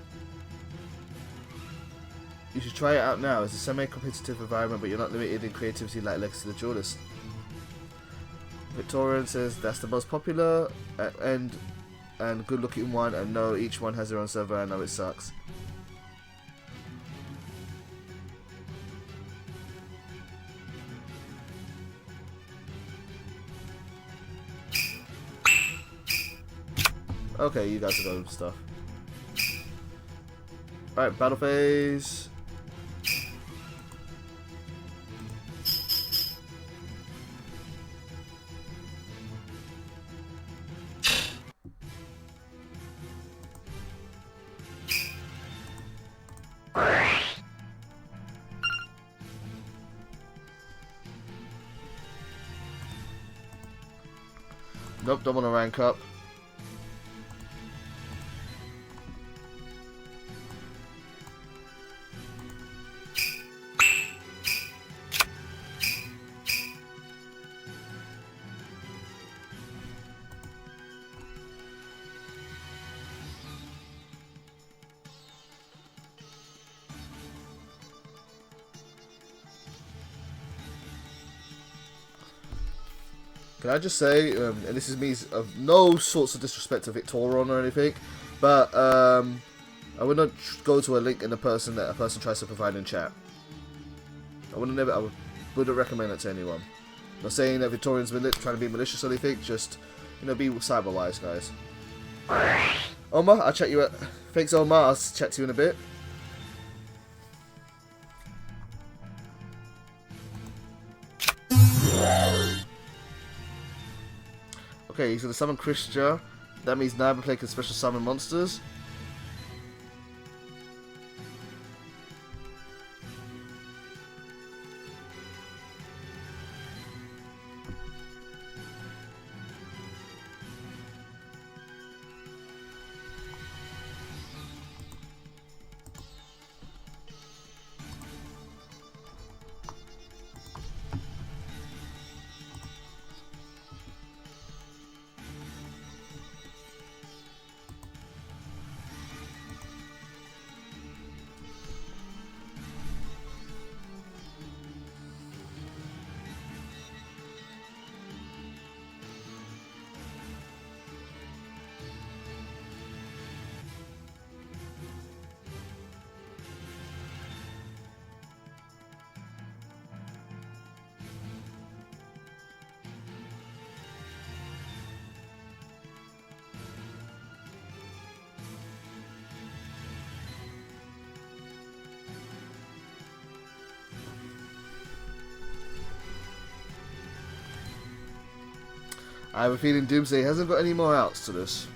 should try it out now. It's a semi-competitive environment, but you're not limited in creativity like Legacy of the Duelist. Victorian says that's the most popular and good-looking one, and no, each one has their own server. I know it sucks. Okay, you guys are doing stuff. Alright, battle phase. Nope, don't want to rank up. Can I just say, and this is me of no sorts of disrespect to Victoron or anything, but I would not go to a link in the person that a person tries to provide in chat. I wouldn't recommend that to anyone. I'm not saying that Victorian's trying to be malicious or anything, just, you know, be cyber wise, guys. Omar, I'll chat you at. Thanks, Omar. I'll chat to you in a bit. Okay, he's going to summon Christia. That means Nabaplay can special summon monsters. I have a feeling Doomsday hasn't got any more outs to this.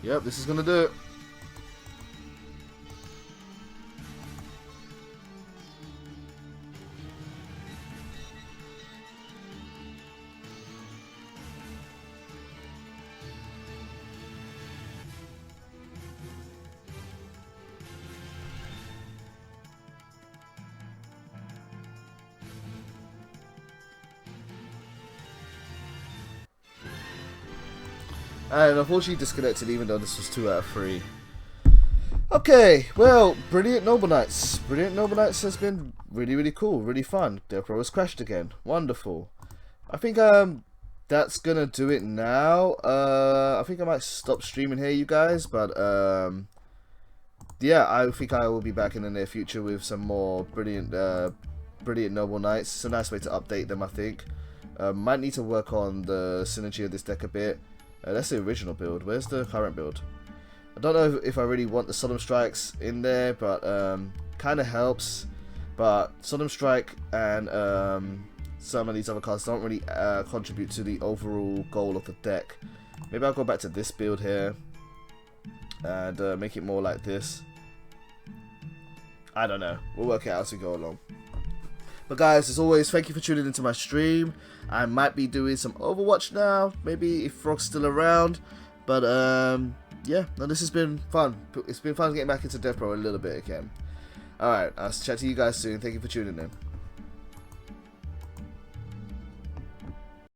Yep, this is gonna do it. And unfortunately disconnected even though this was 2 out of 3. Okay, well, Brilliant Noble Knights. Brilliant Noble Knights has been really, really cool, really fun. Devpro has crashed again. Wonderful. I think that's gonna do it now. I think I might stop streaming here, you guys, but yeah, I think I will be back in the near future with some more Brilliant Noble Knights. It's a nice way to update them, I think. Might need to work on the synergy of this deck a bit. That's the original build. Where's the current build? I don't know if I really want the Solemn Strikes in there, but kind of helps. But Solemn Strike and some of these other cards don't really contribute to the overall goal of the deck. Maybe I'll go back to this build here and make it more like this. I don't know. We'll work it out as we go along. But guys, as always, thank you for tuning into my stream. I might be doing some Overwatch now, maybe if Frog's still around. But yeah, no, this has been fun. It's been fun getting back into Devpro a little bit again. Alright, I'll chat to you guys soon. Thank you for tuning in.